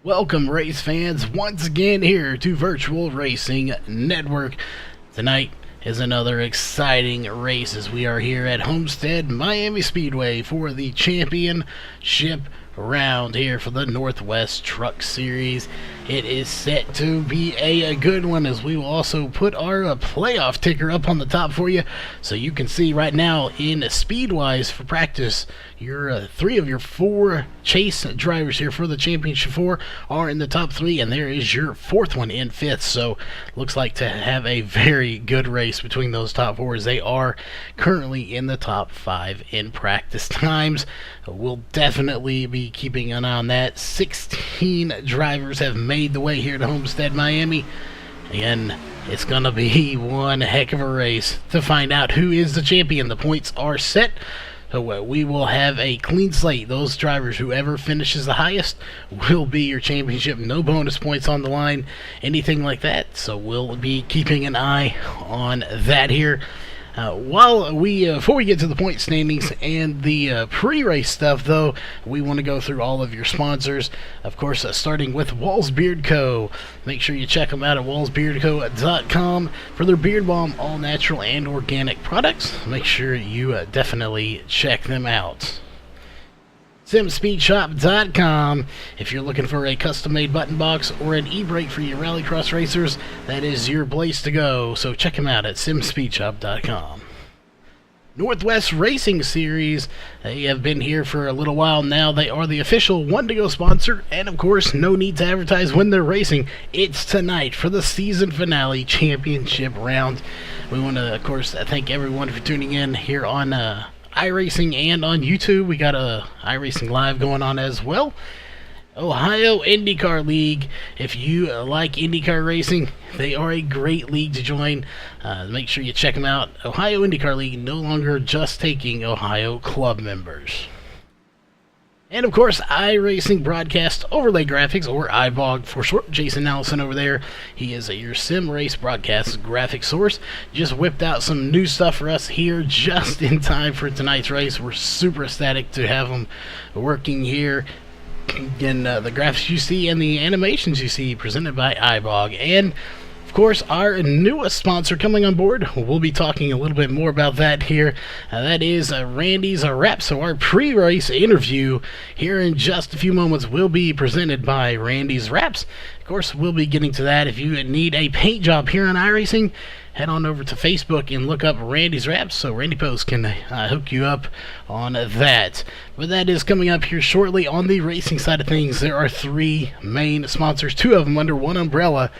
Welcome, race fans, once again here to Virtual Racing Network. Tonight is another exciting race as we are here at Homestead, Miami Speedway for the championship round here for the Northwest Truck Series. It is set to be a good one, as we will also put our playoff ticker up on the top for you, so you can see right now in Speedwise for practice, your 3 of your 4 chase drivers here for the championship 4 are in the top 3, and there is your 4th one in 5th. So looks like to have a very good race between those top 4s. They are currently in the top 5 in practice times. We'll definitely be keeping an eye on that. 16 drivers have made the way here to Homestead, Miami, and it's going to be one heck of a race to find out who is the champion. The points are set, so we will have a clean slate. Those drivers, whoever finishes the highest, will be your championship. No bonus points on the line, anything like that, so we'll be keeping an eye on that here. Before we get to the point standings and the pre-race stuff, though, we want to go through all of your sponsors. Of course, starting with Walls Beard Co. Make sure you check them out at wallsbeardco.com for their beard balm, all natural and organic products. Make sure you definitely check them out. SimSpeedShop.com. If you're looking for a custom-made button box or an e-brake for your rallycross racers, that is your place to go. So check them out at SimSpeedShop.com. Northwest Racing Series, they have been here for a little while now. They are the official one-to-go sponsor, and of course, no need to advertise when they're racing. It's tonight for the season finale championship round. We want to, of course, thank everyone for tuning in here on iRacing and on YouTube. We got a iRacing Live going on as well. Ohio IndyCar League. If you like IndyCar racing, they are a great league to join. Make sure you check them out. Ohio IndyCar League, no longer just taking Ohio club members. And of course, iRacing Broadcast Overlay Graphics, or iBog for short. Jason Allison over there. He is your sim race broadcast graphic source. Just whipped out some new stuff for us here just in time for tonight's race. We're super ecstatic to have them working here. And the graphics you see and the animations you see presented by iBog. And of course, our newest sponsor coming on board, we'll be talking a little bit more about that here. That is Randy's Wraps. So our pre-race interview here in just a few moments will be presented by Randy's Wraps. Of course, we'll be getting to that. If you need a paint job here on iRacing, head on over to Facebook and look up Randy's Wraps so Randy Post can hook you up on that. But that is coming up here shortly. On the racing side of things, there are 3 main sponsors, 2 of them under one umbrella.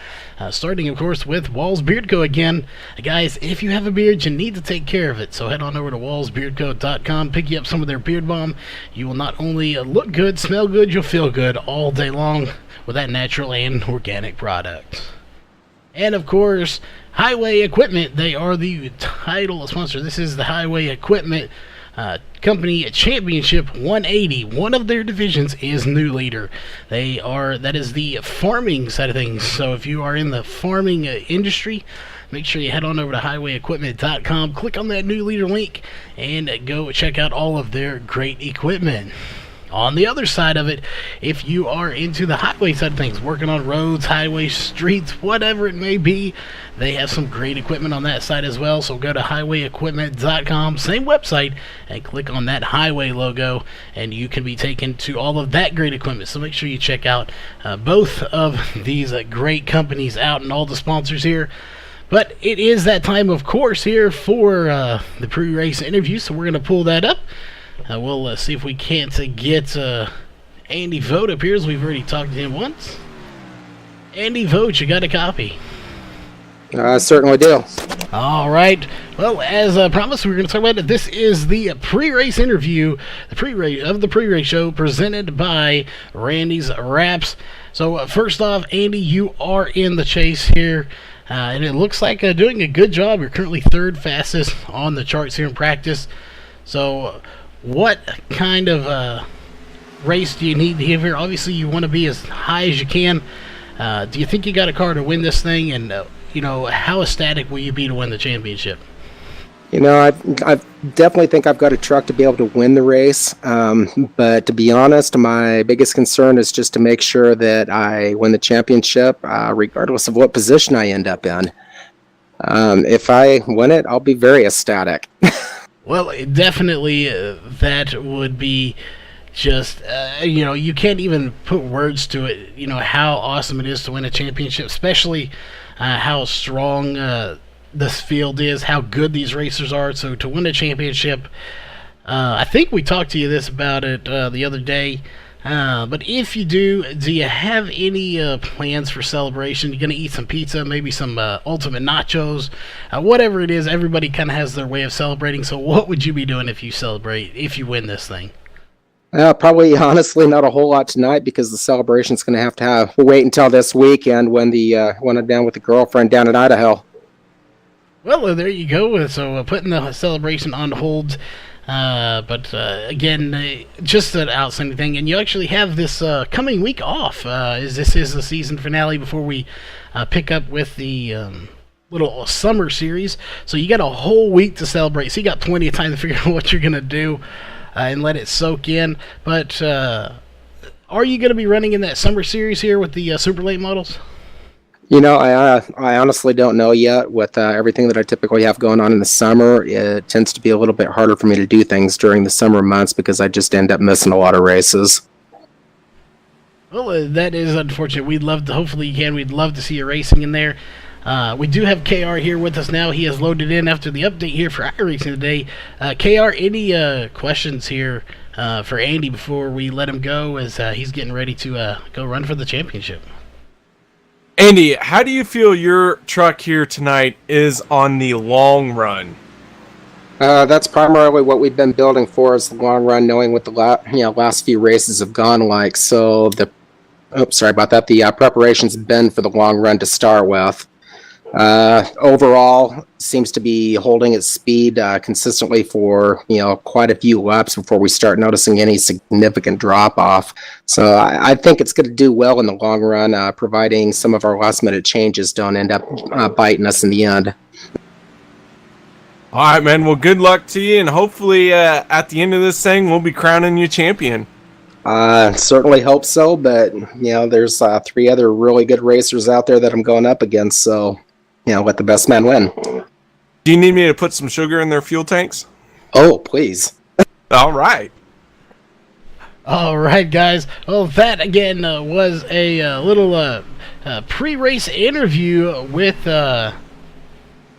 Starting, of course, with Walls Beard Co. again. Guys, if you have a beard, you need to take care of it. So head on over to wallsbeardco.com, pick you up some of their beard balm. You will not only look good, smell good, you'll feel good all day long with that natural and organic product. And of course, Highway Equipment, they are the title sponsor. This is the Highway Equipment Company Championship 180. One of their divisions is New Leader. That is the farming side of things. So if you are in the farming industry, make sure you head on over to highwayequipment.com, click on that New Leader link, and go check out all of their great equipment. On the other side of it, if you are into the highway side of things, working on roads, highways, streets, whatever it may be, they have some great equipment on that side as well. So go to highwayequipment.com, same website, and click on that highway logo, and you can be taken to all of that great equipment. So make sure you check out both of these great companies out and all the sponsors here. But it is that time, of course, here for the pre-race interview, so we're going to pull that up. We'll see if we can't get Andy Vogt up here, as we've already talked to him once. Andy Vogt, you got a copy? I certainly do. All right. Well, as promised, we're going to talk about it. This is the pre-race interview, the pre-race show presented by Randy's Wraps. So first off, Andy, you are in the chase here. And it looks like doing a good job. You're currently 3rd fastest on the charts here in practice. So what kind of race do you need to have here? Obviously, you want to be as high as you can. Do you think you got a car to win this thing? And, how ecstatic will you be to win the championship? I definitely think I've got a truck to be able to win the race. But to be honest, my biggest concern is just to make sure that I win the championship, regardless of what position I end up in. If I win it, I'll be very ecstatic. Well, definitely that would be just, you can't even put words to it, how awesome it is to win a championship, especially how strong this field is, how good these racers are. So to win a championship, I think we talked to you about it the other day. But if you do you have any plans for celebration? You're going to eat some pizza, maybe some ultimate nachos, whatever it is. Everybody kind of has their way of celebrating. So what would you be doing if you win this thing? Probably, honestly, not a whole lot tonight because the celebration's going to have wait until this weekend when I'm down with the girlfriend down in Idaho. Well, there you go. So putting the celebration on hold. But again, just an outstanding thing. And you actually have this coming week off. This is the season finale before we pick up with the little summer series. So you got a whole week to celebrate. So you got plenty of time to figure out what you're going to do and let it soak in. But are you going to be running in that summer series here with the super late models? I honestly don't know yet. With everything that I typically have going on in the summer, it tends to be a little bit harder for me to do things during the summer months because I just end up missing a lot of races. Well, that is unfortunate. Hopefully you can. We'd love to see you racing in there. We do have KR here with us now. He has loaded in after the update here for iRacing today. KR, any questions here for Andy before we let him go as he's getting ready to go run for the championship? Andy, how do you feel your truck here tonight is on the long run? That's primarily what we've been building for is the long run, knowing what the last few races have gone like. So the preparation's been for the long run to start with. Overall, seems to be holding its speed consistently for quite a few laps before we start noticing any significant drop off. So I think it's going to do well in the long run, providing some of our last minute changes don't end up biting us in the end. All right, man. Well, good luck to you, and hopefully at the end of this thing, we'll be crowning you champion. Certainly hope so, but there's 3 other really good racers out there that I'm going up against, so let the best man win. Do you need me to put some sugar in their fuel tanks? Oh, please. All right. All right, guys. Well, that again was a little pre-race interview with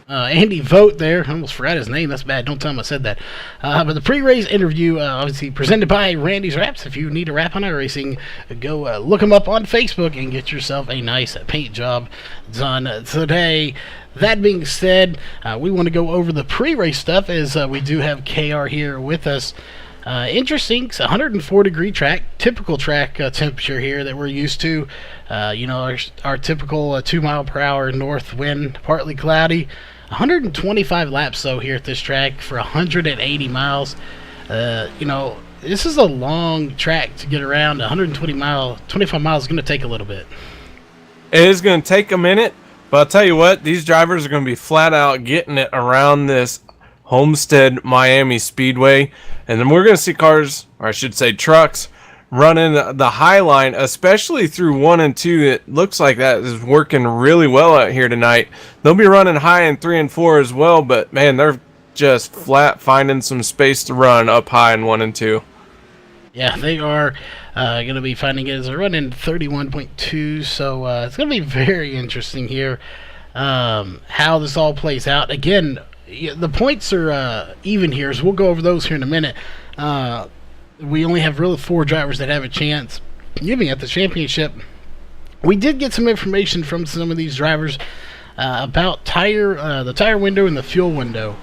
Andy Vogt there. I almost forgot his name. That's bad. Don't tell him I said that. But the pre-race interview, obviously presented by Randy's Wraps. If you need a wrap on iRacing, go look him up on Facebook and get yourself a nice paint job done today. That being said, we want to go over the pre-race stuff as we do have KR here with us. Interesting. It's a 104-degree track, typical track temperature here that we're used to. Our typical 2 mile per hour north wind, partly cloudy. 125 laps though here at this track for 180 miles. This is a long track to get around. 25 miles is going to take a little bit. It is going to take a minute, but I'll tell you what, these drivers are going to be flat out getting it around this Homestead Miami Speedway, and then we're going to see cars, or I should say trucks, running the high line, especially through 1 and 2. It looks like that is working really well out here tonight. They'll be running high in 3 and 4 as well, but man, they're just flat finding some space to run up high in 1 and 2. Yeah, they are going to be finding it as they're running 31.2, so it's going to be very interesting here how this all plays out. Again, the points are even here, so we'll go over those here in a minute. We only have really 4 drivers that have a chance giving at the championship. We did get some information from some of these drivers about the tire window and the fuel window.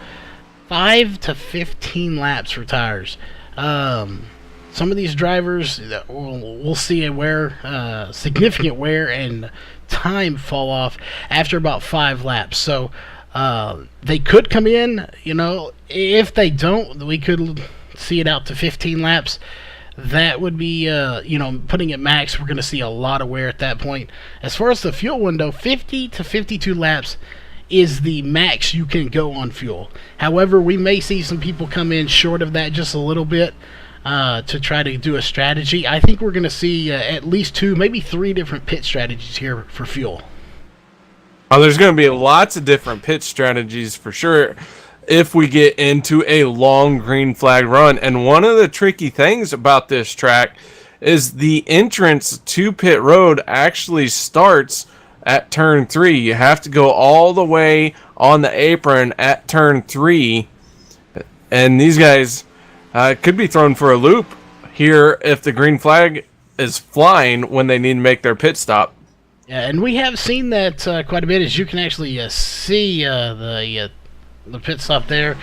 5 to 15 laps for tires. Some of these drivers, we'll see a significant wear and time fall off after about 5 laps. So they could come in, if they don't, we could see it out to 15 laps. That would be, putting it max. We're going to see a lot of wear at that point. As far as the fuel window, 50 to 52 laps is the max you can go on fuel. However, we may see some people come in short of that just a little bit to try to do a strategy. I think we're going to see at least 2, maybe 3 different pit strategies here for fuel. Oh, there's going to be lots of different pit strategies for sure if we get into a long green flag run. And one of the tricky things about this track is the entrance to pit road actually starts at turn 3. You have to go all the way on the apron at turn 3. And these guys could be thrown for a loop here if the green flag is flying when they need to make their pit stop. Yeah, and we have seen that quite a bit, as you can actually see the pit stop there.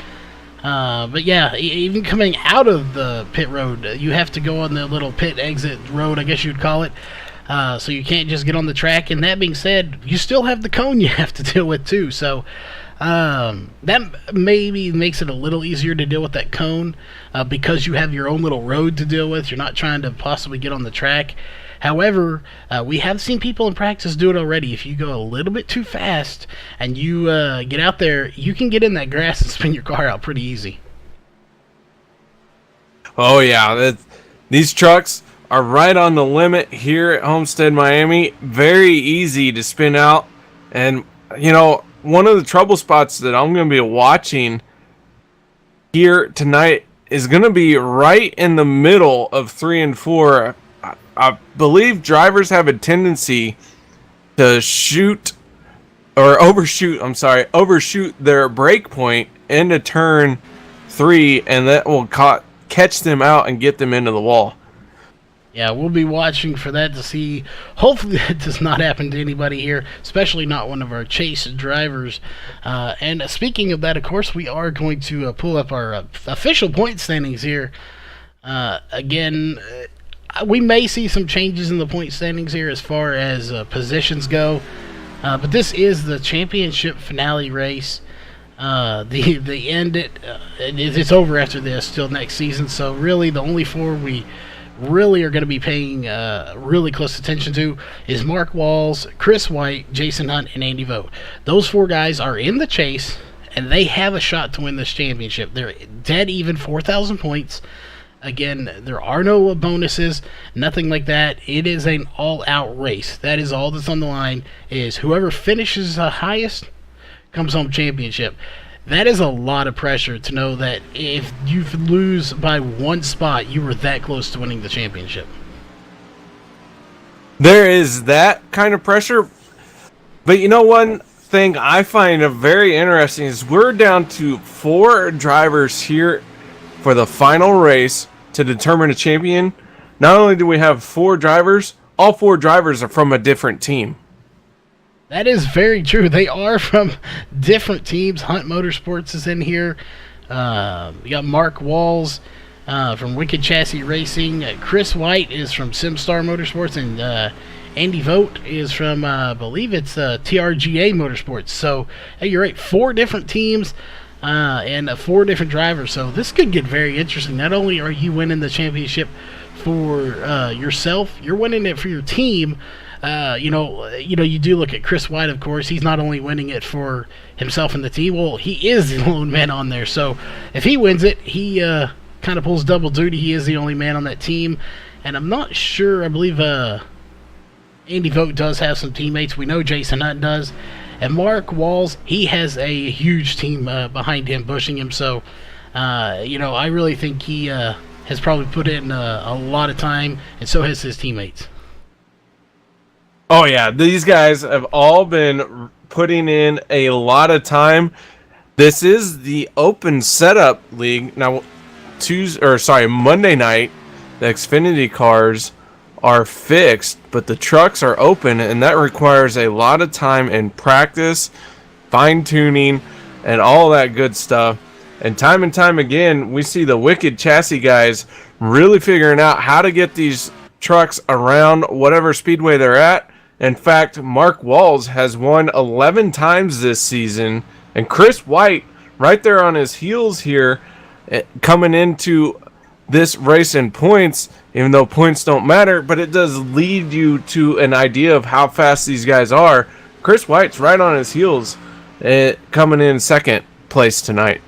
But yeah, even coming out of the pit road, you have to go on the little pit exit road, I guess you'd call it. So you can't just get on the track. And that being said, you still have the cone you have to deal with too. So that maybe makes it a little easier to deal with that cone because you have your own little road to deal with. You're not trying to possibly get on the track. However, we have seen people in practice do it already. If you go a little bit too fast and you get out there, you can get in that grass and spin your car out pretty easy. Oh yeah, these trucks are right on the limit here at Homestead, Miami. Very easy to spin out. And, you know, one of the trouble spots that I'm going to be watching here tonight is going to be right in the middle of 3 and 4. I believe drivers have a tendency to overshoot their brake point into turn 3, and that will catch them out and get them into the wall. Yeah, we'll be watching for that to see. Hopefully that does not happen to anybody here, especially not one of our chase drivers. And speaking of that, of course, we are going to pull up our official point standings here. Again, we may see some changes in the point standings here as far as positions go. But this is the championship finale race. The end, it's over after this till next season. So really the only 4 we really are going to be paying really close attention to is Mark Walls, Chris White, Jason Hunt, and Andy Vogt. Those 4 guys are in the chase, and they have a shot to win this championship. They're dead even, 4,000 points. Again, there are no bonuses, nothing like that. It is an all-out race. That is all that's on the line, is whoever finishes the highest comes home championship. That is a lot of pressure to know that if you lose by 1 spot, you were that close to winning the championship. There is that kind of pressure. But you know, one thing I find very interesting is we're down to 4 drivers here for the final race to determine a champion. Not only do we have 4 drivers, all 4 drivers are from a different team. That is very true. They are from different teams. Hunt Motorsports is in here. You got Mark Walls from Wicked Chassis Racing. Chris White is from SimStar Motorsports. And Andy Vogt is from, I believe it's TRGA Motorsports. So, hey, you're right. 4 different teams and 4 different drivers. So this could get very interesting. Not only are you winning the championship for yourself, you're winning it for your team. You do look at Chris White, of course. He's not only winning it for himself and the team, well, he is the lone man on there. So if he wins it, he kind of pulls double duty. He is the only man on that team. And I'm not sure, I believe Andy Vogt does have some teammates. We know Jason Hunt does. And Mark Walls, he has a huge team behind him, pushing him. So, I really think he has probably put in a lot of time, and so has his teammates. Oh yeah, these guys have all been putting in a lot of time. This is the Open Setup League. Now, Monday night, the Xfinity cars are fixed, but the trucks are open, and that requires a lot of time in practice, fine-tuning, and all that good stuff. And time again, we see the Wicked Chassis guys really figuring out how to get these trucks around whatever speedway they're at. In fact, Mark Walls has won 11 times this season, and Chris White right there on his heels here coming into this race in points, even though points don't matter, but it does lead you to an idea of how fast these guys are. Chris White's right on his heels coming in second place tonight.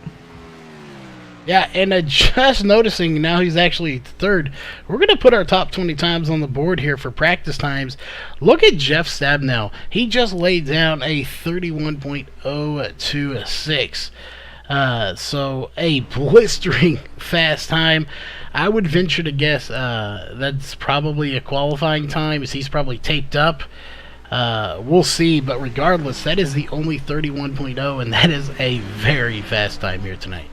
Yeah, and just noticing now he's actually third. We're going to put our top 20 times on the board here for practice times. Look at Jeff Stabnow. He just laid down a 31.026. So a blistering fast time. I would venture to guess that's probably a qualifying time, as he's probably taped up. We'll see, but regardless, that is the only 31.0, and that is a very fast time here tonight.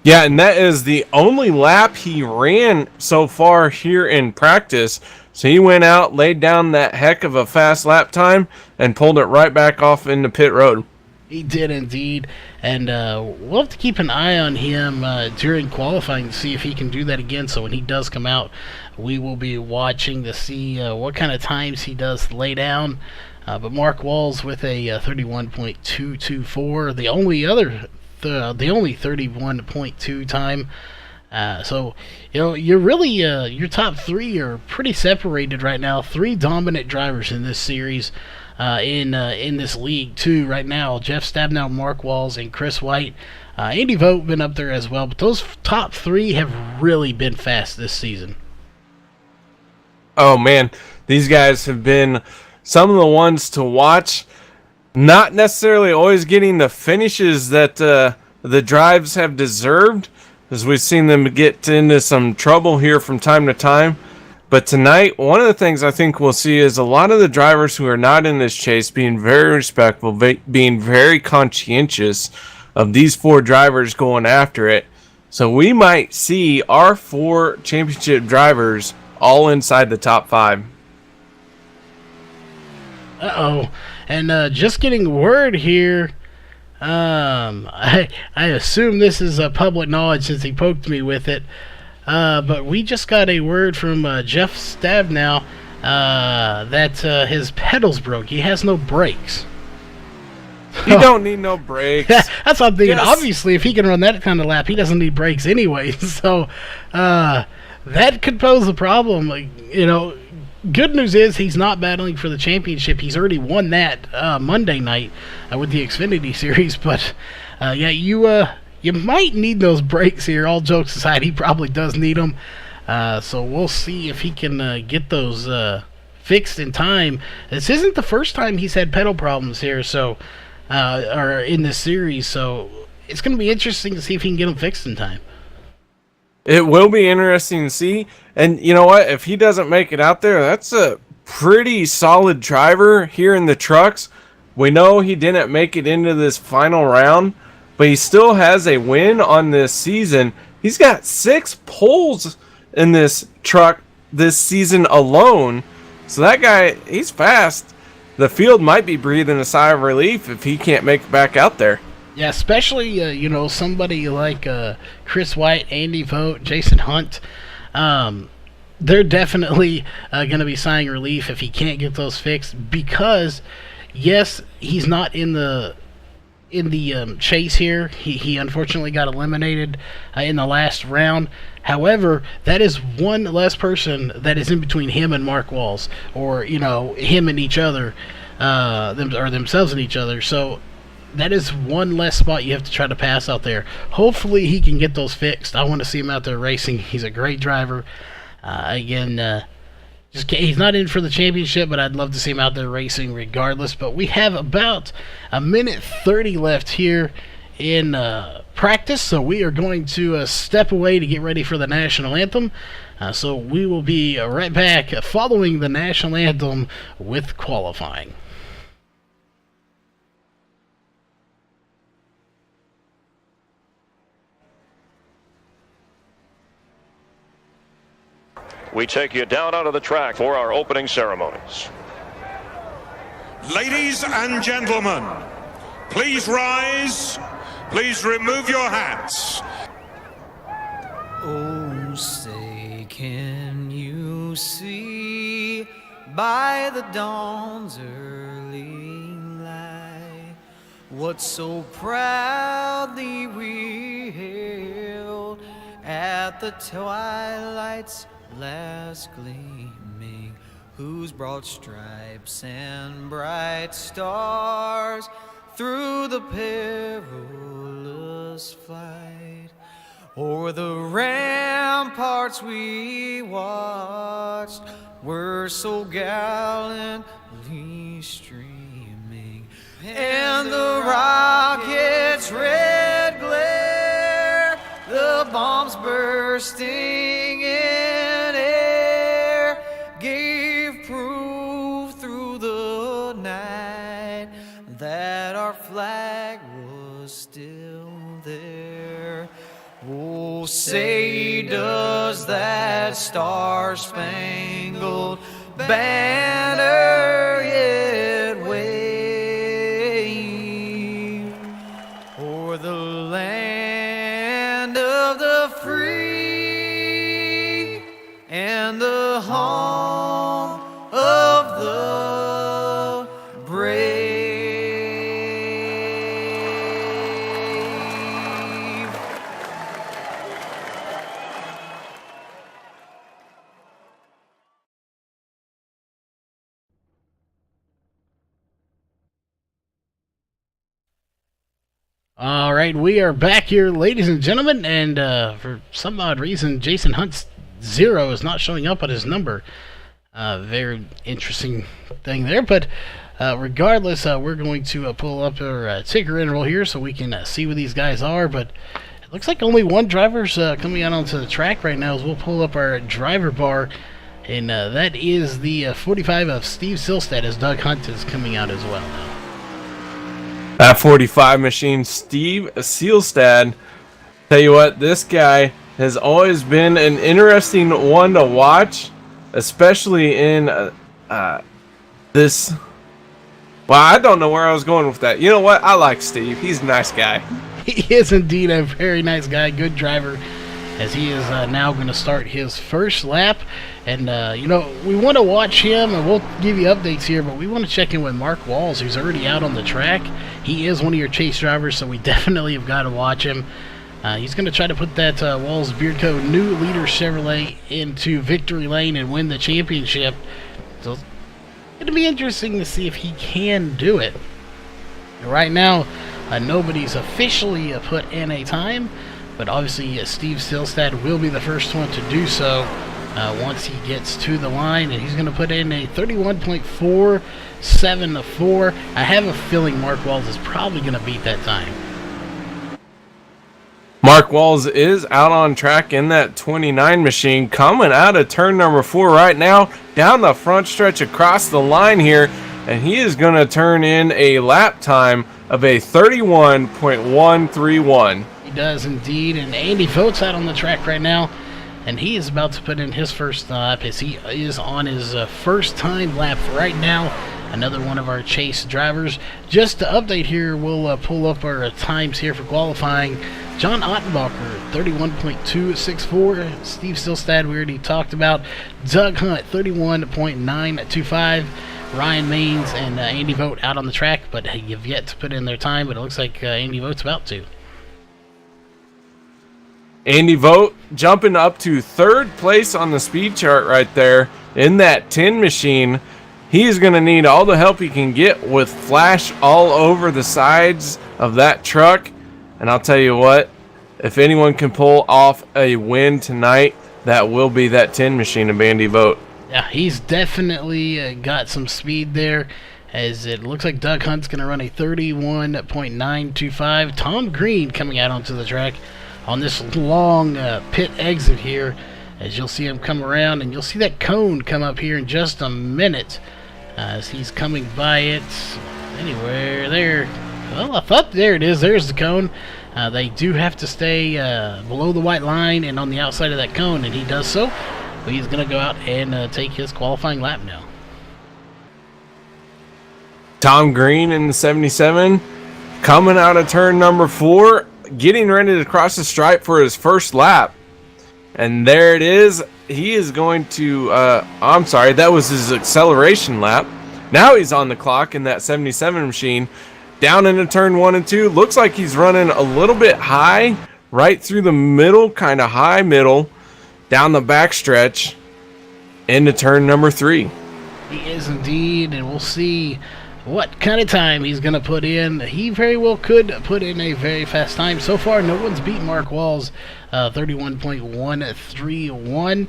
Yeah, and that is the only lap he ran so far here in practice. So he went out, laid down that heck of a fast lap time, and pulled it right back off into pit road. He did indeed, and we'll have to keep an eye on him during qualifying to see if he can do that again. So when he does come out, we will be watching to see what kind of times he does lay down. But Mark Walls with a 31.224, the only 31.2 time. So, you know, you're really, your top three are pretty separated right now. Three dominant drivers in this series, in this league, too, right now. Jeff Stabnow, Mark Walls, and Chris White. Andy Vogt been up there as well, but those top three have really been fast this season. Oh, man. These guys have been some of the ones to watch. Not necessarily always getting the finishes that the drives have deserved, as we've seen them get into some trouble here from time to time. But tonight, one of the things I think we'll see is a lot of the drivers who are not in this chase being very respectful, being very conscientious of these four drivers going after it. So we might see our four championship drivers all inside the top five. Uh-oh. And just getting word here, I assume this is public knowledge since he poked me with it, but we just got a word from Jeff Stabnow that his pedals broke. He has no brakes. You don't need no brakes. That's what I'm thinking. Yes. Obviously, if he can run that kind of lap, he doesn't need brakes anyway. So that could pose a problem. You know, good news is he's not battling for the championship. He's already won that Monday night with the Xfinity Series. But yeah, you might need those brakes here. All jokes aside, he probably does need them. So we'll see if he can get those fixed in time. This isn't the first time he's had pedal problems here, so or in this series. So it's going to be interesting to see if he can get them fixed in time. It will be interesting to see. And you know what? If he doesn't make it out there, that's a pretty solid driver here in the trucks. We know he didn't make it into this final round, but he still has a win on this season. He's got 6 poles in this truck this season alone. So that guy, he's fast. The field might be breathing a sigh of relief if he can't make it back out there. Yeah, especially, you know, somebody like Chris White, Andy Vogt, Jason Hunt. They're definitely going to be sighing relief if he can't get those fixed, because, yes, he's not in the chase here. He unfortunately got eliminated in the last round. However, that is one less person that is in between him and Mark Walls, or, you know, him and each other, themselves and each other. So that is one less spot you have to try to pass out there. Hopefully he can get those fixed. I want to see him out there racing. He's a great driver. He's not in for the championship, but I'd love to see him out there racing regardless. But we have about a minute 30 left here in practice, so we are going to step away to get ready for the national anthem. So we will be right back following the national anthem with qualifying. We take you down onto the track for our opening ceremonies. Ladies and gentlemen, please rise. Please remove your hats. Oh, say, can you see by the dawn's early light what so proudly we hailed at the twilight's last gleaming, whose broad stripes and bright stars through the perilous fight. O'er the ramparts we watched were so gallantly streaming, and the rockets' red glare, the bombs bursting in air, gave proof through the night that our flag was still there. Oh, say does that star-spangled banner yet wave o'er the land of the free and the home of the brave. All right, we are back here, ladies and gentlemen, and for some odd reason, Jason Hunt's 0 is not showing up on his number. Very interesting thing there, but regardless, we're going to pull up our ticker interval here so we can see where these guys are, but it looks like only one driver's coming out onto the track right now as we'll pull up our driver bar, and that is the 45 of Steve Silstad as Doug Hunt is coming out as well now. That 45 machine, Steve Silstad. Tell you what, this guy has always been an interesting one to watch, especially in this. Well, I don't know where I was going with that. You know what? I like Steve. He's a nice guy. He is indeed a very nice guy, good driver, as he is now going to start his first lap. And, we want to watch him, and we'll give you updates here, but we want to check in with Mark Walls, who's already out on the track. He is one of your chase drivers, so we definitely have got to watch him. He's going to try to put that Walls Beard Co. new leader Chevrolet into victory lane and win the championship. So it's going to be interesting to see if he can do it. Right now, nobody's officially put in a time, but obviously Steve Silstad will be the first one to do so once he gets to the line, and he's going to put in a 31.474. I have a feeling Mark Walls is probably going to beat that time. Mark Walls is out on track in that 29 machine, coming out of turn number 4 right now, down the front stretch across the line here, and he is going to turn in a lap time of a 31.131. He does indeed, and Andy Vogt's out on the track right now, and he is about to put in his first lap as he is on his first time lap right now. Another one of our chase drivers. Just to update here, we'll pull up our times here for qualifying. John Ottenbacher, 31.264. Steve Silstad, we already talked about. Doug Hunt, 31.925. Ryan Maines and Andy Vogt out on the track, but you've yet to put in their time, but it looks like Andy Vogt's about to. Andy Vogt jumping up to 3rd place on the speed chart right there in that 10 machine. He's going to need all the help he can get with flash all over the sides of that truck. And I'll tell you what, if anyone can pull off a win tonight, that will be that 10 machine of Andy Vogt. Yeah, he's definitely got some speed there, as it looks like Doug Hunt's going to run a 31.925. Tom Green coming out onto the track on this long pit exit here, as you'll see him come around, and you'll see that cone come up here in just a minute as he's coming by it. Anywhere there. Well, I thought there it is. There's the cone. They do have to stay below the white line and on the outside of that cone, and he does so. But he's going to go out and take his qualifying lap now. Tom Green in the 77 coming out of turn number 4, getting ready to cross the stripe for his first lap. And there it is. He is going to, I'm sorry, that was his acceleration lap. Now he's on the clock in that 77 machine. Down into turn 1 and 2. Looks like he's running a little bit high, right through the middle, kind of high middle, down the back stretch, into turn number 3. He is indeed, and we'll see what kind of time he's going to put in. He very well could put in a very fast time. So far, no one's beat Mark Wall's 31.131.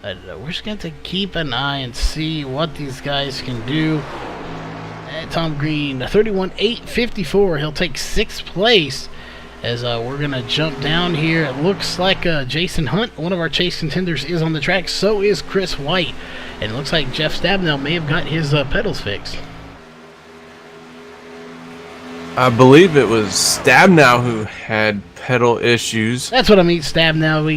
We're just going to keep an eye and see what these guys can do. Tom Green, 31.854. He'll take 6th place. As we're going to jump down here. It looks like Jason Hunt, one of our chase contenders, is on the track. So is Chris White. And it looks like Jeff Stabnow may have got his pedals fixed. I believe it was Stabnow who had pedal issues. That's what I mean, Stabnow.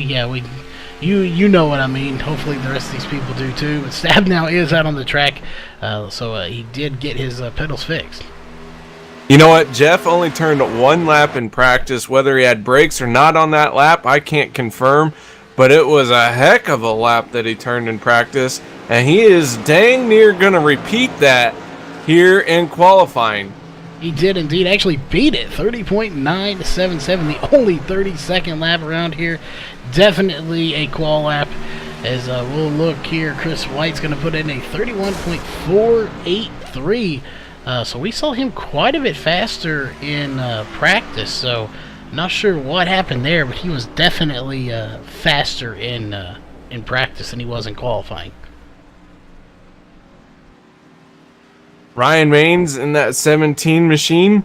You know what I mean. Hopefully the rest of these people do too. But Stabnow is out on the track, so he did get his pedals fixed. You know what? Jeff only turned 1 lap in practice. Whether he had brakes or not on that lap, I can't confirm. But it was a heck of a lap that he turned in practice. And he is dang near going to repeat that here in qualifying. He did indeed actually beat it. 30.977, the only 30-second lap around here. Definitely a qual lap. As we'll look here, Chris White's going to put in a 31.483. So we saw him quite a bit faster in practice. So not sure what happened there, but he was definitely faster in practice than he was in qualifying. Ryan Maines in that 17 machine,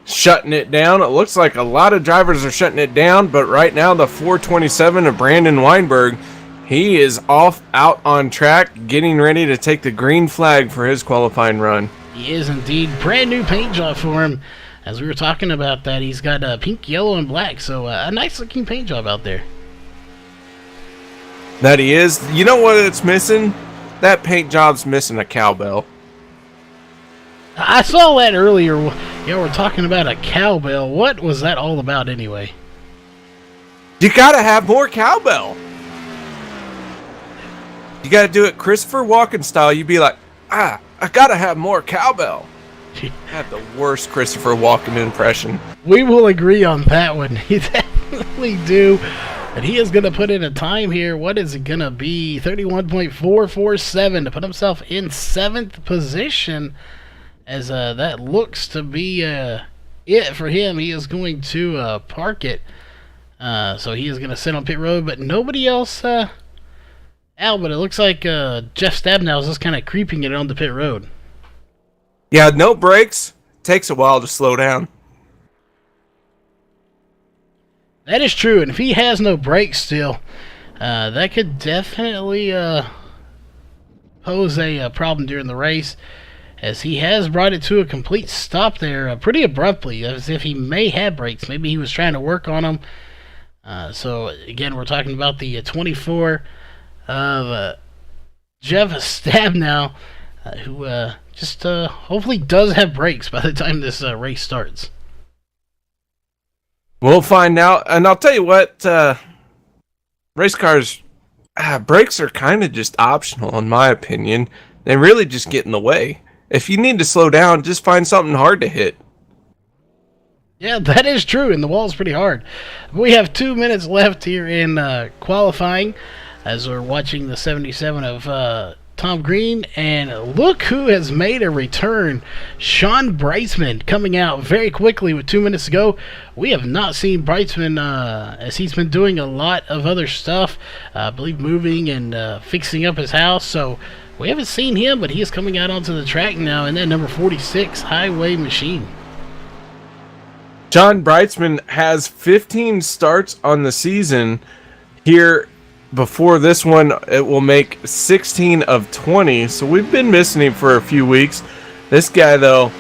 shutting it down. It looks like a lot of drivers are shutting it down, but right now the 427 of Brandon Weinberg, he is out on track, getting ready to take the green flag for his qualifying run. He is indeed. Brand new paint job for him. As we were talking about that, he's got pink, yellow, and black, so a nice looking paint job out there. That he is. You know what it's missing? That paint job's missing a cowbell. I saw that earlier. Yeah, we're talking about a cowbell. What was that all about anyway? You gotta have more cowbell. You gotta do it Christopher Walken style. You'd be like, I gotta have more cowbell. I had the worst Christopher Walken impression. We will agree on that one. You definitely do. And he is going to put in a time here. What is it going to be? 31.447 to put himself in 7th position. As that looks to be it for him. He is going to park it. So he is going to sit on pit road, but nobody else out. But it looks like Jeff Stabnow is just kind of creeping it on the pit road. Yeah, no brakes. Takes a while to slow down. That is true, and if he has no brakes still, that could definitely pose a problem during the race, as he has brought it to a complete stop there pretty abruptly, as if he may have brakes. Maybe he was trying to work on them. So, again, we're talking about the 24 of Jeff Stabnow, who just hopefully does have brakes by the time this race starts. We'll find out, and I'll tell you what, race cars, brakes are kind of just optional in my opinion. They really just get in the way. If you need to slow down, just find something hard to hit. Yeah, that is true, and the wall is pretty hard. We have 2 minutes left here in qualifying, as we're watching the 77 of Tom Green, and look who has made a return. Sean Breitzman coming out very quickly with 2 minutes to go. We have not seen Breitzman as he's been doing a lot of other stuff, I believe moving and fixing up his house, so we haven't seen him, but he is coming out onto the track now in that number 46 Highway machine. John Breitzman has 15 starts on the season. Here before this one, it will make 16 of 20. So we've been missing him for a few weeks. This guy, though,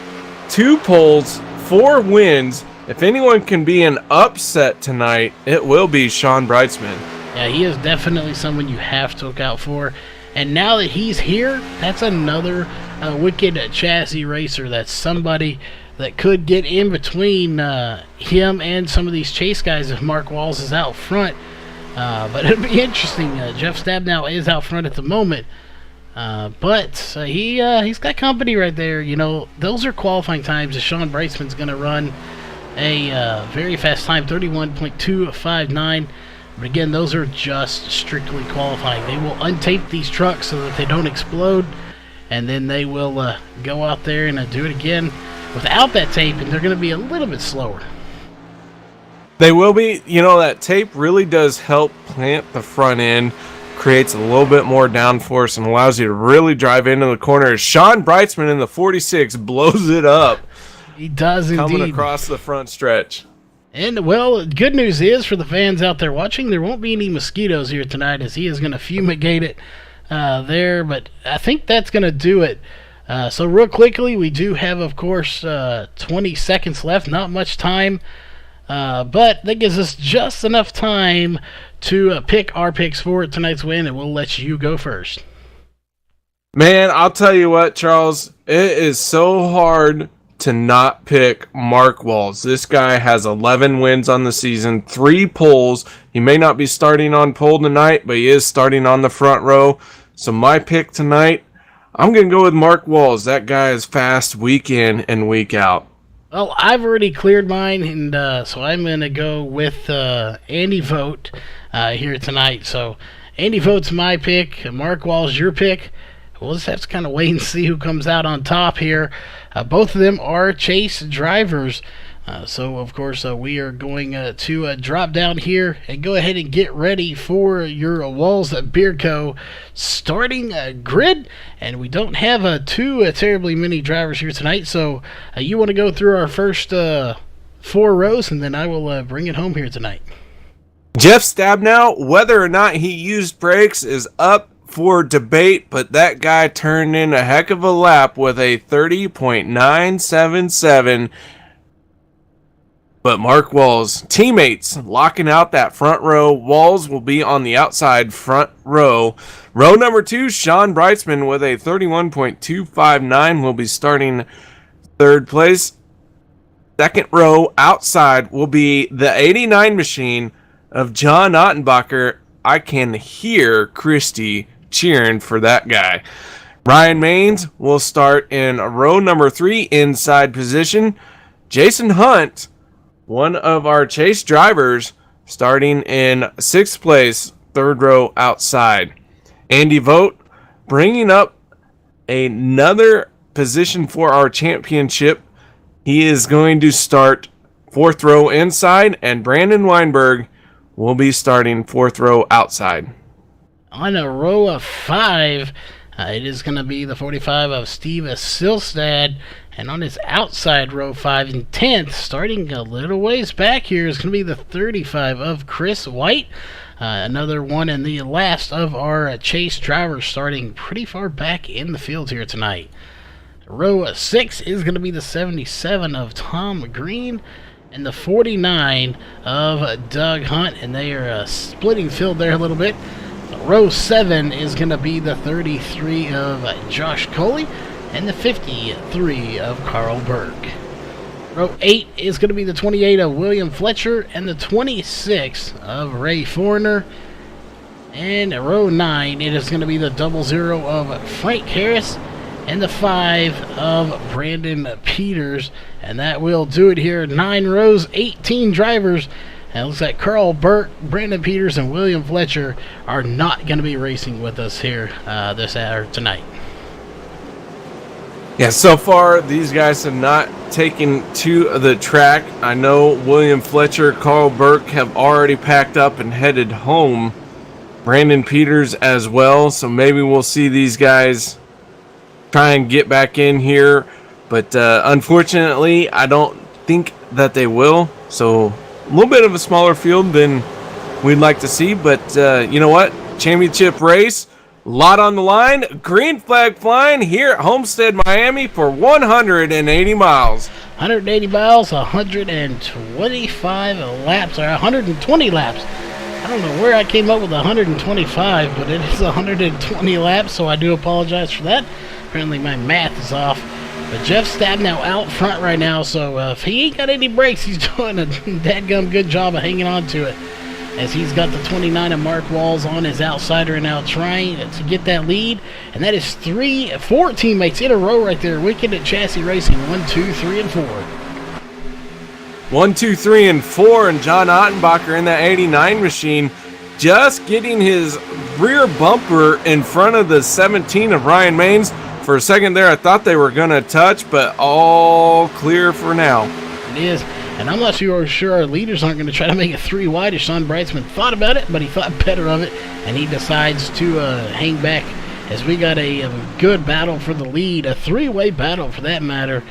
2 poles, 4 wins. If anyone can be an upset tonight, it will be Sean Breitzman. Yeah, he is definitely someone you have to look out for. And now that he's here, that's another wicked chassis racer. That's somebody that could get in between him and some of these chase guys if Mark Walls is out front. But it'll be interesting. Jeff Stabnow is out front at the moment. But he's got company right there. You know, those are qualifying times. Sean Breitzman's going to run a very fast time, 31.259. But again, those are just strictly qualifying. They will untape these trucks so that they don't explode. and then they will go out there and do it again without that tape, and they're going to be a little bit slower. They will be. You know, that tape really does help plant the front end, creates a little bit more downforce, and allows you to really drive into the corner. Sean Brightsman in the 46 blows it up. He does indeed. Coming across the front stretch. And, well, good news is for the fans out there watching, there won't be any mosquitoes here tonight as he is going to fumigate it there. But I think that's going to do it. So real quickly, we do have, of course, 20 seconds left. Not much time. But that gives us just enough time to pick our picks for tonight's win, and we'll let you go first. Man, I'll tell you what, Charles. It is so hard to not pick Mark Walls. This guy has 11 wins on the season, 3 poles. He may not be starting on pole tonight, but he is starting on the front row. So my pick tonight, I'm going to go with Mark Walls. That guy is fast week in and week out. Well, I've already cleared mine, and so I'm going to go with Andy Vogt here tonight. So Andy Vogt's my pick. Mark Wall's your pick. We'll just have to kind of wait and see who comes out on top here. Both of them are Chase drivers. So, of course, we are going to drop down here and go ahead and get ready for your Walls Beer Co. starting grid. And we don't have too terribly many drivers here tonight. So, you want to go through our first 4 rows, and then I will bring it home here tonight. Jeff Stabnow, whether or not he used brakes is up for debate, but that guy turned in a heck of a lap with a 30.977. But Mark Walls, teammates locking out that front row. Walls will be on the outside front row. Row number 2, Sean Brightsman with a 31.259 will be starting 3rd place. Second row outside will be the 89 machine of John Ottenbacher. I can hear Christy cheering for that guy. Ryan Maines will start in row number 3, inside position. Jason Hunt, one of our Chase drivers, starting in 6th place, 3rd row outside. Andy Vogt bringing up another position for our championship. He is going to start 4th row inside, and Brandon Weinberg will be starting 4th row outside. On a row of 5, it is going to be the 45 of Steve Silstad. And on his outside row 5 and 10th, starting a little ways back here, is going to be the 35 of Chris White. Another one and the last of our Chase drivers, starting pretty far back in the field here tonight. Row 6 is going to be the 77 of Tom Green and the 49 of Doug Hunt, and they are splitting field there a little bit. Row 7 is going to be the 33 of Josh Coley and the 53 of Carl Burke. Row 8 is going to be the 28 of William Fletcher and the 26 of Ray Foreigner. And row 9, it is going to be the 00 of Frank Harris and the 5 of Brandon Peters. And that will do it here. 9 rows, 18 drivers. And it looks like Carl Burke, Brandon Peters, and William Fletcher are not going to be racing with us here tonight. Yeah, so far these guys have not taken to the track. I know William Fletcher, Carl Burke have already packed up and headed home. Brandon Peters as well, so maybe we'll see these guys try and get back in here. But unfortunately, I don't think that they will. So a little bit of a smaller field than we'd like to see. But you know what? Championship race. A lot on the line. Green flag flying here at Homestead, Miami for 180 miles. 180 miles, 125 laps, or 120 laps. I don't know where I came up with 125, but it is 120 laps, so I do apologize for that. Apparently my math is off. But Jeff Stabnow out front right now, so if he ain't got any brakes, he's doing a dadgum good job of hanging on to it. As he's got the 29 of Mark Walls on his outsider and now trying to get that lead. And that is 4 teammates in a row right there. Wicked at Chassis Racing. 1, 2, 3, and 4. 1, 2, 3, and 4. And John Ottenbacher in that 89 machine just getting his rear bumper in front of the 17 of Ryan Maines For a second there, I thought they were going to touch, but all clear for now. It is. And I'm not sure our leaders aren't going to try to make it 3 wide. As Sean Brightsman thought about it, but he thought better of it, and he decides to hang back as we got a good battle for the lead, a 3-way battle for that matter,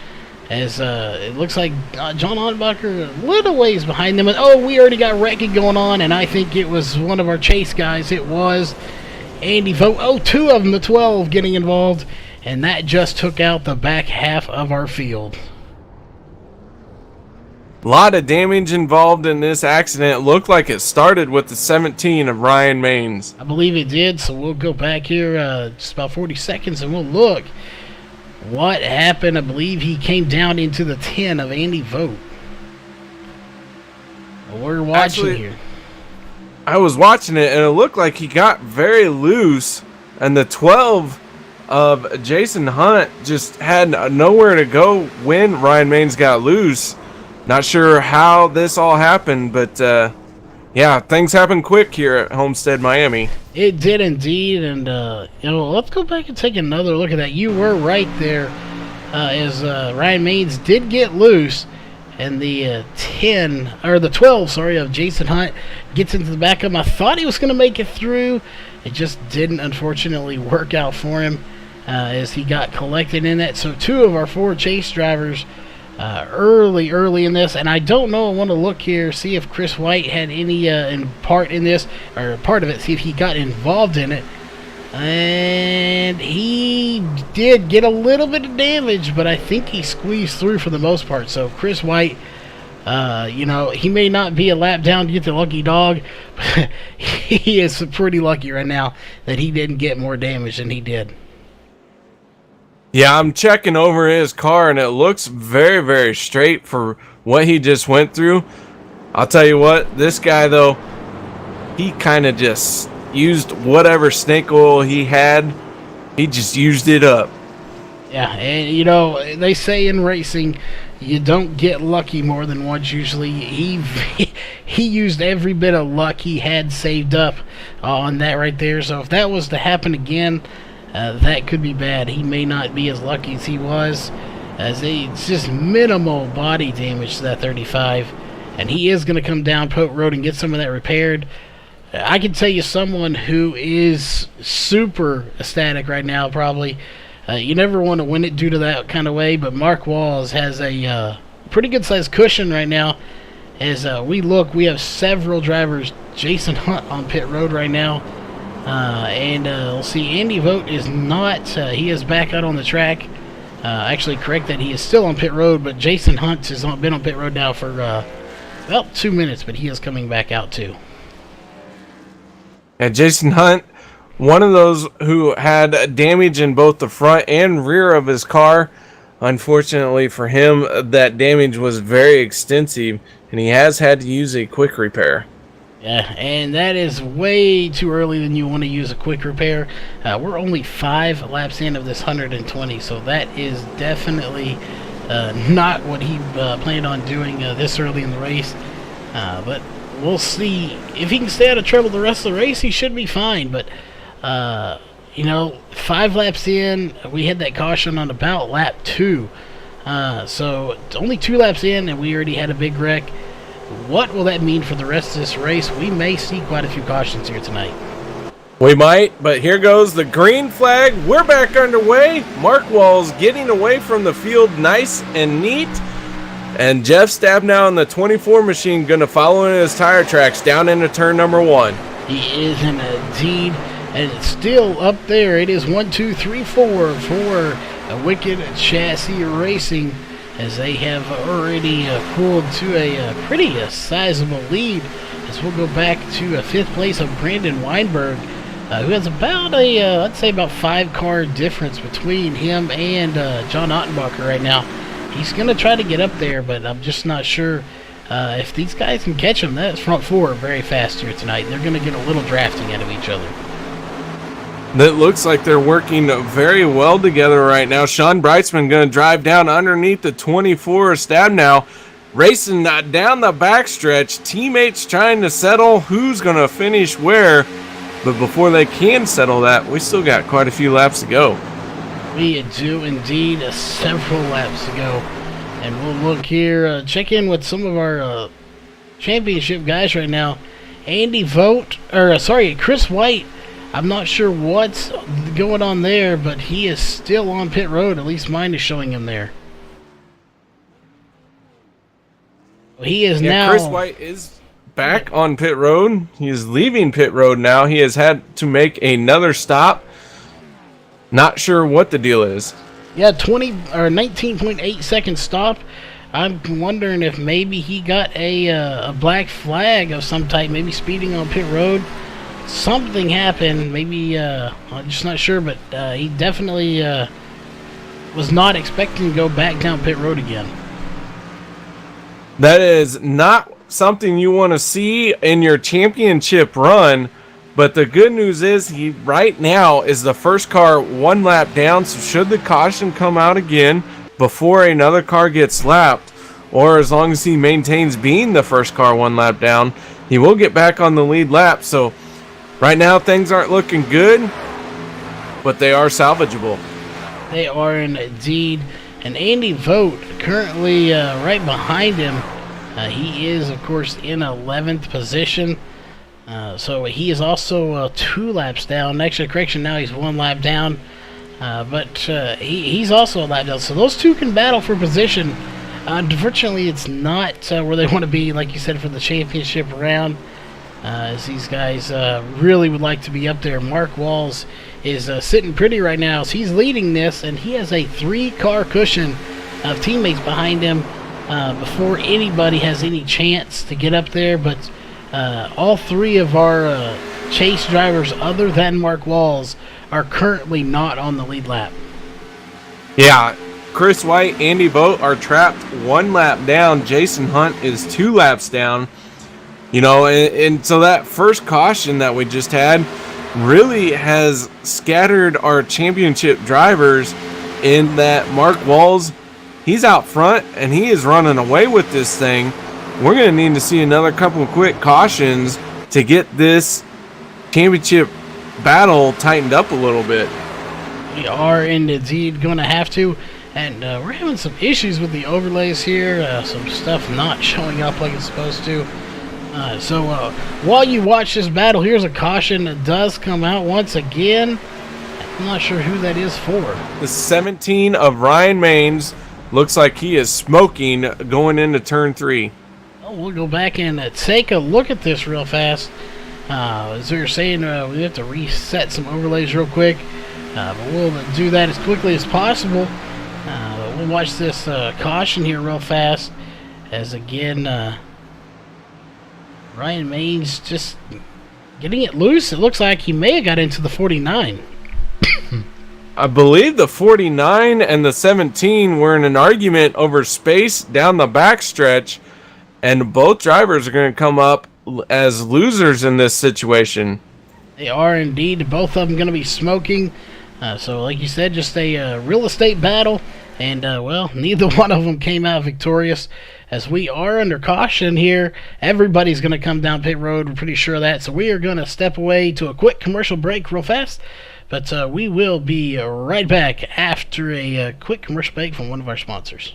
as it looks like John Ottenbacher a little ways behind them. And, oh, we already got wrecking going on, and I think it was one of our chase guys. It was Andy Vogt. Oh, 2 of them, the 12, getting involved, and that just took out the back half of our field. A lot of damage involved in this accident. It looked like it started with the 17 of Ryan Maines. I believe it did, so we'll go back here just about 40 seconds and we'll look what happened. I believe he came down into the 10 of Andy Vogt. We're watching here. I was watching it, and it looked like he got very loose, and the 12 of Jason Hunt just had nowhere to go when Ryan Maines got loose. Not sure how this all happened, but yeah, things happen quick here at Homestead, Miami. It did indeed, and let's go back and take another look at that. You were right there, as Ryan Maines did get loose, and the 12 of Jason Hunt gets into the back of him. I thought he was going to make it through. It just didn't, unfortunately, work out for him as he got collected in that. So 2 of our 4 chase drivers early in this, and I don't know. I want to look here, see if Chris White had any part in this, or part of it, see if he got involved in it. And he did get a little bit of damage, but I think he squeezed through for the most part. So Chris White, he may not be a lap down to get the lucky dog, but he is pretty lucky right now that he didn't get more damage than he did. Yeah, I'm checking over his car, and it looks very, very straight for what he just went through. I'll tell you what, this guy, though, he kind of just used whatever snake oil he had. He just used it up. Yeah, and, they say in racing, you don't get lucky more than once usually. He used every bit of luck he had saved up on that right there. So if that was to happen again, that could be bad. He may not be as lucky as he was, as it's just minimal body damage to that 35, and he is going to come down Pope Road and get some of that repaired. I can tell you someone who is super ecstatic right now, probably. You never want to win it due to that kind of way, but Mark Walls has a pretty good-sized cushion right now. As we have several drivers. Jason Hunt on pit road right now. And we'll see, Andy Vogt is not, he is back out on the track. Actually, correct that, he is still on pit road, but Jason Hunt has been on pit road now for about 2 minutes, but he is coming back out too. And Jason Hunt, one of those who had damage in both the front and rear of his car. Unfortunately for him, that damage was very extensive, and he has had to use a quick repair. Yeah, and that is way too early than you want to use a quick repair. We're only 5 laps in of this 120, so that is definitely not what he planned on doing this early in the race. But we'll see. If he can stay out of trouble the rest of the race, he should be fine. But, 5 laps in, we had that caution on about lap 2. So only 2 laps in, and we already had a big wreck. What will that mean for the rest of this race? We may see quite a few cautions here tonight. We might, but here goes the green flag. We're back underway. Mark Walls getting away from the field nice and neat. And Jeff Stabnow in the 24 machine going to follow in his tire tracks down into turn number 1. He is indeed, and it's still up there. It is 1, 2, 3, 4 for a Wicked Chassis Racing, as they have already pulled to a pretty sizable lead. As we'll go back to 5th place of Brandon Weinberg, who has about I'd say about 5-car difference between him and John Ottenbacher right now. He's going to try to get up there, but I'm just not sure if these guys can catch him. That front 4 are very fast here tonight. They're going to get a little drafting out of each other. That looks like they're working very well together right now. Sean Brightsman going to drive down underneath the 24 Stabnow, racing down the backstretch. Teammates trying to settle who's going to finish where. But before they can settle that, we still got quite a few laps to go. We do indeed. Several laps to go. And we'll look here, check in with some of our championship guys right now. Chris White. I'm not sure what's going on there, but he is still on pit road. At least mine is showing him there. He is now. Chris White is back on pit road. He is leaving pit road now. He has had to make another stop. Not sure what the deal is. Yeah, 19.8 second stop. I'm wondering if maybe he got a black flag of some type, maybe speeding on pit road. Something happened, maybe, I'm just not sure, but he definitely was not expecting to go back down pit road again. That is not something you want to see in your championship run, but the good news is he right now is the first car one lap down, so should the caution come out again before another car gets lapped, or as long as he maintains being the first car one lap down, he will get back on the lead lap. So right now things aren't looking good, but they are salvageable. They are indeed. And Andy Vogt currently right behind him. He is, of course, in 11th position. So he is also 2 laps down. Actually, correction, now he's 1 lap down. But he's also a lap down. So those two can battle for position. Unfortunately, it's not where they want to be, like you said, for the championship round. As these guys really would like to be up there. Mark Walls is sitting pretty right now. So he's leading this, and he has a 3-car cushion of teammates behind him before anybody has any chance to get up there. But all 3 of our chase drivers, other than Mark Walls, are currently not on the lead lap. Yeah, Chris White, Andy Vogt are trapped 1 lap down. Jason Hunt is 2 laps down. You know, and so that first caution that we just had really has scattered our championship drivers in that Mark Walls, he's out front and he is running away with this thing. We're going to need to see another couple of quick cautions to get this championship battle tightened up a little bit. We are indeed going to have to. And we're having some issues with the overlays here. Some stuff not showing up like it's supposed to. So while you watch this battle, here's a caution that does come out once again. I'm not sure who that is for. The 17 of Ryan Maines looks like he is smoking going into turn 3. Oh, we'll go back and take a look at this real fast. As we were saying, we have to reset some overlays real quick. But we'll do that as quickly as possible. We'll watch this caution here real fast. As again... Ryan Maines just getting it loose. It looks like he may have got into the 49. I believe the 49 and the 17 were in an argument over space down the backstretch, and both drivers are going to come up as losers in this situation. They are indeed. Both of them going to be smoking. So like you said, just a real estate battle. And, well, neither one of them came out victorious. As we are under caution here, everybody's going to come down pit road. We're pretty sure of that. So we are going to step away to a quick commercial break real fast. But we will be right back after a quick commercial break from one of our sponsors.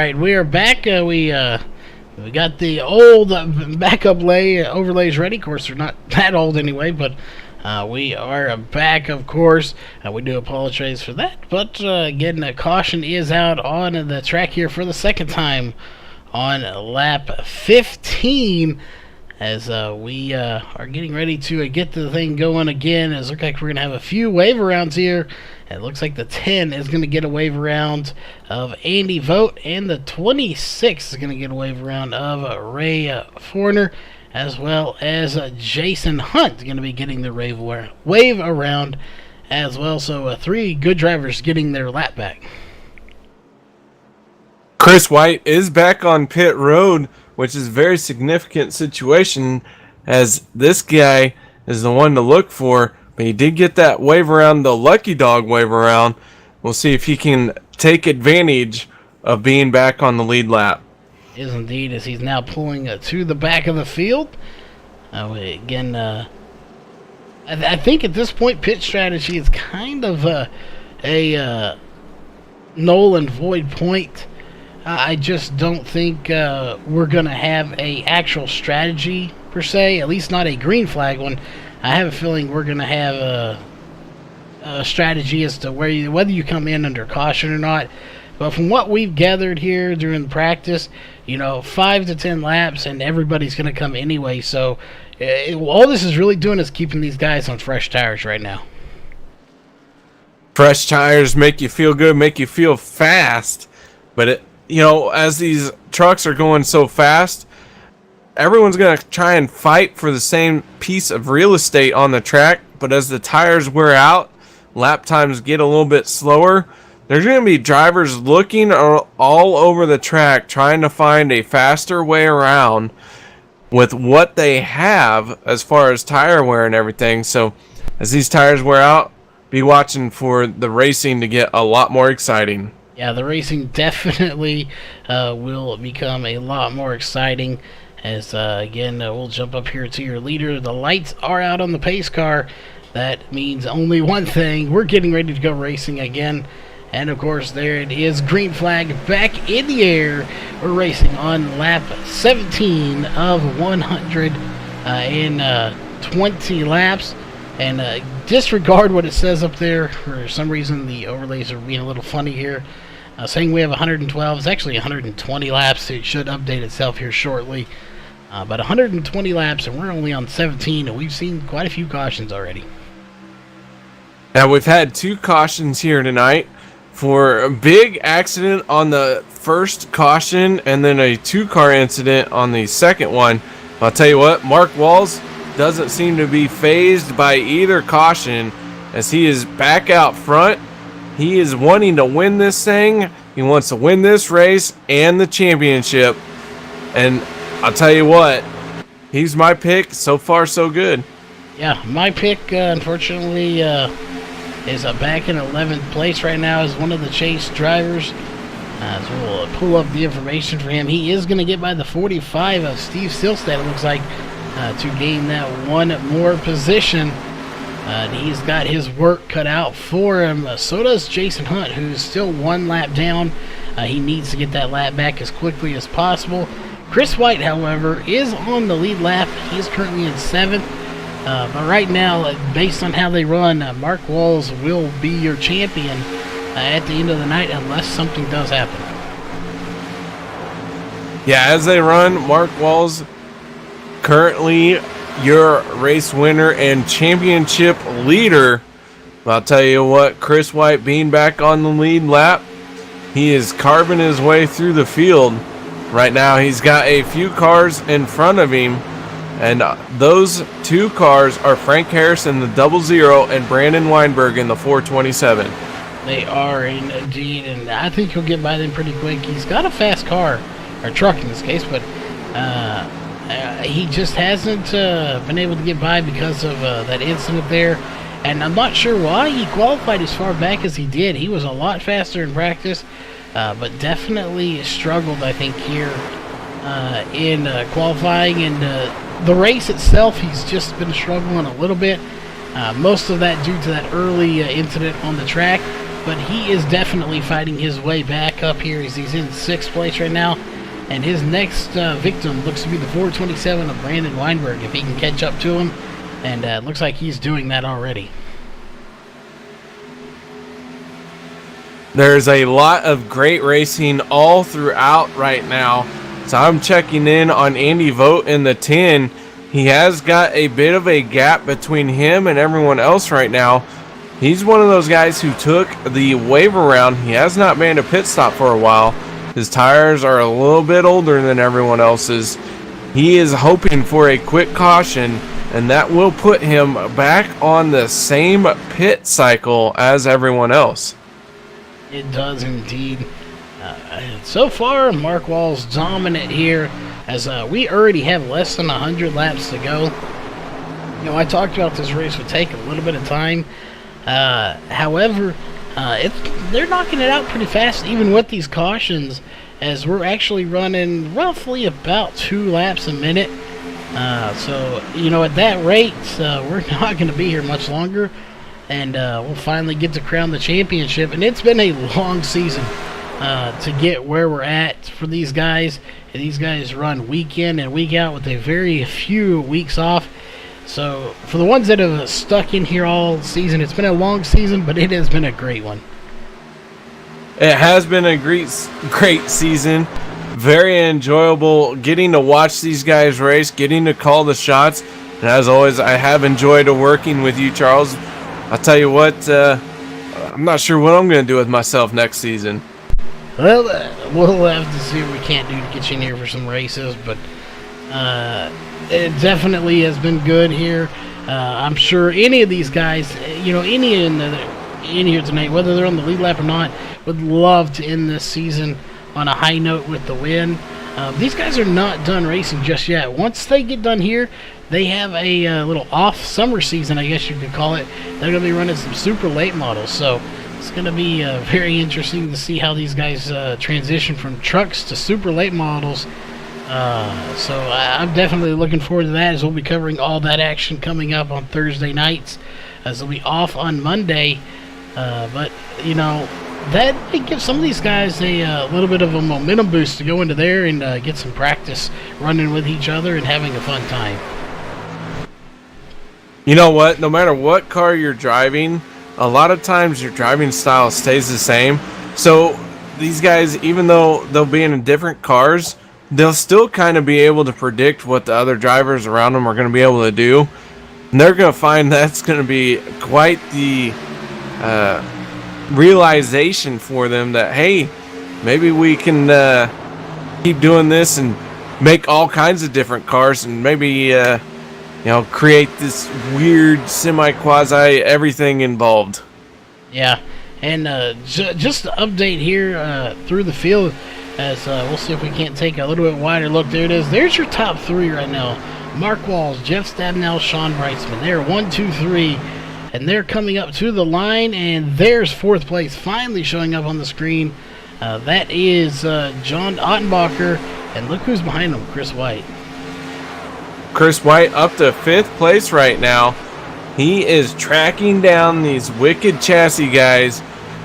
right, we are back. We got the old backup overlays ready. Of course, they're not that old anyway, but we are back, of course. We do apologize for that. But again, caution is out on the track here for the second time on lap 15. As we are getting ready to get the thing going again. It looks like we're going to have a few wave arounds here. It looks like the 10 is going to get a wave around of Andy Vogt, and the 26 is going to get a wave around of Ray Forner, as well as Jason Hunt going to be getting the wave around as well. So 3 good drivers getting their lap back. Chris White is back on pit road, which is a very significant situation, as this guy is the one to look for. But he did get that wave around, the lucky dog wave around. We'll see if he can take advantage of being back on the lead lap. Is indeed, as he's now pulling to the back of the field. Again, I think at this point pit strategy is kind of a null and void point. I just don't think we're going to have a actual strategy per se, at least not a green flag one. I have a feeling we're going to have a strategy as to whether you come in under caution or not. But from what we've gathered here during the practice, 5 to 10 laps and everybody's going to come anyway. So all this is really doing is keeping these guys on fresh tires right now. Fresh tires make you feel good, make you feel fast. But, as these trucks are going so fast, everyone's going to try and fight for the same piece of real estate on the track. But as the tires wear out, lap times get a little bit slower. There's going to be drivers looking all over the track trying to find a faster way around with what they have as far as tire wear and everything. So as these tires wear out, be watching for the racing to get a lot more exciting. Yeah, the racing definitely will become a lot more exciting. As again, we'll jump up here to your leader. The lights are out on the pace car. That means only one thing. We're getting ready to go racing again. And of course, there it is. Green flag back in the air. We're racing on lap 17 of 120 laps. And disregard what it says up there. For some reason, the overlays are being a little funny here. Saying we have 112. It's actually 120 laps. So it should update itself here shortly. But 120 laps, and we're only on 17, and we've seen quite a few cautions already. Now, we've had 2 cautions here tonight for a big accident on the first caution and then a 2-car incident on the second one. I'll tell you what, Mark Walls doesn't seem to be fazed by either caution, as he is back out front. He is wanting to win this thing. He wants to win this race and the championship. And I'll tell you what, he's my pick. So far, so good. Yeah, my pick, unfortunately, is back in 11th place right now as one of the chase drivers. So we'll pull up the information for him. He is going to get by the 45 of Steve Silstad, it looks like, to gain that one more position. And he's got his work cut out for him. So does Jason Hunt, who's still 1 lap down. He needs to get that lap back as quickly as possible. Chris White, however, is on the lead lap. He is currently in 7th. But right now, based on how they run, Mark Walls will be your champion at the end of the night unless something does happen. Yeah, as they run, Mark Walls currently your race winner and championship leader. I'll tell you what, Chris White being back on the lead lap, he is carving his way through the field. Right now, he's got a few cars in front of him, and those 2 cars are Frank Harrison, the 00, and Brandon Weinberg in the 427. They are indeed, and I think he'll get by them pretty quick. He's got a fast car, or truck in this case, but he just hasn't been able to get by because of that incident there. And I'm not sure why he qualified as far back as he did. He was a lot faster in practice, but definitely struggled, I think, here in qualifying. And the race itself, he's just been struggling a little bit. Most of that due to that early incident on the track. but he is definitely fighting his way back up here as he's in 6th place right now. And his next victim looks to be the 427 of Brandon Weinberg, if he can catch up to him. And it looks like he's doing that already. There's a lot of great racing all throughout right now. So I'm checking in on Andy Vogt in the 10. He has got a bit of a gap between him and everyone else right now. He's one of those guys who took the wave around. He has not made a pit stop for a while. His tires are a little bit older than everyone else's. He is hoping for a quick caution, and that will put him back on the same pit cycle as everyone else. It does indeed. So far, Mark Wall's dominant here, as we already have less than 100 laps to go. You know, I talked about this race would take a little bit of time. However, they're knocking it out pretty fast, even with these cautions, as we're actually running roughly about 2 laps a minute. So, you know, at that rate, we're not going to be here much longer, and we'll finally get to crown the championship. And it's been a long season to get where we're at for these guys. And these guys run week in and week out with a very few weeks off. So, for the ones that have stuck in here all season, it's been a long season, but it has been a great one. It has been a great season. Very enjoyable getting to watch these guys race, getting to call the shots. And as always, I have enjoyed working with you, Charles. I'll tell you what, I'm not sure what I'm going to do with myself next season. Well, we'll have to see what we can't do to get you in here for some races, but it definitely has been good here. I'm sure any of these guys, you know, any in here tonight, whether they're on the lead lap or not, would love to end this season on a high note with the win. These guys are not done racing just yet. Once they get done here, they have a little off summer season, I guess you could call it. They're going to be running some super late models, so it's going to be very interesting to see how these guys transition from trucks to super late models. So I'm definitely looking forward to that, as we'll be covering all that action coming up on Thursday nights, as they'll be off on Monday. But, you know, that might give some of these guys a little bit of a momentum boost to go into there and get some practice running with each other and having a fun time. You know what? No matter what car you're driving, a lot of times your driving style stays the same. So these guys, even though they'll be in different cars, they'll still kind of be able to predict what the other drivers around them are going to be able to do. And they're going to find that's going to be quite the realization for them that, hey, maybe we can keep doing this and make all kinds of different cars, and maybe you know, create this weird semi-quasi everything involved. Yeah, and just to update here through the field, as we'll see if we can't take a little bit wider look. There it is. There's your top 3 right now. Mark Walls, Jeff Stabnell, Sean Breitzman. They're 1, 2, 3. And they're coming up to the line, and there's 4th place finally showing up on the screen. That is John Ottenbacher, and look who's behind him, Chris White. Chris White up to 5th place right now. He is tracking down these wicked chassis guys.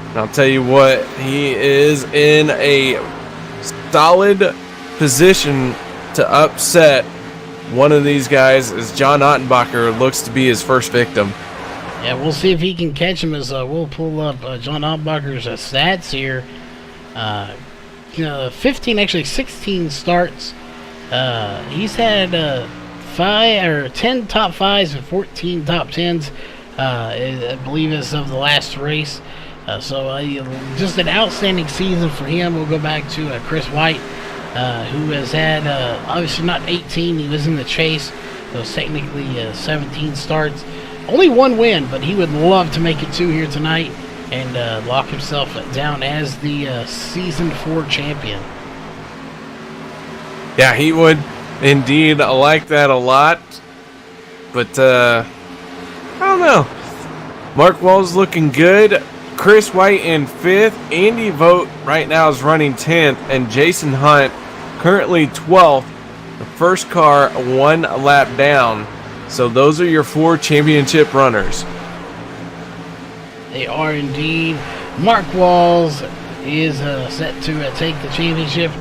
And I'll tell you what, he is in a solid position to upset one of these guys, as John Ottenbacher looks to be his first victim. Yeah, we'll see if he can catch him, as we'll pull up John Ottenbacher's stats here. 16 starts. He's had 10 top 5s and 14 top 10s, I believe, as of the last race. So just an outstanding season for him. We'll go back to Chris White, who has had, obviously not 18, he was in the chase, so technically 17 starts. Only 1 win, but he would love to make it 2 here tonight and lock himself down as the Season 4 champion. Yeah, he would indeed. I like that a lot. But, I don't know. Mark Wall's looking good. Chris White in 5th. Andy Vogt right now is running 10th. And Jason Hunt currently 12th. The first car 1 lap down. So those are your 4 championship runners. They are indeed. Mark Walls is set to take the championship.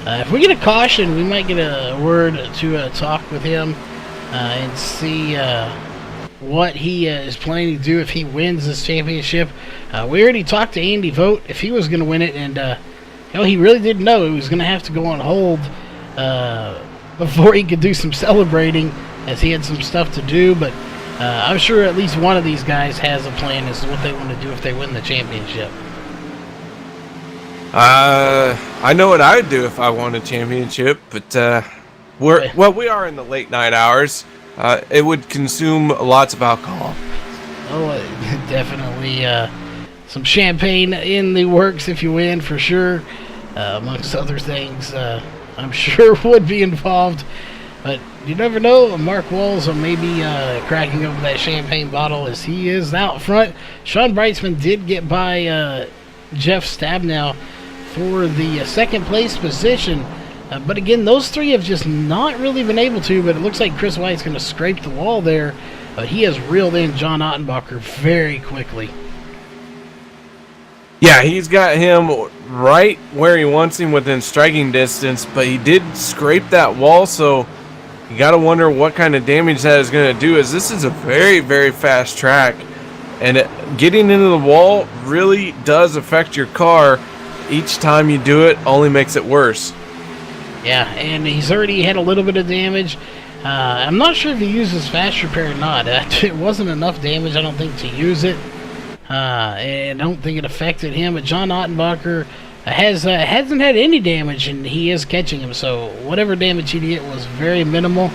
If we get a caution, we might get a word to talk with him and see what he is planning to do if he wins this championship. We already talked to Andy Vogt if he was going to win it, and he really didn't know. He was going to have to go on hold before he could do some celebrating, as he had some stuff to do. But I'm sure at least one of these guys has a plan as to what they want to do if they win the championship. I know what I would do if I won a championship, but we are in the late night hours. It would consume lots of alcohol. Oh, definitely some champagne in the works if you win, for sure. Amongst other things, I'm sure would be involved. But you never know. Mark Walls may be cracking open that champagne bottle as he is out front. Sean Brightsman did get by Jeff Stabnow for the second place position. But again, those three have just not really been able to. But it looks like Chris White's going to scrape the wall there. But he has reeled in John Ottenbacher very quickly. Yeah, he's got him right where he wants him within striking distance. But he did scrape that wall, so you got to wonder what kind of damage that is going to do, as this is a very, very fast track. And getting into the wall really does affect your car. Each time you do it only makes it worse. Yeah, and he's already had a little bit of damage. I'm not sure if he uses fast repair or not. It wasn't enough damage, I don't think, to use it. And I don't think it affected him. But John Ottenbacher hasn't had any damage, and he is catching him. So whatever damage he did was very minimal.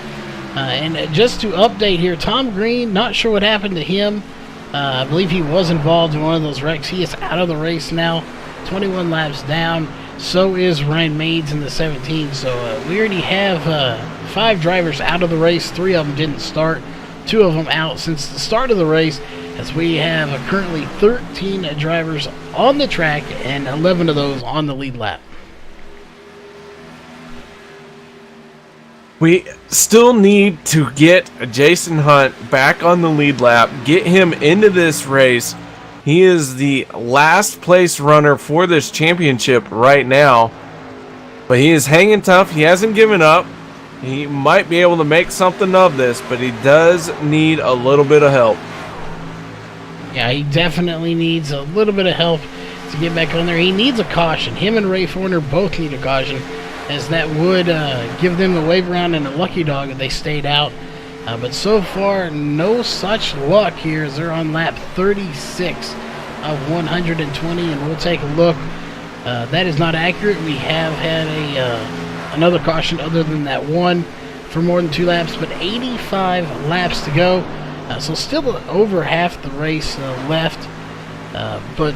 And just to update here, Tom Green, not sure what happened to him. I believe he was involved in one of those wrecks. He is out of the race now, 21 laps down. So is Ryan Mades in the 17. So we already have 5 drivers out of the race. 3 of them didn't start. 2 of them out since the start of the race, as we have currently 13 drivers on the track and 11 of those on the lead lap. We still need to get Jason Hunt back on the lead lap, get him into this race. He is the last place runner for this championship right now, but he is hanging tough. He hasn't given up. He might be able to make something of this, but he does need a little bit of help. Yeah, he definitely needs a little bit of help to get back on there. He needs a caution. Him and Ray Forner both need a caution, as that would give them the wave around and a lucky dog if they stayed out. But so far, no such luck here, as they're on lap 36 of 120, and we'll take a look. That is not accurate. We have had another caution other than that one for more than 2 laps, but 85 laps to go. So still over half the race left. But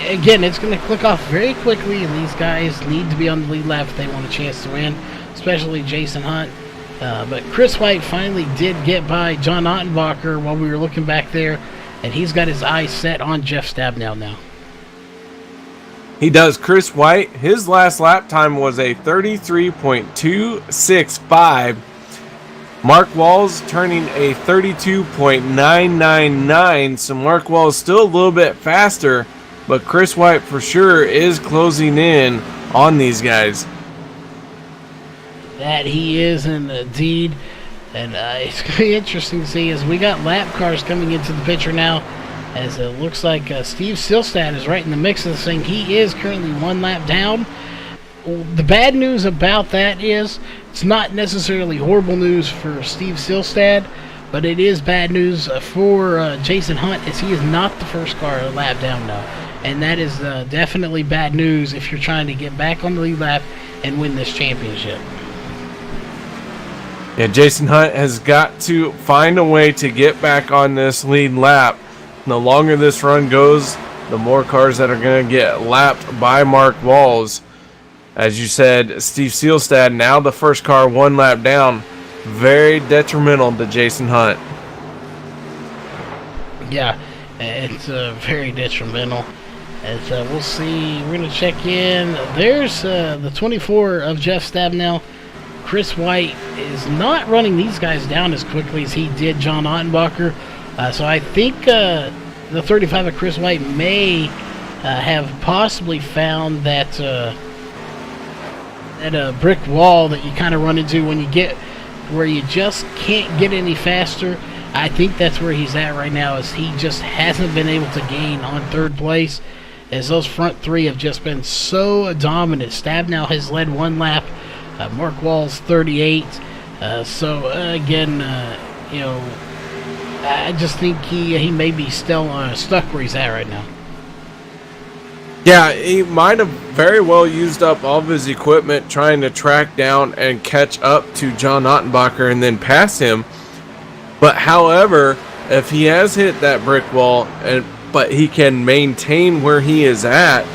again, it's going to click off very quickly, and these guys need to be on the lead lap if they want a chance to win, especially Jason Hunt. But Chris White finally did get by John Ottenbacher while we were looking back there, and he's got his eyes set on Jeff Stabnow now. He does. Chris White, his last lap time was a 33.265. Mark Walls turning a 32.999. So Mark Walls still a little bit faster, but Chris White for sure is closing in on these guys. That he is indeed. And it's going to be interesting to see, as we got lap cars coming into the picture now, as it looks like Steve Silstad is right in the mix of this thing. He is currently 1 lap down. The bad news about that is it's not necessarily horrible news for Steve Silstad, but it is bad news for Jason Hunt, as he is not the first car a lap down now. And that is definitely bad news if you're trying to get back on the lead lap and win this championship. Yeah, Jason Hunt has got to find a way to get back on this lead lap. The longer this run goes, the more cars that are going to get lapped by Mark Walls. As you said, Steve Silstad, now the first car 1 lap down. Very detrimental to Jason Hunt. Yeah, it's very detrimental. As we'll see, we're going to check in. There's the 24 of Jeff Stabnow. Chris White is not running these guys down as quickly as he did John Ottenbacher. So I think the 35 of Chris White may have possibly found that brick wall that you kind of run into when you get where you just can't get any faster. I think that's where he's at right now, is he just hasn't been able to gain on third place, as those front three have just been so dominant. Stabnow has led 1 lap, Mark Wall's 38. So again, you know, I just think he may be still stuck where he's at right now. Yeah, he might have very well used up all of his equipment trying to track down and catch up to John Ottenbacher and then pass him. But however, if he has hit that brick wall, but he can maintain where he is at,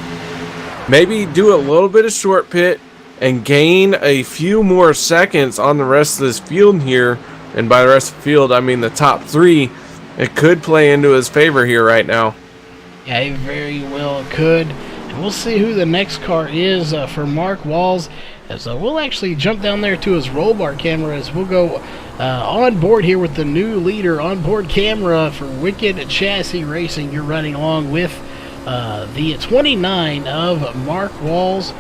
maybe do a little bit of short pit and gain a few more seconds on the rest of this field here. And by the rest of the field, I mean the top 3. It could play into his favor here right now. Yeah, he very well could. And we'll see who the next car is for Mark Walls. As we'll actually jump down there to his roll bar camera as we'll go on board here with the new leader on board camera for Wicked Chassis Racing. You're running along with the 29 of Mark Walls.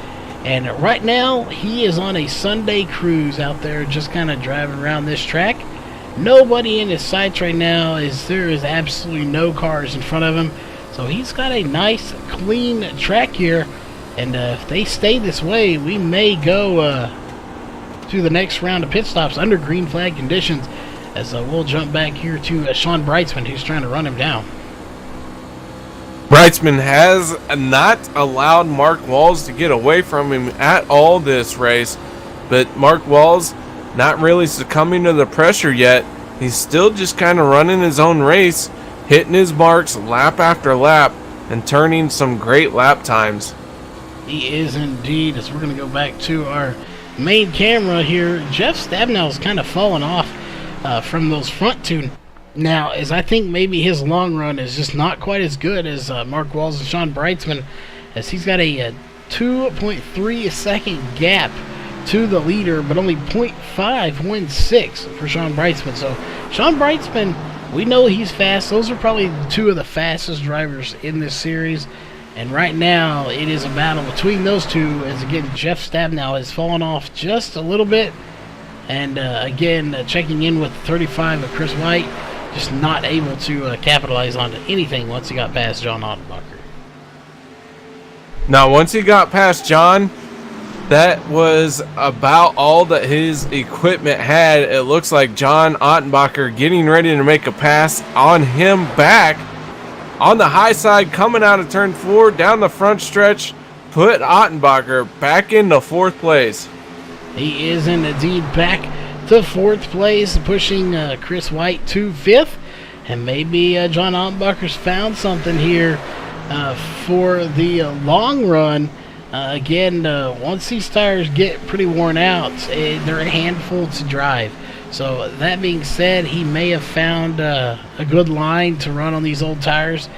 And right now, he is on a Sunday cruise out there just kind of driving around this track. Nobody in his sights right now, as there is absolutely no cars in front of him. So he's got a nice, clean track here. And if they stay this way, we may go to the next round of pit stops under green flag conditions. As we'll jump back here to Sean Brightsman, who's trying to run him down. Brightsman has not allowed Mark Walls to get away from him at all this race, but Mark Walls not really succumbing to the pressure yet. He's still just kind of running his own race, hitting his marks lap after lap, and turning some great lap times. He is indeed. As we're going to go back to our main camera here, Jeff Stabnow's kind of fallen off from those front two. Now, as I think maybe his long run is just not quite as good as Mark Walls and Sean Brightsman, as he's got a 2.3 second gap to the leader, but only 0.516 for Sean Brightsman. So Sean Brightsman, we know he's fast. Those are probably 2 of the fastest drivers in this series. And right now, it is a battle between those 2, as again, Jeff Stabnow has fallen off just a little bit. And again, checking in with 35 of Chris White, just not able to capitalize on anything once he got past John Ottenbacher. Now, once he got past John, that was about all that his equipment had. It looks like John Ottenbacher getting ready to make a pass on him back on the high side, coming out of turn 4 down the front stretch, put Ottenbacher back into 4th place. He is indeed back to 4th place, pushing Chris White to 5th. And maybe John Ottenbacher's found something here for the long run. Again, once these tires get pretty worn out, they're a handful to drive. So that being said, he may have found a good line to run on these old tires.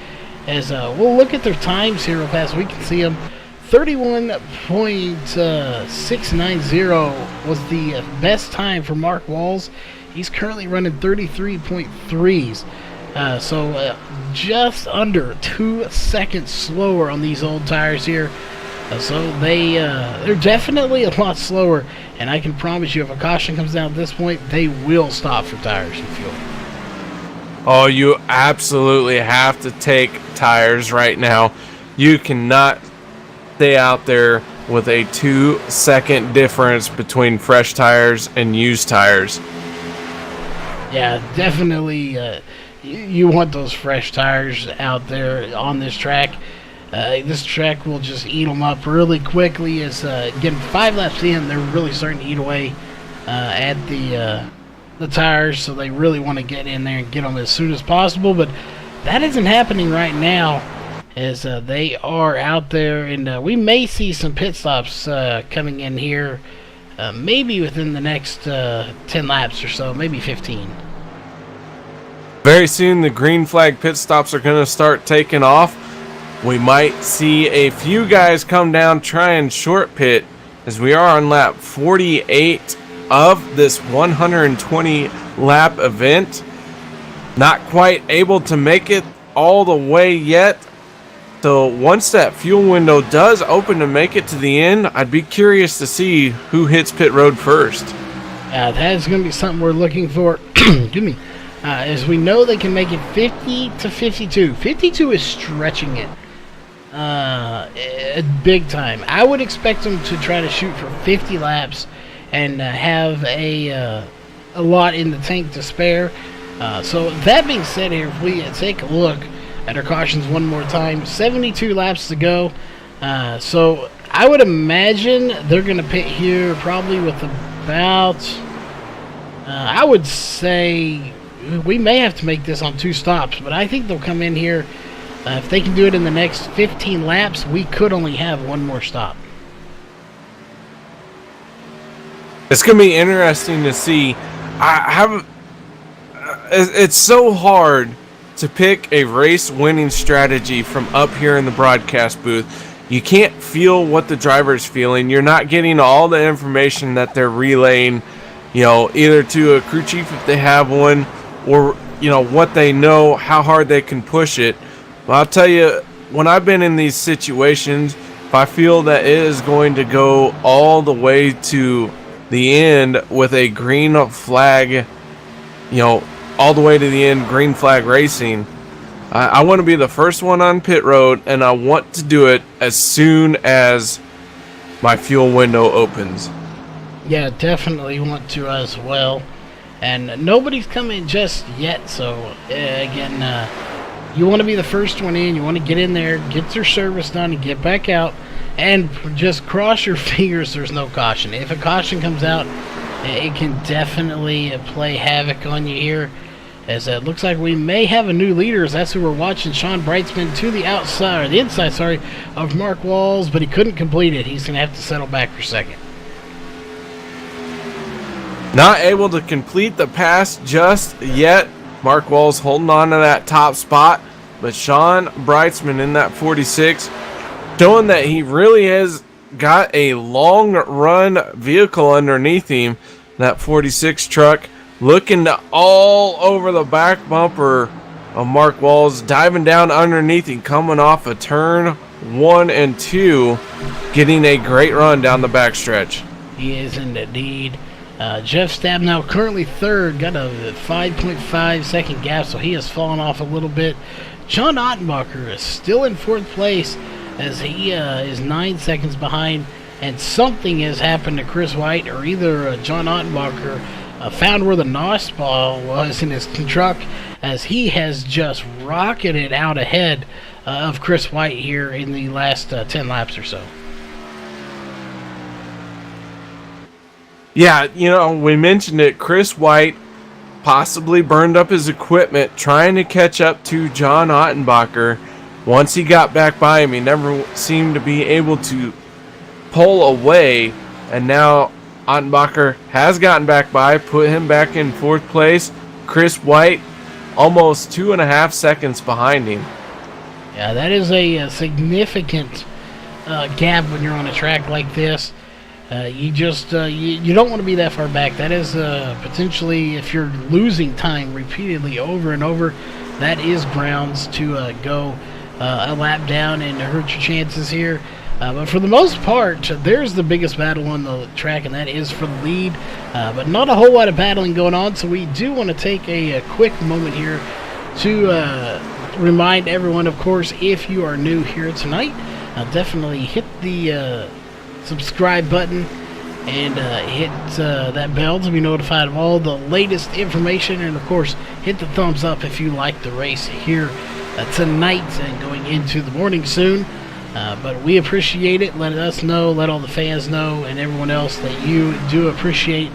As we'll look at their times here real fast, we can see them. 31.690 was the best time for Mark Walls. He's currently running 33.3s. So just under 2 seconds slower on these old tires here. So they're definitely a lot slower. And I can promise you, if a caution comes down at this point, they will stop for tires and fuel. Oh, you absolutely have to take tires right now. You cannot stay out there with a 2-second difference between fresh tires and used tires. Yeah, definitely you want those fresh tires out there on this track. This track will just eat them up really quickly. As getting 5 laps in, they're really starting to eat away at the tires, so they really want to get in there and get them as soon as possible. But that isn't happening right now, as they are out there, and we may see some pit stops coming in here, maybe within the next 10 laps or so, maybe 15. Very soon the green flag pit stops are going to start taking off. We might see a few guys come down, try and short pit, as we are on lap 48 of this 120 lap event. Not quite able to make it all the way yet, So once that fuel window does open to make it to the end, I'd be curious to see who hits pit road first. That's going to be something we're looking for. Excuse me. As we know, they can make it 50 to 52. 52 is stretching it big time. I would expect them to try to shoot for 50 laps and have a lot in the tank to spare. So that being said here, if we take a look at our cautions one more time, 72 laps to go. So I would imagine they're going to pit here probably with about, I would say we may have to make this on 2 stops, but I think they'll come in here. If they can do it in the next 15 laps, we could only have 1 more stop. It's going to be interesting to see. It's so hard to pick a race-winning strategy from up here in the broadcast booth. You can't feel what the driver's feeling. You're not getting all the information that they're relaying, either to a crew chief if they have one, or, what they know, how hard they can push it. But I'll tell you, when I've been in these situations, if I feel that it is going to go all the way to the end with a green flag, all the way to the end, green flag racing, I want to be the first one on pit road, and I want to do it as soon as my fuel window opens. Yeah, definitely want to as well. And nobody's coming just yet, so again, you want to be the first one in. You want to get in there, get your service done, and get back out. And just cross your fingers there's no caution. If a caution comes out, it can definitely play havoc on you here. As it looks like we may have a new leader, as that's who we're watching. Sean Brightsman to the outside, or the inside, of Mark Walls, but he couldn't complete it. He's going to have to settle back for second. Not able to complete the pass just yet. Mark Walls holding on to that top spot, but Sean Brightsman in that 46, showing that he really has got a long run vehicle underneath him. That 46 truck looking all over the back bumper of Mark Walls, diving down underneath him, coming off a turn 1 and 2, getting a great run down the backstretch. He is indeed. Jeff Stabnow currently third, got a 5.5 second gap, so he has fallen off a little bit. John Ottenbacher is still in 4th place, as he is 9 seconds behind, and something has happened to Chris White, or either John Ottenbacher found where the NOS ball was in his truck, as he has just rocketed out ahead of Chris White here in the last 10 laps or so. Yeah, we mentioned it. Chris White possibly burned up his equipment trying to catch up to John Ottenbacher. Once he got back by him, he never seemed to be able to pull away. And now Ottenbacher has gotten back by, put him back in 4th place. Chris White almost 2.5 seconds behind him. Yeah, that is a significant gap when you're on a track like this. You just you don't want to be that far back. That is potentially, if you're losing time repeatedly over and over, that is grounds to go a lap down and hurt your chances here. But for the most part, there's the biggest battle on the track, and that is for the lead. But not a whole lot of battling going on, so we do want to take a quick moment here to remind everyone, of course, if you are new here tonight, definitely hit the subscribe button and hit that bell to be notified of all the latest information, and of course hit the thumbs up if you like the race here tonight and going into the morning soon. But we appreciate it. Let us know, let all the fans know, and everyone else that you do appreciate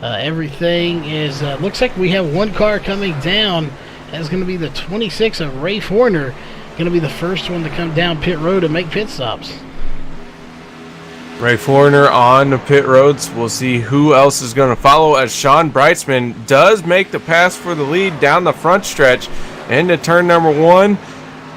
everything. Is looks like we have one car coming down. That's going to be the 26 of Ray Forner, going to be the first one to come down pit road and make pit stops. Ray Forner on the pit roads. We'll see who else is going to follow, as Sean Brightsman does make the pass for the lead down the front stretch into turn number 1. It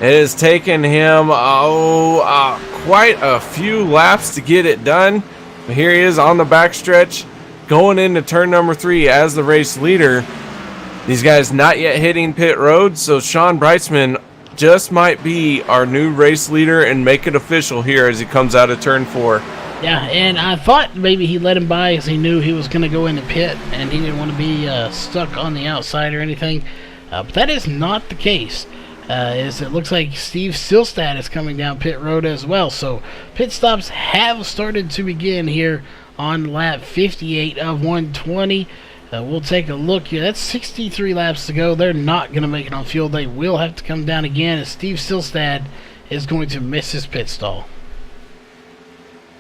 has taken him quite a few laps to get it done. But here he is on the backstretch going into turn number 3 as the race leader. These guys not yet hitting pit road, so Sean Brightsman just might be our new race leader and make it official here as he comes out of turn 4. Yeah, and I thought maybe he let him by as he knew he was going to go in the pit and he didn't want to be stuck on the outside or anything. But that is not the case. As it looks like Steve Silstad is coming down pit road as well. So pit stops have started to begin here on lap 58 of 120. We'll take a look here. That's 63 laps to go. They're not going to make it on fuel. They will have to come down again as Steve Silstad is going to miss his pit stall.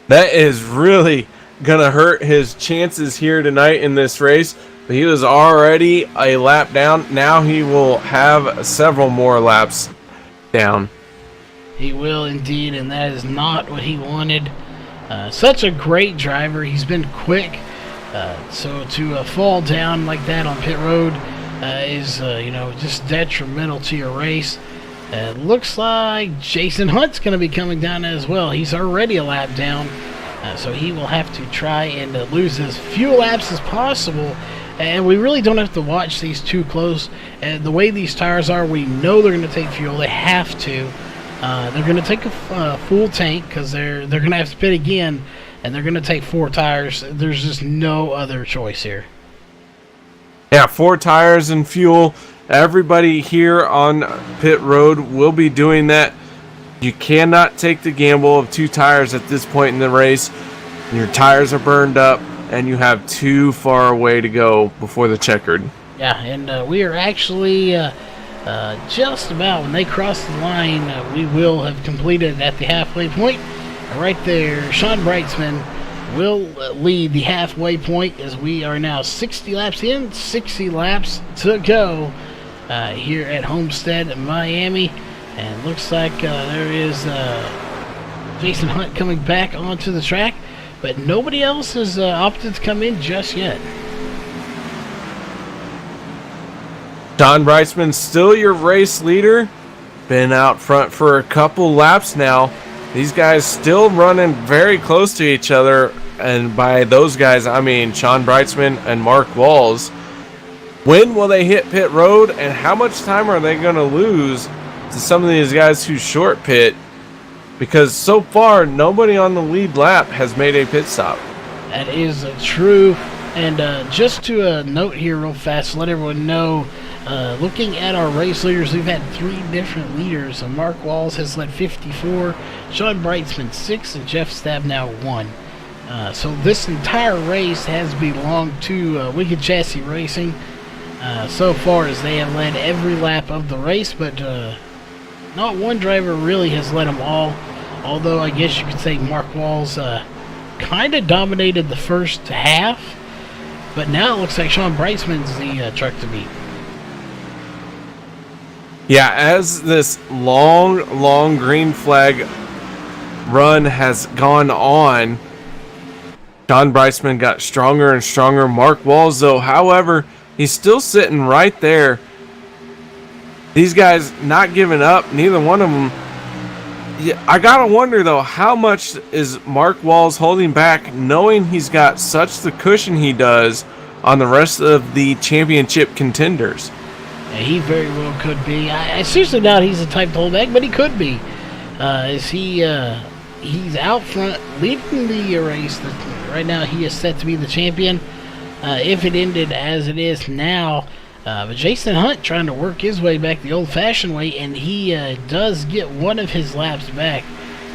That is really going to hurt his chances here tonight in this race. He was already a lap down. Now he will have several more laps down. He will indeed, and that is not what he wanted. Such a great driver. He's been quick. So to fall down like that on pit road is, just detrimental to your race. Looks like Jason Hunt's going to be coming down as well. He's already a lap down, so he will have to try and lose as few laps as possible. And we really don't have to watch these too close. And the way these tires are, we know they're going to take fuel. They have to. They're going to take a full tank because they're going to have to pit again. And they're going to take 4 tires. There's just no other choice here. Yeah, 4 tires and fuel. Everybody here on pit road will be doing that. You cannot take the gamble of 2 tires at this point in the race. Your tires are burned up, and you have too far away to go before the checkered. Yeah, and we are actually just about, when they cross the line, we will have completed at the halfway point. Right there, Sean Brightsman will lead the halfway point as we are now 60 laps in, 60 laps to go here at Homestead, Miami. And looks like there is Jason Hunt coming back onto the track, but nobody else has opted to come in just yet. Don Brightsman, still your race leader. Been out front for a couple laps now. These guys still running very close to each other. And by those guys, I mean Sean Brightsman and Mark Walls. When will they hit pit road, and how much time are they going to lose to some of these guys who short pit? Because so far, nobody on the lead lap has made a pit stop. That is true. And just to note here real fast, let everyone know, looking at our race leaders, we've had 3 different leaders. Mark Walls has led 54, Sean Brightsman 6, and Jeff Stabnow 1. So this entire race has belonged to Wicked Chassis Racing so far, as they have led every lap of the race, but not one driver really has led them all. Although I guess you could say Mark Walls kind of dominated the first half, but now it looks like Sean Brightsman's the truck to beat. Yeah, as this long green flag run has gone on, Sean Brightsman got stronger and stronger. Mark Walls, though, however, he's still sitting right there. These guys not giving up, neither one of them. Yeah, I gotta wonder, though, how much is Mark Walls holding back, knowing he's got such the cushion he does on the rest of the championship contenders? Yeah, he very well could be. I seriously doubt he's the type to hold back, but he could be. He's out front leading the race. Right now he is set to be the champion if it ended as it is now. But Jason Hunt trying to work his way back the old-fashioned way, and he does get one of his laps back,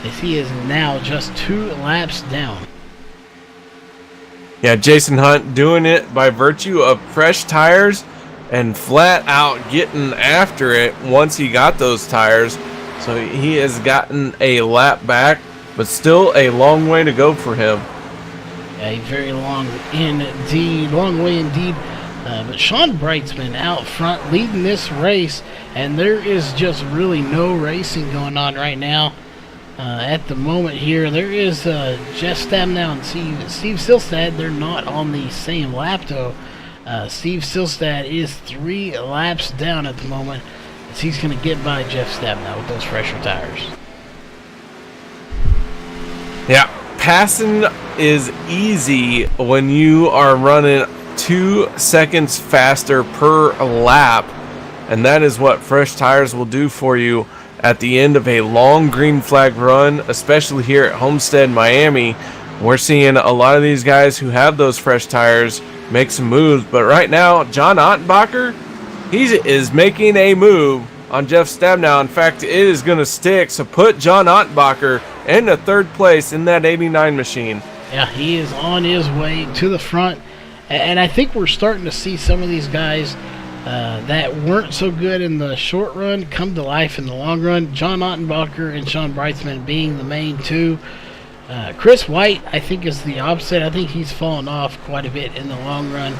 as he is now just 2 laps down. Yeah, Jason Hunt doing it by virtue of fresh tires and flat out getting after it once he got those tires. So he has gotten a lap back, but still a long way to go for him. Yeah, a very long way indeed. But Sean Brightsman out front leading this race, and there is just really no racing going on right now. At the moment here, there is Jeff Stabnow and Steve Silstad. They're not on the same lap, though. Steve Silstad is 3 laps down at the moment, as he's going to get by Jeff Stabnow with those fresher tires. Yeah, passing is easy when you are running 2 seconds faster per lap and that is what fresh tires will do for you at the end of a long green flag run, especially here at Homestead, Miami. We're seeing a lot of these guys who have those fresh tires make some moves, but right now, John Ottenbacher, he is making a move on Jeff Stabnow. In fact, it is going to stick, so put John Ottenbacher into third place in that 89 machine. Yeah, he is on his way to the front, and I think we're starting to see some of these guys that weren't so good in the short run come to life in the long run. John Ottenbacher and Sean Brightsman being the main two. Chris White, I think, is the opposite. I think he's fallen off quite a bit in the long run,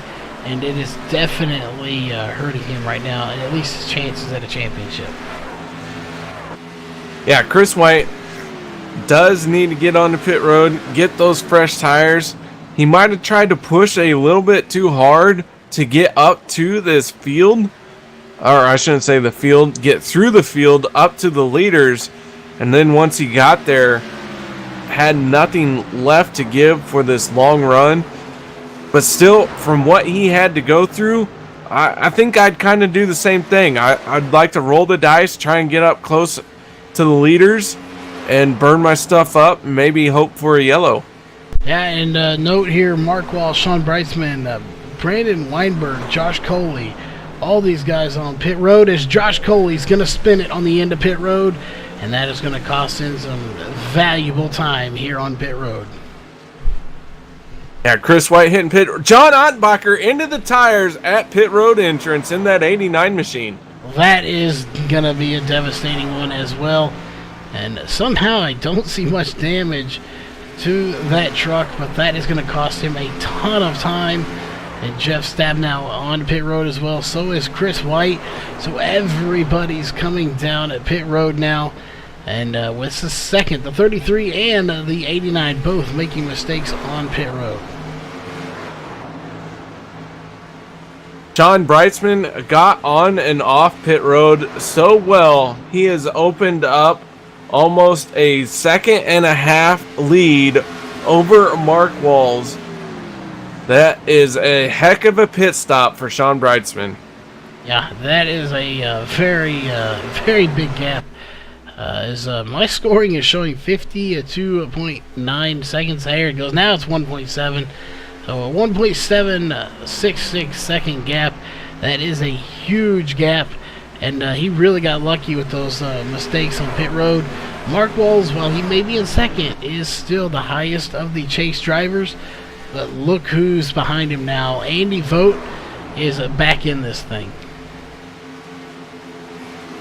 and it is definitely hurting him right now, and at least his chances at a championship. Yeah, Chris White does need to get on the pit road, get those fresh tires. He might have tried to push a little bit too hard to get up to this field, or I shouldn't say the field, get through the field up to the leaders, and then once he got there, had nothing left to give for this long run. But still, from what he had to go through, I think I'd kind of do the same thing. I'd like to roll the dice, try and get up close to the leaders, and burn my stuff up, and maybe hope for a yellow. Yeah, and note here, Mark Wall, Sean Brightsman, Brandon Weinberg, Josh Coley, all these guys on pit road, as Josh Coley's going to spin it on the end of pit road, and that is going to cost him some valuable time here on pit road. Yeah, Chris White hitting pit. John Ottenbacher into the tires at pit road entrance in that 89 machine. That is going to be a devastating one as well. And somehow I don't see much damage to that truck, but that is going to cost him a ton of time. And Jeff Stabnow on pit road as well. So is Chris White. So everybody's coming down at pit road now. And with the second, the 33 and the 89 both making mistakes on pit road. Sean Brightsman got on and off pit road so well, he has opened up almost a second and a half lead over Mark Walls. That is a heck of a pit stop for Sean Brightsman. Yeah, that is a very big gap. My scoring is showing 52.9 seconds. There it goes. Now it's 1.7. So a 1.766 second gap. That is a huge gap. And he really got lucky with those mistakes on pit road. Mark Walls, while he may be in second, is still the highest of the chase drivers. But look who's behind him now. Andy Vogt is back in this thing.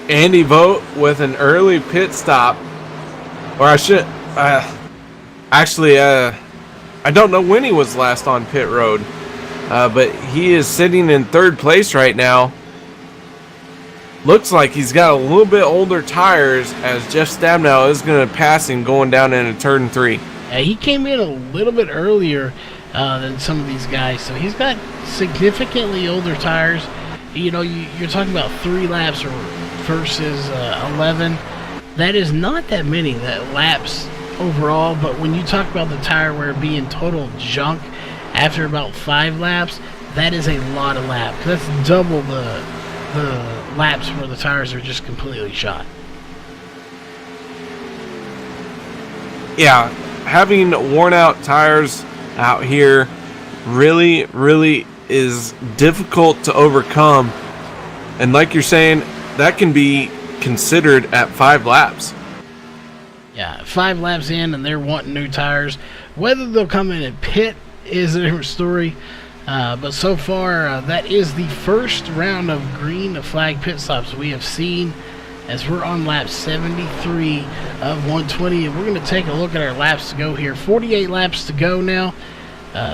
Andy Vogt with an early pit stop. Or I should... I don't know when he was last on pit road. But he is sitting in third place right now. Looks like he's got a little bit older tires, as Jeff Stabnow is going to pass him going down into turn 3. Yeah, he came in a little bit earlier than some of these guys, so he's got significantly older tires. You know, you're talking about 3 laps versus 11. That is not that many laps overall, but when you talk about the tire wear being total junk after about 5 laps, that is a lot of laps. That's double the laps where the tires are just completely shot. Yeah, having worn out tires out here really is difficult to overcome. And like you're saying, that can be considered at 5 laps. Yeah, 5 laps in and they're wanting new tires. Whether they'll come in and pit is a different story. But so far, that is the first round of green flag pit stops we have seen, as we're on lap 73 of 120. And we're going to take a look at our laps to go here. 48 laps to go now.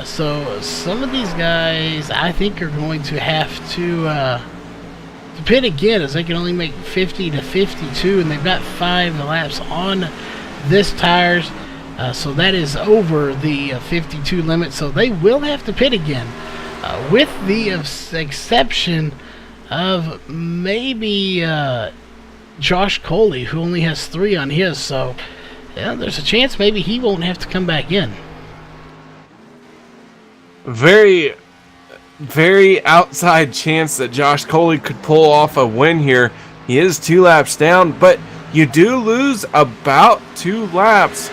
So some of these guys, I think, are going to have to pit again, as they can only make 50 to 52, and they've got 5 laps on this tires. So that is over the 52 limit, so they will have to pit again, with the exception of maybe Josh Coley, who only has 3 on his. So yeah, there's a chance maybe he won't have to come back in. Very very outside chance that Josh Coley could pull off a win here. He is 2 laps down, but you do lose about 2 laps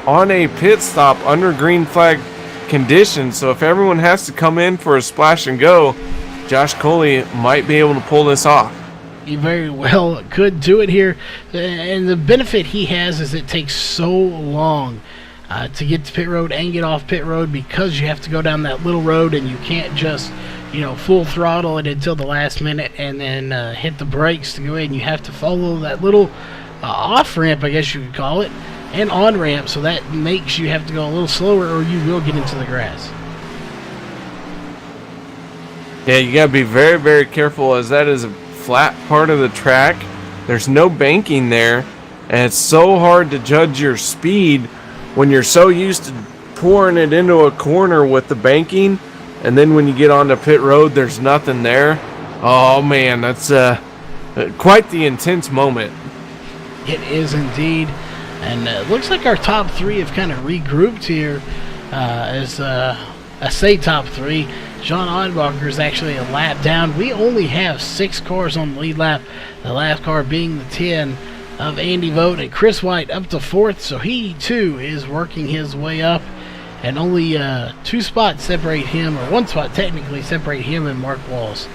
on a pit stop under green flag conditions. So if everyone has to come in for a splash and go, Josh Coley might be able to pull this off. He very well could do it here. And the benefit he has is it takes so long to get to pit road and get off pit road, because you have to go down that little road and you can't just, full throttle it until the last minute and then hit the brakes to go in. You have to follow that little off ramp, I guess you could call it, and on ramp, so that makes you have to go a little slower or you will get into the grass. Yeah, you gotta be very, very careful, as that is a flat part of the track. There's no banking there, and it's so hard to judge your speed when you're so used to pouring it into a corner with the banking, and then when you get onto pit road, there's nothing there. Oh man, that's quite the intense moment. It is indeed. And it looks like our top 3 have kind of regrouped here. I say top 3. John Onbacher is actually a lap down. We only have 6 cars on the lead lap. The last car being the 10 of Andy Vogt, and Chris White up to 4th. So he too is working his way up. And only 2 spots separate him, or 1 spot technically separate him and Mark Walls.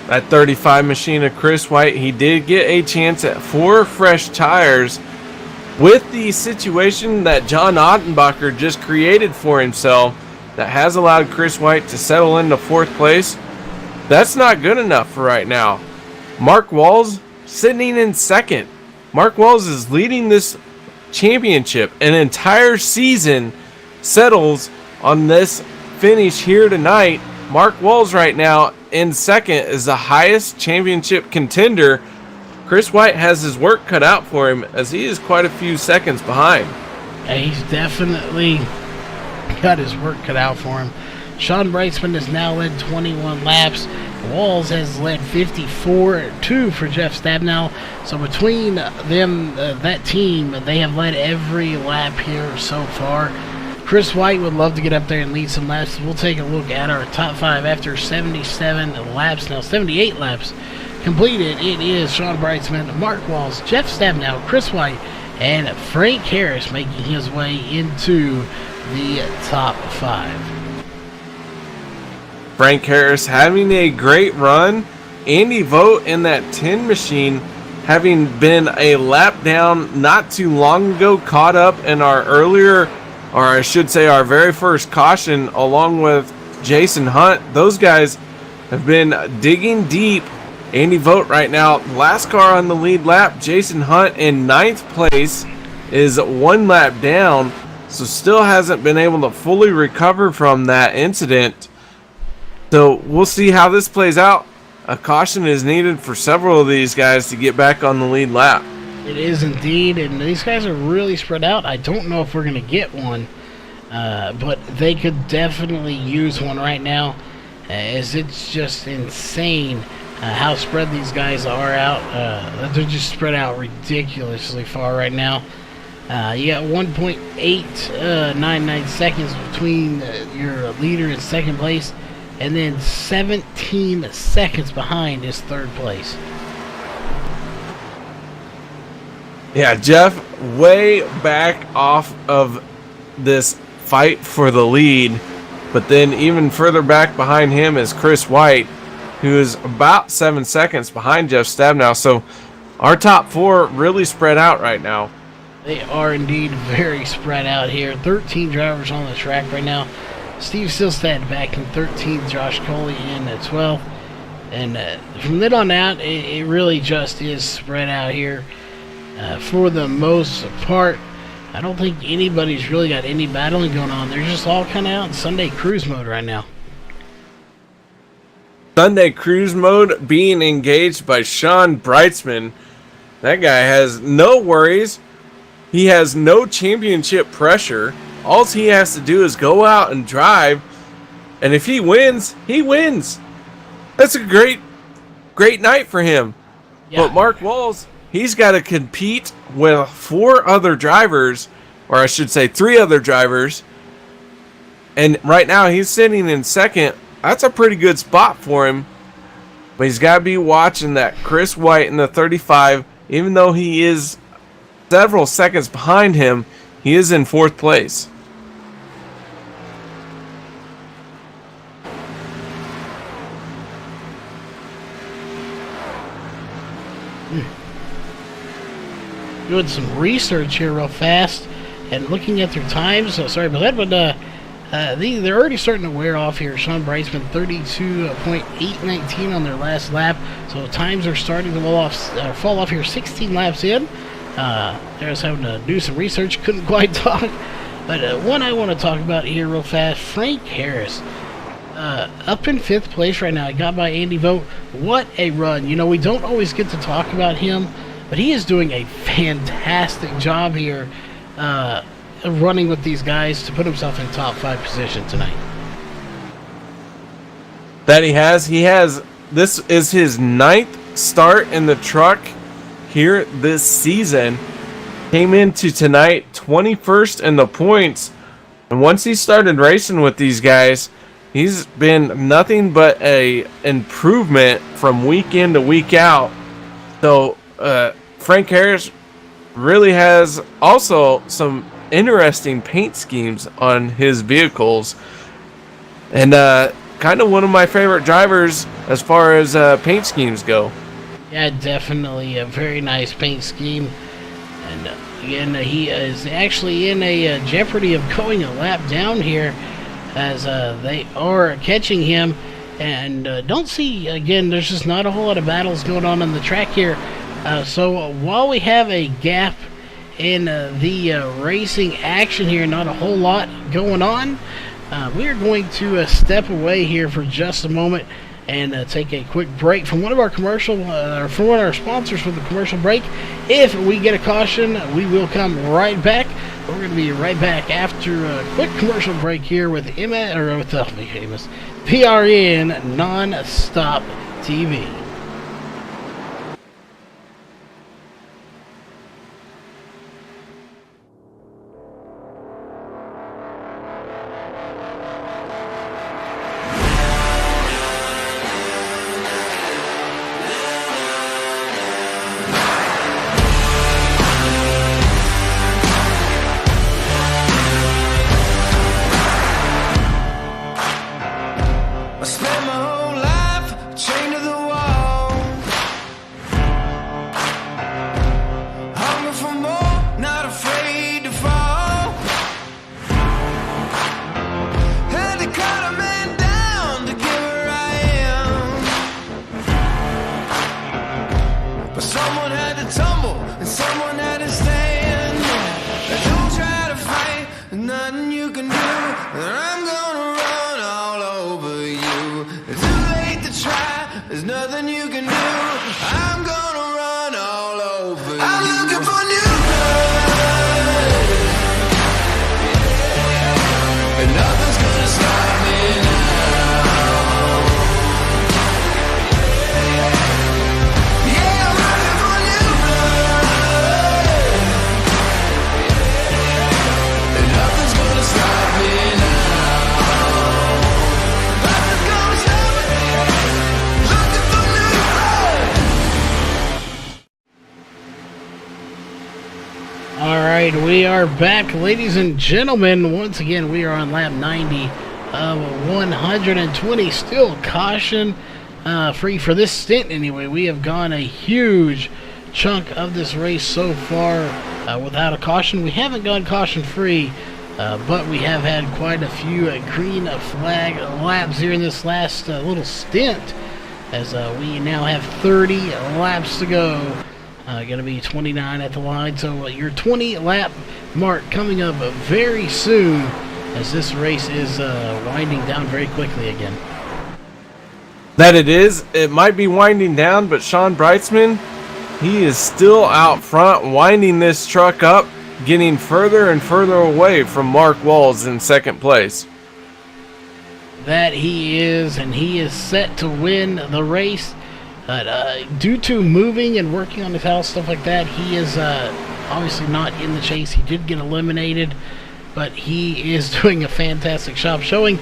That 35 machine of Chris White, he did get a chance at 4 fresh tires. With the situation that John Ottenbacher just created for himself, that has allowed Chris White to settle into 4th place, that's not good enough for right now. Mark Walls sitting in 2nd. Mark Walls is leading this championship. An entire season settles on this finish here tonight. Mark Walls right now in 2nd is the highest championship contender. Chris White has his work cut out for him, as he is quite a few seconds behind. Yeah, he's definitely got his work cut out for him. Sean Brightsman has now led 21 laps. Walls has led 54-2 for Jeff Stabnow. So between them, that team, they have led every lap here so far. Chris White would love to get up there and lead some laps. We'll take a look at our top 5 after 77 laps, now 78 laps completed. It is Sean Brightsman, Mark Walls, Jeff Stabnow, Chris White, and Frank Harris making his way into the top 5. Frank Harris having a great run. Andy Vogt in that 10 machine, having been a lap down not too long ago, caught up in our earlier, or I should say our very first caution, along with Jason Hunt. Those guys have been digging deep. Andy Vogt right now, last car on the lead lap. Jason Hunt in 9th place is 1 lap down, so still hasn't been able to fully recover from that incident. So we'll see how this plays out. A caution is needed for several of these guys to get back on the lead lap. It is indeed, and these guys are really spread out. I don't know if we're going to get one, but they could definitely use one right now, as it's just insane how spread these guys are out. They're just spread out ridiculously far right now. You got 1.899 seconds between your leader in 2nd place, and then 17 seconds behind is 3rd place. Yeah, Jeff way back off of this fight for the lead, but then even further back behind him is Chris White, who is about 7 seconds behind Jeff Stabnow. So our top 4 really spread out right now. They are indeed very spread out here. 13 drivers on the track right now. Steve Silstad back in 13th, Josh Coley in 12th. And from then on out, it really just is spread out here. For the most part, I don't think anybody's really got any battling going on. They're just all kind of out in Sunday cruise mode right now. Sunday cruise mode being engaged by Sean Brightsman. That guy has no worries. He has no championship pressure. All he has to do is go out and drive. And if he wins, he wins. That's a great night for him. Yeah. But Mark Walls, he's got to compete with 4 other drivers, or I should say 3 other drivers, And right now he's sitting in second. That's a pretty good spot for him. But he's got to be watching that Chris White in the 35. Even though he is several seconds behind him, he is in 4th place. Doing some research here real fast and looking at their times. Sorry about that, but they're already starting to wear off here. Sean Brightsman 32.819 on their last lap, so times are starting to fall off here. 16 laps in. They're just having to do some research. Couldn't quite talk, but one I want to talk about here real fast. Frank Harris. Up in 5th place right now. He got by Andy Vogt. What a run. You know, we don't always get to talk about him, but he is doing a fantastic job here running with these guys to put himself in top 5 position tonight. That he has. This is his 9th start in the truck here this season. Came into tonight 21st in the points. And once he started racing with these guys, he's been nothing but a improvement from week in to week out. So Frank Harris really has also some interesting paint schemes on his vehicles, and kind of one of my favorite drivers as far as paint schemes go. Yeah, definitely a very nice paint scheme, and again he is actually in a jeopardy of going a lap down here as they are catching him, and don't see, again, there's just not a whole lot of battles going on the track here. So while we have a gap in the racing action here, not a whole lot going on, we are going to step away here for just a moment and take a quick break from one of our from one of our sponsors for the commercial break. If we get a caution, we will come right back. We're going to be right back after a quick commercial break here with PRN Non-Stop TV. I spent my whole life chained to the wall, hungry for more, not afraid to fall. Had to cut a man down to get where I am, but someone had to tumble and someone had to stand. Don't try to fight, there's nothing you can do, and I'm gonna run all over you. It's too late to try, there's nothing you can do. I'm gonna run all over you. I'm looking for new blood, and nothing's gonna stop me now. Yeah, I'm looking for new blood, and nothing's gonna stop me now. Nothing's gonna stop me. Looking for new blood. All right, we are back, ladies and gentlemen. Once again, we are on lap 90 of 120. Still caution free for this stint anyway. We have gone a huge chunk of this race so far without a caution. We haven't gone caution free, but we have had quite a few green flag laps here in this last little stint, as we now have 30 laps to go. Going to be 29 at the line, so your 20 lap mark coming up very soon, as this race is winding down very quickly again. That it is. It might be winding down, but Sean Brightsman, he is still out front, winding this truck up, getting further and further away from Mark Walls in second place. That he is, and he is set to win the race. Due to moving and working on his house, stuff like that, he is obviously not in the chase. He did get eliminated, but he is doing a fantastic job showing,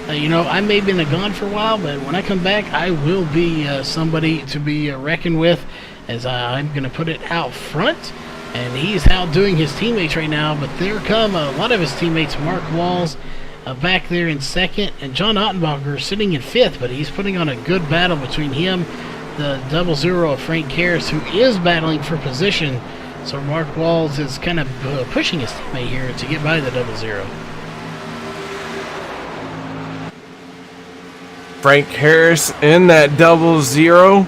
I may have been gone for a while, but when I come back, I will be somebody to be reckoned with, as I'm going to put it out front. And he's outdoing his teammates right now, but there come a lot of his teammates. Mark Walls back there in second, and John Ottenbacher sitting in fifth, but he's putting on a good battle between him, the 00 of Frank Harris, who is battling for position. So Mark Walls is kind of pushing his teammate here to get by the 00. Frank Harris in that 00.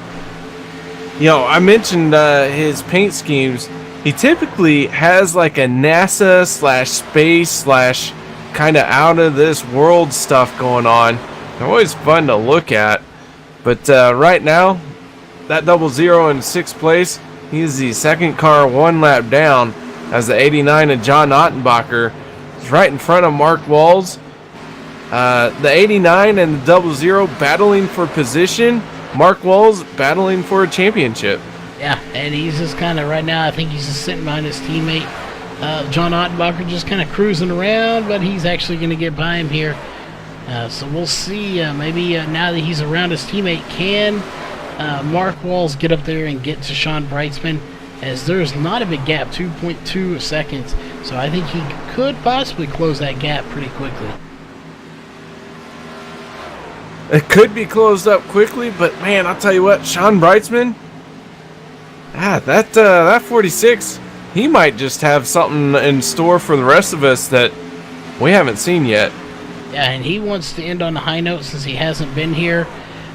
I mentioned his paint schemes. He typically has like a NASA / space / kind of out of this world stuff going on. They're always fun to look at. But right now, that 00 in sixth place, he's the second car 1 lap down, as the 89 of John Ottenbacher is right in front of Mark Walls. The 89 and the 00 battling for position. Mark Walls battling for a championship. Yeah, and he's just kind of, right now, I think he's just sitting behind his teammate. John Ottenbacher just kind of cruising around, but he's actually going to get by him here. So we'll see. Maybe now that he's around his teammate, can Mark Walls get up there and get to Sean Brightsman? As there's not a big gap, 2.2 seconds. So I think he could possibly close that gap pretty quickly. It could be closed up quickly, but man, I'll tell you what, Sean Brightsman, that 46, he might just have something in store for the rest of us that we haven't seen yet. Yeah, and he wants to end on a high note since he hasn't been here.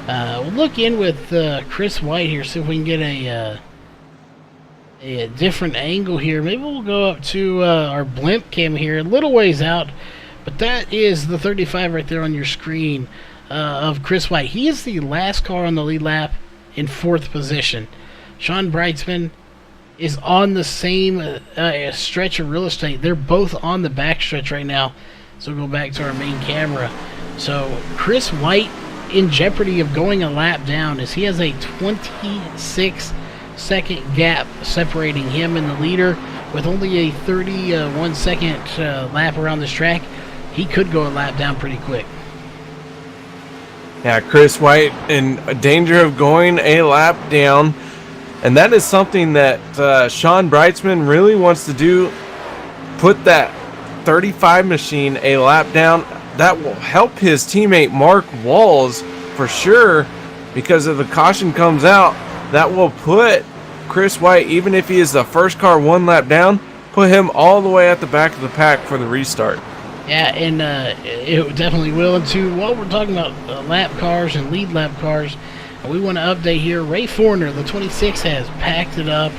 We'll look in with Chris White here, see if we can get a different angle here. Maybe we'll go up to our blimp cam here, a little ways out, but that is the 35 right there on your screen of Chris White. He is the last car on the lead lap in fourth position. Sean Brightsman is on the same stretch of real estate. They're both on the back stretch right now. So we'll go back to our main camera. So Chris White in jeopardy of going a lap down, as he has a 26-second gap separating him and the leader, with only a 31-second lap around this track. He could go a lap down pretty quick. Yeah, Chris White in danger of going a lap down. And that is something that Sean Brightsman really wants to do. Put that 35 machine a lap down. That will help his teammate Mark Walls for sure, because if the caution comes out, that will put Chris White, even if he is the first car 1 lap down, put him all the way at the back of the pack for the restart. Yeah, and it definitely will. And to while we're talking about lap cars and lead lap cars, we want to update here. Ray Forner, the 26, has packed it up.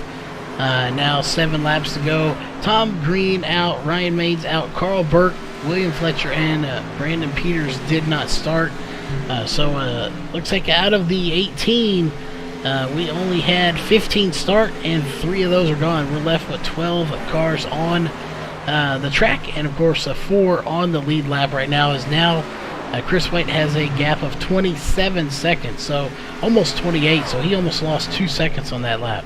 Now 7 laps to go. Tom Green out, Ryan Maines out, Carl Burke, William Fletcher, and Brandon Peters did not start. So looks like out of the 18, we only had 15 start, and 3 of those are gone. We're left with 12 cars on the track, and of course 4 on the lead lap right now. Is now Chris White has a gap of 27 seconds, so almost 28, so he almost lost 2 seconds on that lap.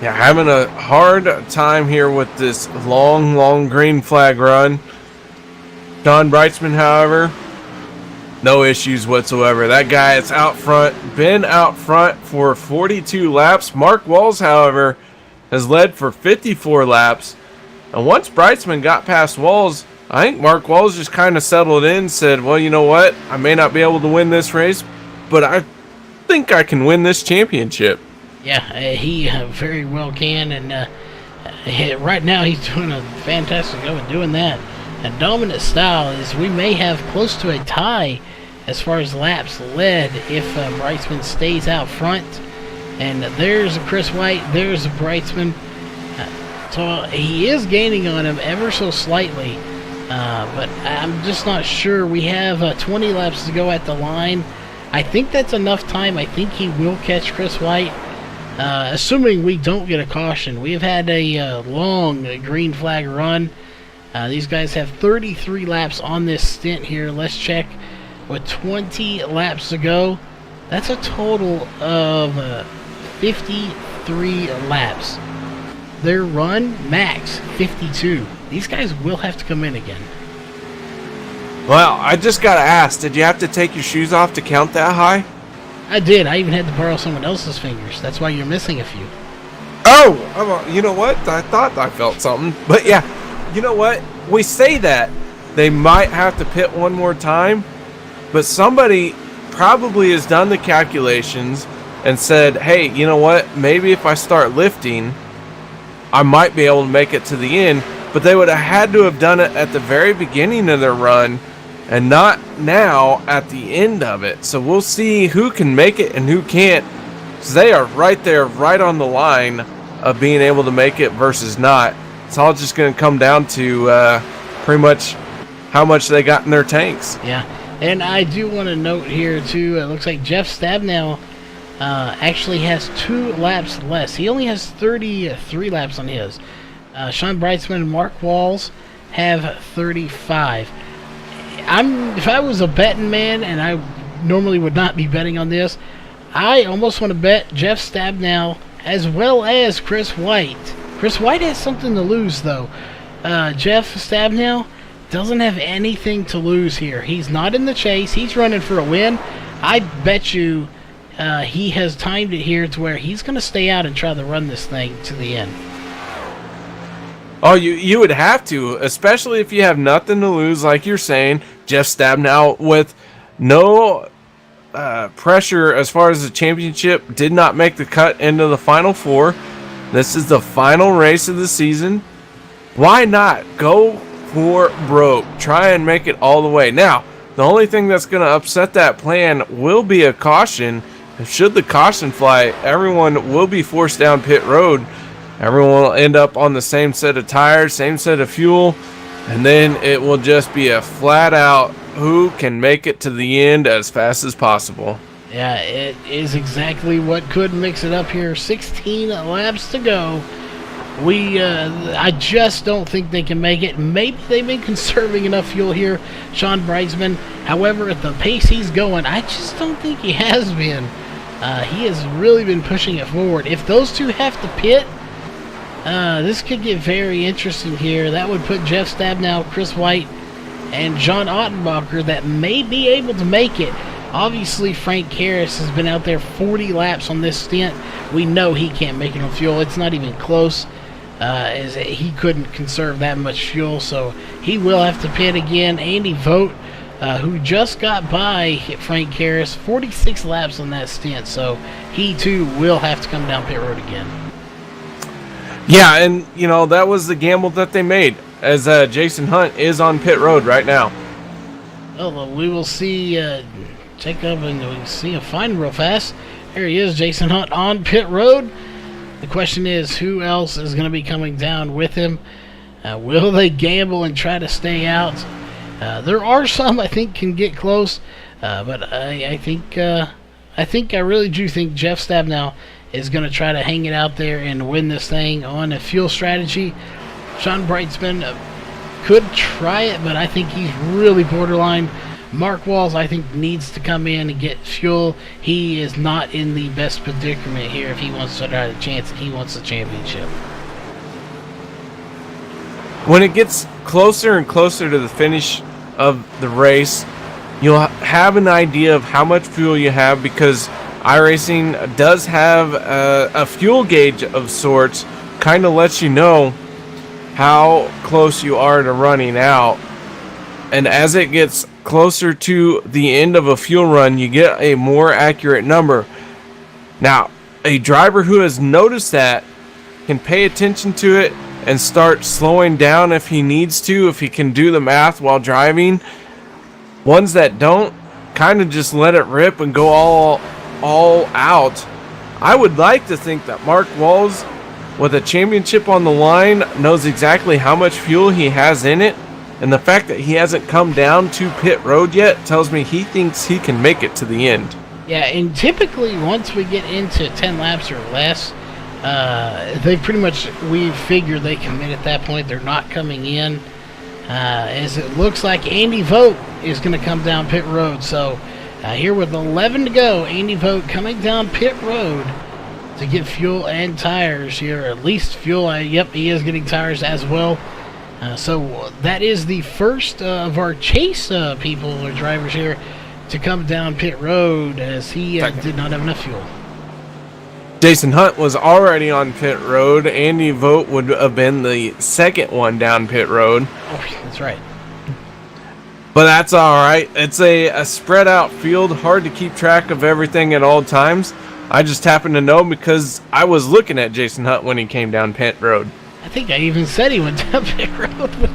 Yeah, having a hard time here with this long green flag run. Don Brightsman, however, no issues whatsoever. That guy is out front, been out front for 42 laps. Mark Walls, however, has led for 54 laps. And once Brightsman got past Walls, I think Mark Walls just kind of settled in, said, well, you know what? I may not be able to win this race, but I think I can win this championship. Yeah, he very well can, and right now he's doing a fantastic job of doing that. A dominant style is we may have close to a tie as far as laps led if Brightsman stays out front. And there's a Chris White, there's a Brightsman. So he is gaining on him ever so slightly. But I'm just not sure. We have 20 laps to go at the line. I think that's enough time. I think he will catch Chris White, assuming we don't get a caution. We have had a long green flag run. These guys have 33 laps on this stint here. Let's check. With 20 laps to go, that's a total of 53 laps. their run max 52. These guys will have to come in again. Well, I just got to ask, did you have to take your shoes off to count that high? I did. I even had to borrow someone else's fingers. That's why you're missing a few. Oh, you know what? I thought I felt something. But yeah, you know what? We say that they might have to pit one more time, but somebody probably has done the calculations and said, hey, you know what? Maybe if I start lifting, I might be able to make it to the end. But they would have had to have done it at the very beginning of their run and not now at the end of it. So we'll see who can make it and who can't. So they are right there, right on the line of being able to make it versus not. It's all just going to come down to pretty much how much they got in their tanks. Yeah, and I do want to note here, too, it looks like Jeff Stabnow actually has 2 laps less. He only has 33 laps on his. Sean Brightsman and Mark Walls have 35. If I was a betting man, and I normally would not be betting on this, I almost want to bet Jeff Stabnow as well as Chris White. Chris White has something to lose, though. Jeff Stabnow doesn't have anything to lose here. He's not in the chase. He's running for a win. I bet you he has timed it here to where he's going to stay out and try to run this thing to the end. Oh, you would have to, especially if you have nothing to lose, like you're saying. Jeff Stabnow with no pressure as far as the championship, did not make the cut into the Final Four. This is the final race of the season. Why not go for broke? Try and make it all the way. Now, the only thing that's going to upset that plan will be a caution. Should the caution fly, everyone will be forced down pit road. Everyone will end up on the same set of tires, same set of fuel, and then it will just be a flat out who can make it to the end as fast as possible. Yeah, it is exactly what could mix it up here. 16 laps to go. I just don't think they can make it. Maybe they've been conserving enough fuel here, Sean Brightsman. However, at the pace he's going, I just don't think he has been. He has really been pushing it forward. If those two have to pit, this could get very interesting here. That would put Jeff Stabnow, Chris White, and John Ottenbacher that may be able to make it. Obviously, Frank Karras has been out there 40 laps on this stint. We know he can't make it on fuel. It's not even close. As he couldn't conserve that much fuel, so he will have to pit again. Andy Vogt, who just got by Frank Karras, 46 laps on that stint, so he too will have to come down pit road again. Yeah, and that was the gamble that they made, as Jason Hunt is on pit road right now. Well, we will see. Check up and we can see him find real fast. There he is, Jason Hunt on pit road. The question is, who else is going to be coming down with him? Will they gamble and try to stay out? There are some I think can get close, but I really do think Jeff Stabnow is going to try to hang it out there and win this thing on a fuel strategy. Sean Brightsman could try it, but I think he's really borderline. Mark Walls, I think, needs to come in and get fuel. He is not in the best predicament here if he wants to try the chance and he wants the championship. When it gets closer and closer to the finish of the race, you'll have an idea of how much fuel you have, because iRacing does have a fuel gauge of sorts, kind of lets you know how close you are to running out. And as it gets closer to the end of a fuel run, you get a more accurate number. Now, a driver who has noticed that can pay attention to it and start slowing down if he needs to, if he can do the math while driving. Ones that don't, kind of just let it rip and go all out. I would like to think that Mark Walls, with a championship on the line, knows exactly how much fuel he has in it. And the fact that he hasn't come down to pit road yet tells me he thinks he can make it to the end. Yeah, and typically once we get into 10 laps or less, we figure they commit at that point. They're not coming in. As it looks like Andy Vogt is going to come down pit road. So here with 11 to go, Andy Vogt coming down pit road to get fuel and tires here. At least fuel. Yep, he is getting tires as well. So that is the first of our chase people or drivers here to come down pit road, as he did not have enough fuel. Jason Hunt was already on pit road. Andy Vogt would have been the second one down pit road. Oh, that's right. But that's all right. It's a spread out field, hard to keep track of everything at all times. I just happen to know because I was looking at Jason Hunt when he came down pit road. I think I even said he went down pit road.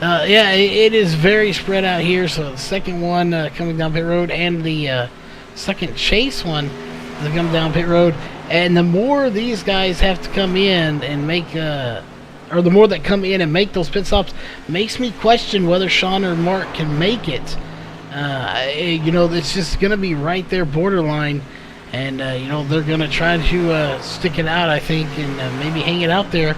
Yeah, it is very spread out here. So the second one coming down pit road, and the second chase one to come down pit road. And the more these guys have to come in and make, or the more that come in and make those pit stops, makes me question whether Sean or Mark can make it. You know, it's just going to be right there, borderline. And, you know, they're going to try to stick it out, I think, and maybe hang it out there.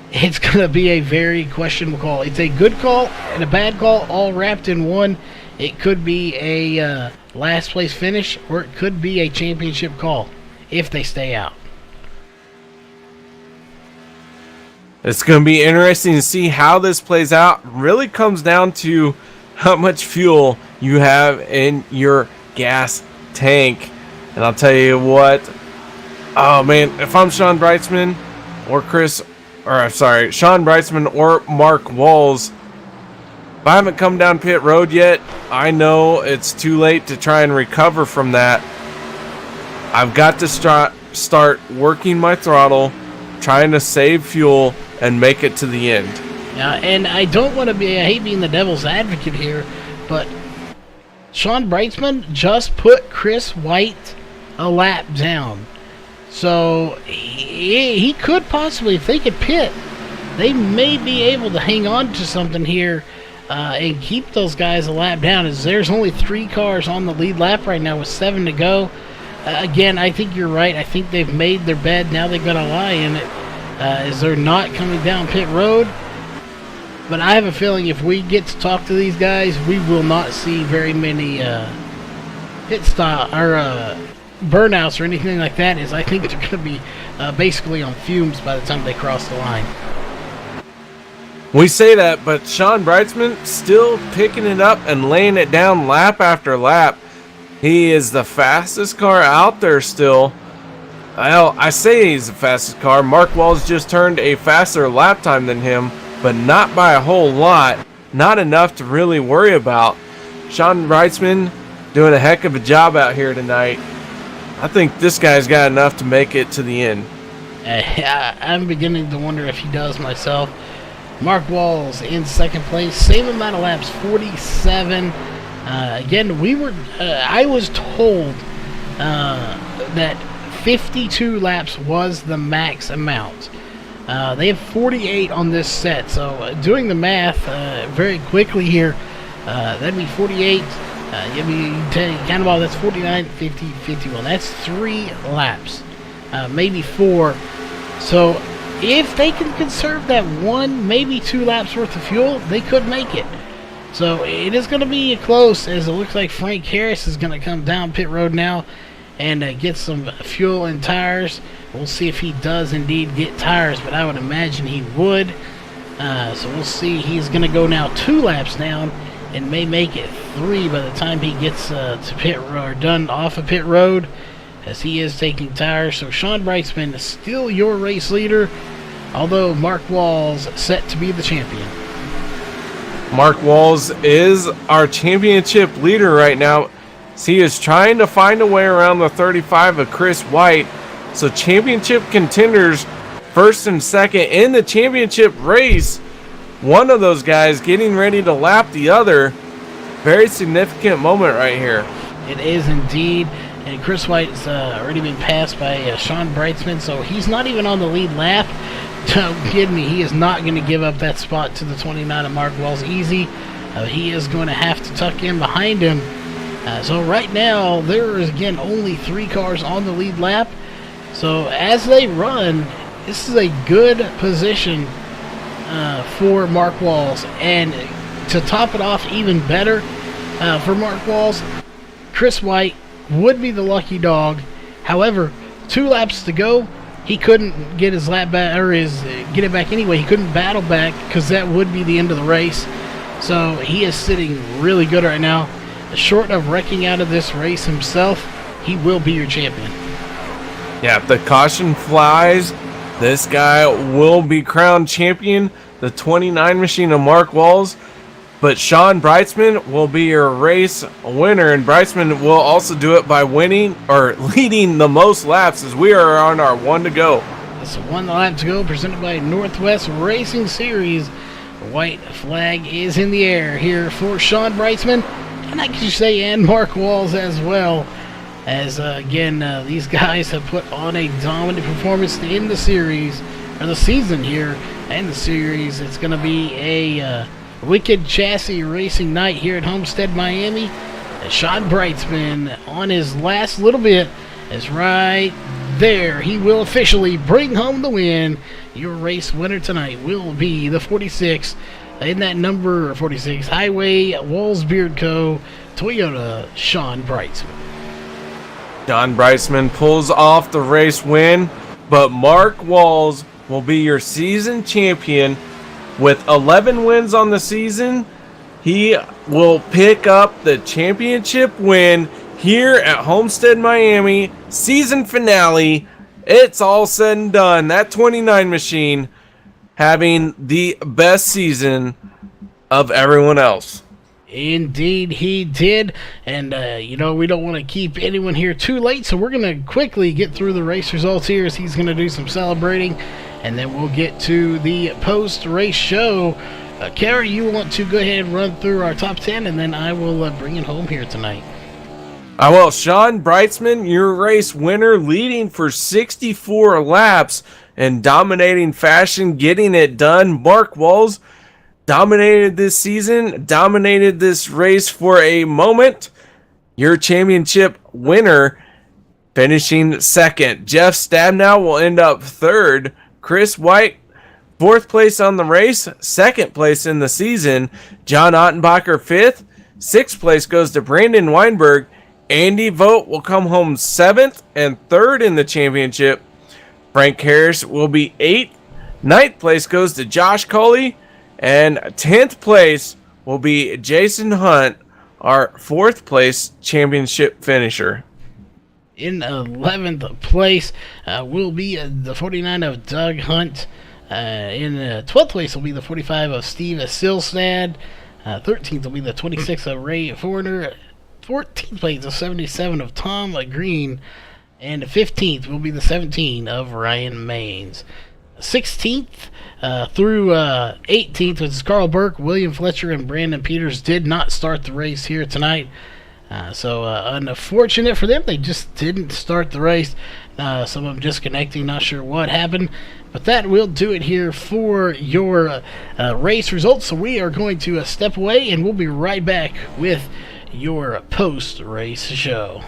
It's going to be a very questionable call. It's a good call and a bad call all wrapped in one. It could be a last place finish, or it could be a championship call if they stay out. It's going to be interesting to see how this plays out. It really comes down to how much fuel you have in your gas tank. And I'll tell you what, oh man, if I'm Sean Brightsman or Sean Brightsman or Mark Walls, if I haven't come down pit road yet, I know it's too late to try and recover from that. I've got to start working my throttle, trying to save fuel and make it to the end. Yeah, and I don't want to be, I hate being the devil's advocate here, but Sean Brightsman just put Chris White a lap down. So he could possibly, if they could pit, they may be able to hang on to something here and keep those guys a lap down, as there's only 3 cars on the lead lap right now with 7 to go. Again, I think you're right. I think they've made their bed. Now they've got to lie in it, as they're not coming down pit road. But I have a feeling if we get to talk to these guys, we will not see very many pit stop or burnouts or anything like that, as I think they're going to be basically on fumes by the time they cross the line. We say that, but Sean Brightsman still picking it up and laying it down lap after lap. He is the fastest car out there still. Well, I say he's the fastest car. Mark Walls just turned a faster lap time than him, but not by a whole lot. Not enough to really worry about. Sean Brightsman doing a heck of a job out here tonight. I think this guy's got enough to make it to the end. I'm beginning to wonder if he does myself. Mark Walls in second place, same amount of laps, 47. Again, I was told that 52 laps was the max amount. They have 48 on this set, so doing the math very quickly here, that'd be 48. Give me count them all. That's 49, 50, 51. That's 3 laps, maybe 4. So if they can conserve that 1, maybe 2 laps worth of fuel, they could make it. So it is going to be close, as it looks like Frank Harris is going to come down pit road now and get some fuel and tires. We'll see if he does indeed get tires, but I would imagine he would. So we'll see. He's going to go now 2 laps down and may make it 3 by the time he gets to pit or done off of pit road, as he is taking tires. So Sean Brightsman is still your race leader, although Mark Walls set to be the champion. Mark Walls is our championship leader right now. He is trying to find a way around the 35 of Chris White. So championship contenders, first and second in the championship race. One of those guys getting ready to lap the other. Very significant moment right here. It is indeed. And Chris White's already been passed by Sean Brightsman, so he's not even on the lead lap. Don't kid me, he is not going to give up that spot to the 29 of Mark Walls easy. He is going to have to tuck in behind him. So right now, there is, again, only 3 cars on the lead lap. So as they run, this is a good position for Mark Walls. And to top it off even better for Mark Walls, Chris White would be the lucky dog. However, 2 laps to go. He couldn't get his lap back, or get it back anyway. He couldn't battle back because that would be the end of the race. So he is sitting really good right now. Short of wrecking out of this race himself, he will be your champion. Yeah, if the caution flies, this guy will be crowned champion, the 29 machine of Mark Walls. But Sean Breitzman will be your race winner, and Breitzman will also do it by winning or leading the most laps as we are on our 1 to go. It's 1 lap to go, presented by Northwest Racing Series. The white flag is in the air here for Sean Breitzman, and I can say and Mark Walls as well. As again, these guys have put on a dominant performance in the series, or the season here, and the series. It's going to be a wicked chassis racing night here at Homestead, Miami. Sean Breitzman on his last little bit is right there. He will officially bring home the win. Your race winner tonight will be the 46 in that number 46 Highway Walls Beard Co. Toyota Sean Breitzman. Sean Breitzman pulls off the race win, but Mark Walls will be your season champion. With 11 wins on the season, he will pick up the championship win here at Homestead, Miami. Season finale. It's all said and done. That 29 machine having the best season of everyone else. Indeed, he did. And, we don't want to keep anyone here too late, so we're going to quickly get through the race results here as he's going to do some celebrating. And then we'll get to the post-race show. Kerry, you want to go ahead and run through our top 10, and then I will bring it home here tonight. I will. Sean Breitzman, your race winner, leading for 64 laps in dominating fashion, getting it done. Mark Walls dominated this season, dominated this race for a moment. Your championship winner, finishing second. Jeff Stabnow will end up third. Chris White, 4th place on the race, 2nd place in the season. John Ottenbacher, 5th. 6th place goes to Brandon Weinberg. Andy Vogt will come home 7th and 3rd in the championship. Frank Harris will be 8th. 9th place goes to Josh Coley. And 10th place will be Jason Hunt, our 4th place championship finisher. In 11th place will be the 49 of Doug Hunt. In 12th place will be the 45 of Steve Silstad. 13th will be the 26 of Ray Forner. 14th place the 77 of Tom Green. And 15th will be the 17 of Ryan Maines. 16th through 18th, which is Carl Burke, William Fletcher, and Brandon Peters, did not start the race here tonight. So unfortunate for them, they just didn't start the race. Some of them disconnecting, not sure what happened. But that will do it here for your race results. So we are going to step away, and we'll be right back with your post-race show.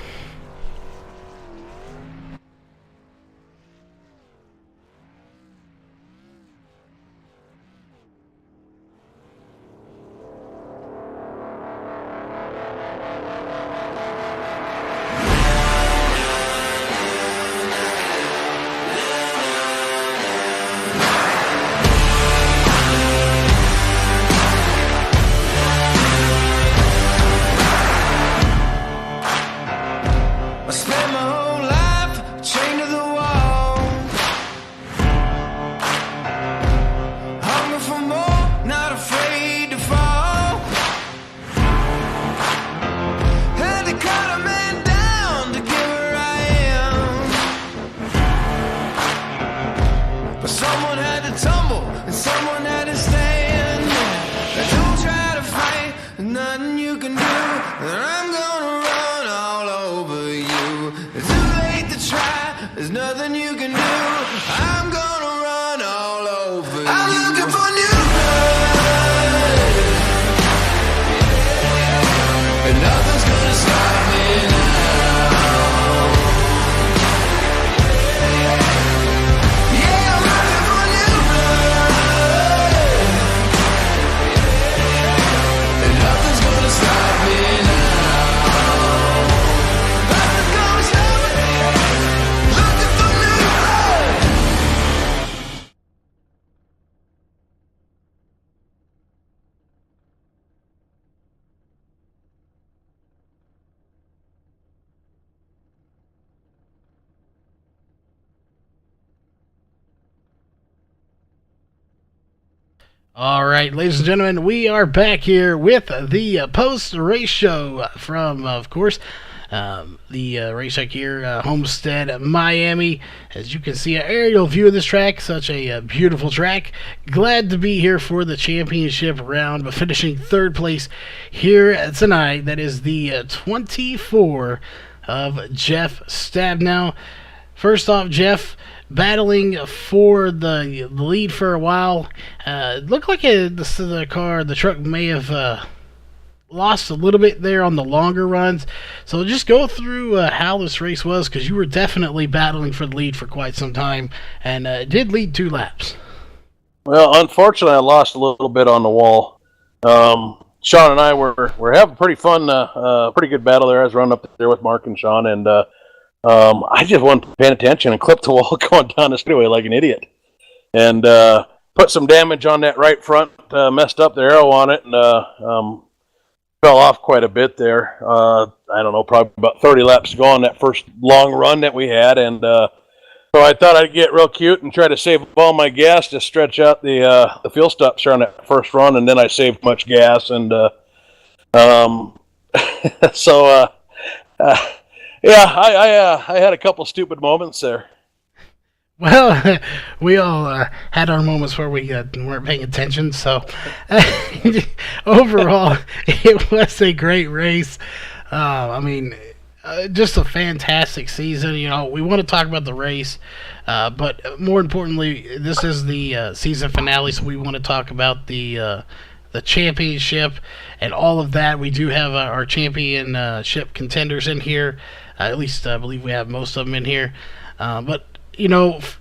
Nothing's gonna stop me now. All right, ladies and gentlemen, we are back here with the post-race show from, of course, the racetrack here, Homestead, Miami. As you can see, an aerial view of this track, such a beautiful track. Glad to be here for the championship round, but finishing third place here tonight. That is the 24 of Jeff Stabnow. First off, Jeff, battling for the lead for a while. It looked like the truck may have lost a little bit there on the longer runs. So just go through how this race was, because you were definitely battling for the lead for quite some time, and did lead 2 laps. Well, unfortunately, I lost a little bit on the wall. Sean and I were having pretty fun, pretty good battle there. I was running up there with Mark and Sean, and I just wasn't paying attention and clipped the wall going down the speedway like an idiot, and put some damage on that right front. Messed up the arrow on it, and fell off quite a bit there. I don't know, probably about 30 laps to go on that first long run that we had, and so I thought I'd get real cute and try to save all my gas to stretch out the fuel stops there on that first run, and then I saved much gas, and so. Yeah, I had a couple stupid moments there. Well, we all had our moments where we weren't paying attention, so overall, it was a great race. Just a fantastic season. We want to talk about the race, but more importantly, this is the season finale, so we want to talk about the championship and all of that. We do have our championship contenders in here. At least I believe we have most of them in here. But,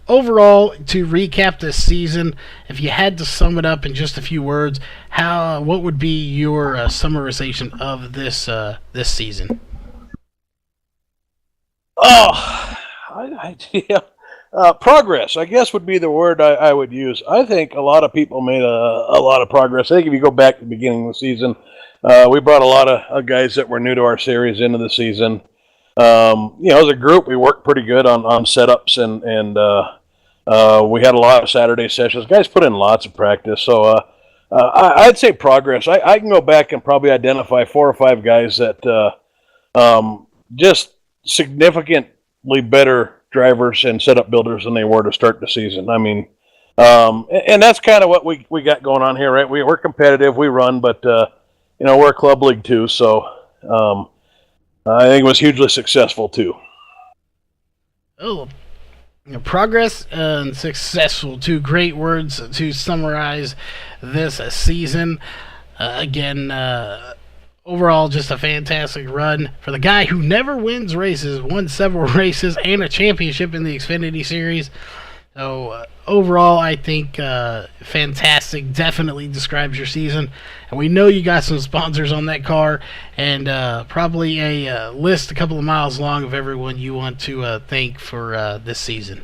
overall, to recap this season, if you had to sum it up in just a few words, what would be your summarization of this season? Progress, I guess, would be the word I would use. I think a lot of people made a lot of progress. I think if you go back to the beginning of the season, we brought a lot of guys that were new to our series into the season. As a group, we worked pretty good on setups, and we had a lot of Saturday sessions. Guys put in lots of practice, so I'd say progress. I can go back and probably identify 4 or 5 guys that just significantly better drivers and setup builders than they were to start the season. And that's kind of what we got going on here, right? We're competitive, we run, but we're a club league too, so I think it was hugely successful too. Oh, progress and successful, 2 great words to summarize this season. Overall, just a fantastic run for the guy who never wins races, won several races and a championship in the Xfinity Series. So overall, I think fantastic. Definitely describes your season. And we know you got some sponsors on that car, and probably a list a couple of miles long of everyone you want to thank for this season.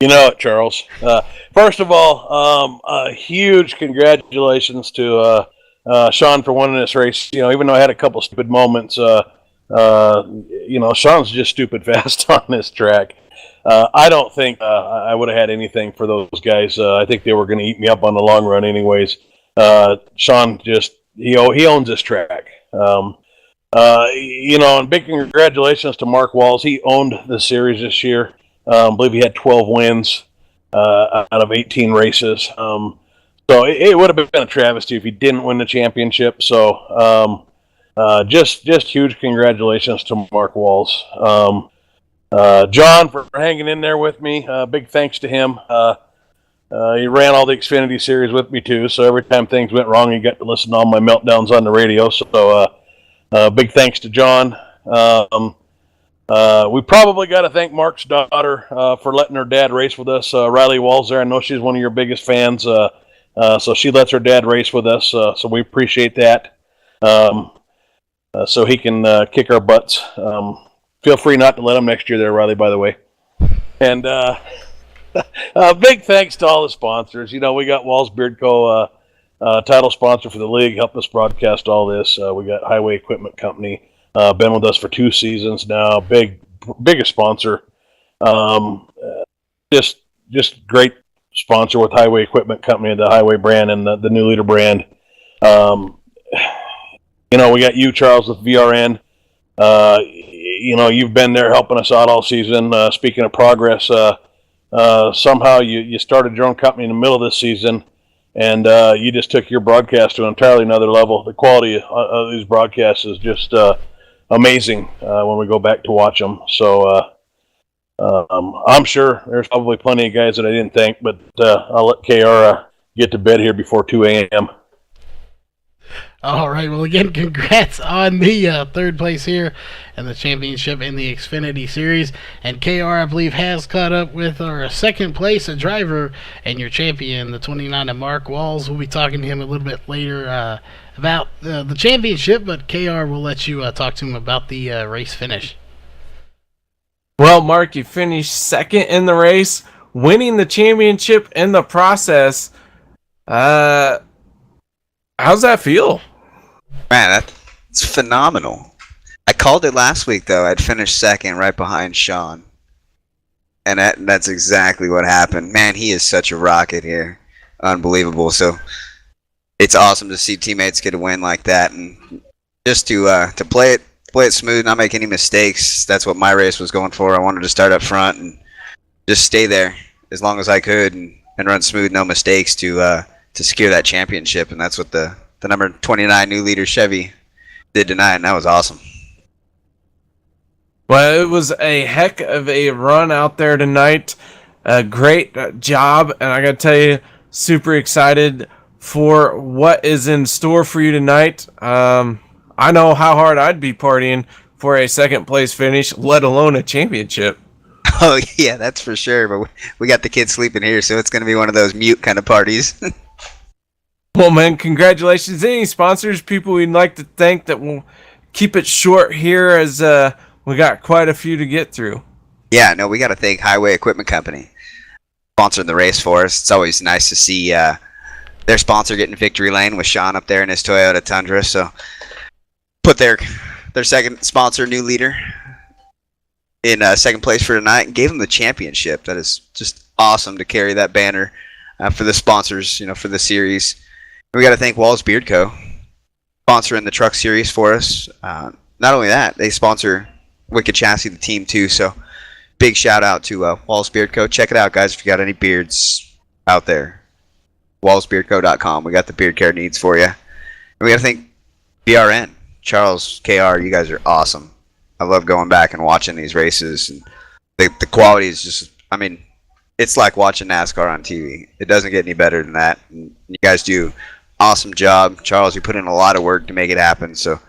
You know it, Charles. First of all, a huge congratulations to Sean for winning this race. Even though I had a couple stupid moments, Sean's just stupid fast on this track. I don't think I would have had anything for those guys. I think they were going to eat me up on the long run anyways. Sean he owns this track. And big congratulations to Mark Walls. He owned the series this year. I believe he had 12 wins out of 18 races. So it would have been a travesty if he didn't win the championship. So just huge congratulations to Mark Walls. John for hanging in there with me. Big thanks to him. He ran all the Xfinity Series with me too, so every time things went wrong, he got to listen to all my meltdowns on the radio. So big thanks to John. We probably got to thank Mark's daughter for letting her dad race with us. Riley Walls there. I know she's one of your biggest fans, so she lets her dad race with us. So we appreciate that. So he can kick our butts. Feel free not to let him next year there, Riley, by the way. And big thanks to all the sponsors. We got Walls Beard Co., title sponsor for the league, helped us broadcast all this. We got Highway Equipment Company, been with us for 2 seasons now. Biggest sponsor. Just great sponsor with Highway Equipment Company, the Highway brand, and the New Leader brand. We got you, Charles, with VRN. You've been there helping us out all season. Speaking of progress, somehow you started your own company in the middle of this season, and you just took your broadcast to an entirely another level. The quality of these broadcasts is just amazing when we go back to watch them. So I'm sure there's probably plenty of guys that I didn't thank, but I'll let KR get to bed here before 2 a.m. All right. Well, again, congrats on the third place here and the championship in the Xfinity Series. And KR, I believe, has caught up with our second place driver and your champion, the 29 of Mark Walls. We'll be talking to him a little bit later about the championship, but KR will let you talk to him about the race finish. Well, Mark, you finished second in the race, winning the championship in the process. How's that feel? Man, that's phenomenal. I called it last week, though. I'd finished second right behind Sean. And that's exactly what happened. Man, he is such a rocket here. Unbelievable. So it's awesome to see teammates get a win like that. And just to play it smooth, not make any mistakes. That's what my race was going for. I wanted to start up front and just stay there as long as I could and run smooth, no mistakes to secure that championship. And that's what the number 29 New Leader Chevy did tonight, and that was awesome. Well, it was a heck of a run out there tonight. A great job, and I got to tell you, super excited for what is in store for you tonight. I know how hard I'd be partying for a second place finish, let alone a championship. Oh, yeah, that's for sure. But we got the kids sleeping here, so it's going to be one of those mute kind of parties. Well, man, congratulations. Any sponsors, people we'd like to thank that will keep it short here as we got quite a few to get through. Yeah, no, we got to thank Highway Equipment Company sponsoring the race for us. It's always nice to see their sponsor getting victory lane with Sean up there in his Toyota Tundra. So put their second sponsor, New Leader, in second place for tonight and gave them the championship. That is just awesome to carry that banner for the sponsors, for the series. We got to thank Walls Beard Co. sponsoring the truck series for us. Not only that, they sponsor Wicked Chassis, the team, too. So big shout out to Walls Beard Co. Check it out, guys, if you got any beards out there. WallsBeardCo.com. We got the beard care needs for you. And we got to thank BRN. Charles, KR, you guys are awesome. I love going back and watching these races. And the quality is just, it's like watching NASCAR on TV. It doesn't get any better than that. And you guys do awesome job. Charles, you put in a lot of work to make it happen. So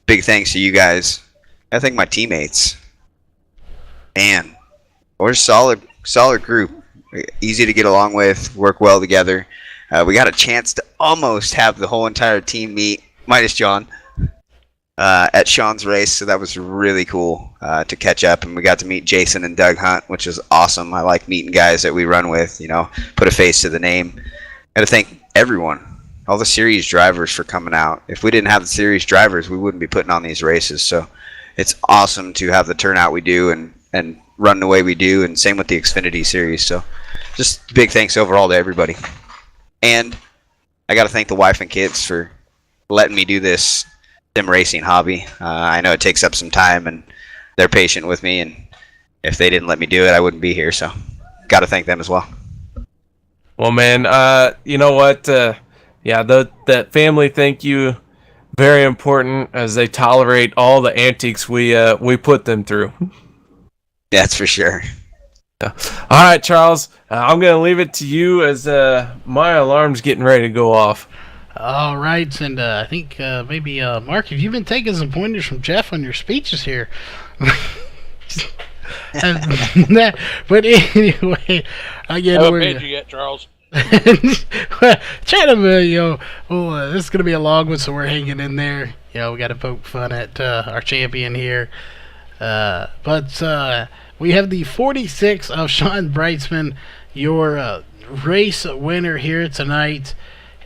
big thanks to you guys. I think my teammates. Man, we're a solid group. Easy to get along with, work well together. We got a chance to almost have the whole entire team meet, minus John, at Sean's race. So that was really cool to catch up. And we got to meet Jason and Doug Hunt, which is awesome. I like meeting guys that we run with, put a face to the name. Got to thank everyone. All the series drivers for coming out. If we didn't have the series drivers, we wouldn't be putting on these races. So it's awesome to have the turnout we do and run the way we do, and same with the Xfinity series. So just big thanks overall to everybody. And I got to thank the wife and kids for letting me do this sim racing hobby. I know it takes up some time, and they're patient with me, and if they didn't let me do it, I wouldn't be here. So got to thank them as well. Well, man, you know what? That family thank you, very important as they tolerate all the antics we put them through. That's for sure. Yeah. All right, Charles, I'm going to leave it to you as my alarm's getting ready to go off. All right, and I think maybe, Mark, have you been taking some pointers from Jeff on your speeches here? But anyway, again, I haven't paid you yet, Charles. Try to, this is going to be a long one, so we're hanging in there. We got to poke fun at our champion here. But we have the 46 of Sean Brightsman, your race winner here tonight.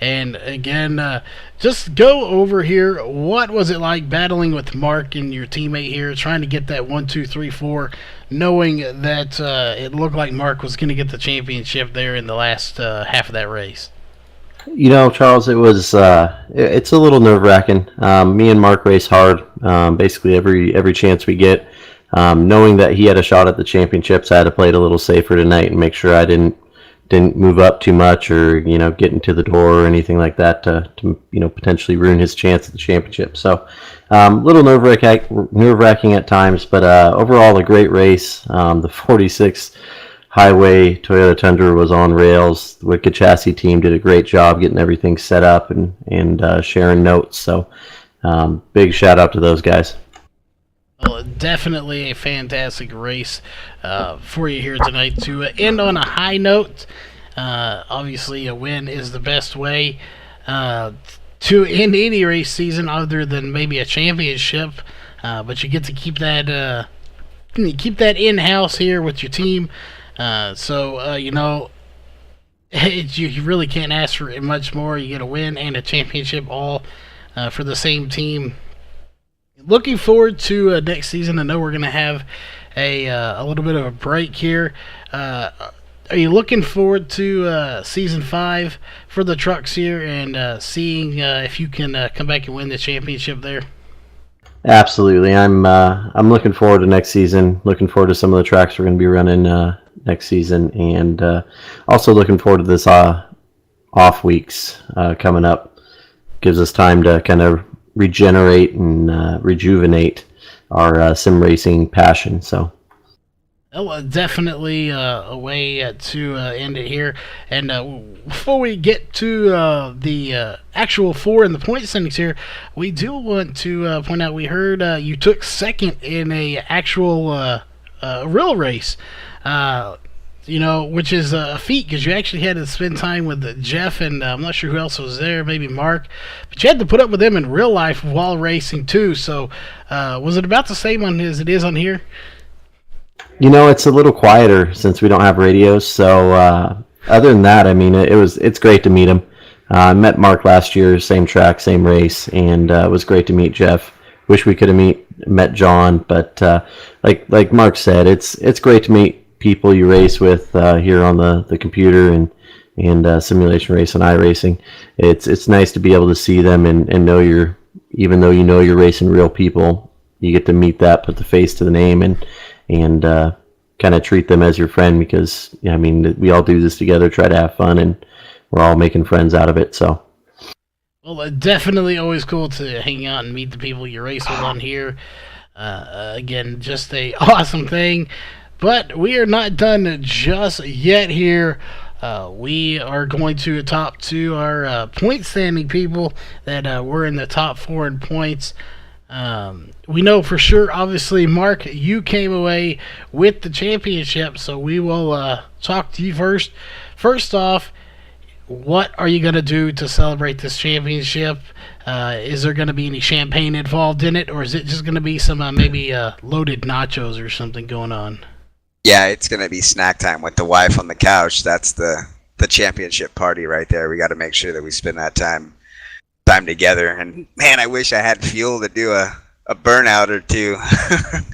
And again, just go over here. What was it like battling with Mark and your teammate here, trying to get that 1, 2, 3, 4, knowing that it looked like Mark was going to get the championship there in the last half of that race? Charles, it was it's a little nerve-wracking. Me and Mark race hard, basically every chance we get. Knowing that he had a shot at the championships, I had to play it a little safer tonight and make sure I didn't move up too much or get into the door or anything like that to potentially ruin his chance at the championship. So a little nerve-wracking at times, but overall a great race. The 46 Highway Toyota Tundra was on rails. The Wicked Chassis team did a great job getting everything set up and sharing notes. So big shout out to those guys. Well, definitely a fantastic race for you here tonight to end on a high note. Obviously, a win is the best way to end any race season other than maybe a championship. But you get to keep that in-house here with your team. You really can't ask for much more. You get a win and a championship all for the same team. Looking forward to next season. I know we're going to have a little bit of a break here. Are you looking forward to season 5 for the trucks here and seeing if you can come back and win the championship there? Absolutely. I'm looking forward to next season. Looking forward to some of the tracks we're going to be running next season, and also looking forward to this off weeks coming up. Gives us time to kind of regenerate and rejuvenate our sim racing passion. So. Well, definitely a way to end it here. And before we get to the actual 4 in the point standings here, we do want to point out we heard you took second in a actual real race. Which is a feat because you actually had to spend time with Jeff and I'm not sure who else was there, maybe Mark, but you had to put up with them in real life while racing too. So was it about the same as it is on here? It's a little quieter since we don't have radios. So other than that, I mean, it's great to meet him. I met Mark last year, same track, same race, and it was great to meet Jeff. Wish we could have met John, but like Mark said, it's great to meet people you race with here on the computer and simulation race and iRacing. It's nice to be able to see them and know even though you're racing real people, you get to meet that, put the face to the name, and kind of treat them as your friend because we all do this together, try to have fun, and we're all making friends out of it. So. Well, definitely always cool to hang out and meet the people you race with on here. Again, just a awesome thing. But we are not done just yet here. We are going to talk to our point standing people that were in the top 4 in points. We know for sure, obviously, Mark, you came away with the championship, so we will talk to you first. First off, what are you going to do to celebrate this championship? Is there going to be any champagne involved in it, or is it just going to be some maybe loaded nachos or something going on? Yeah, it's going to be snack time with the wife on the couch. That's the championship party right there. We got to make sure that we spend that time together. And man, I wish I had fuel to do a burnout or two.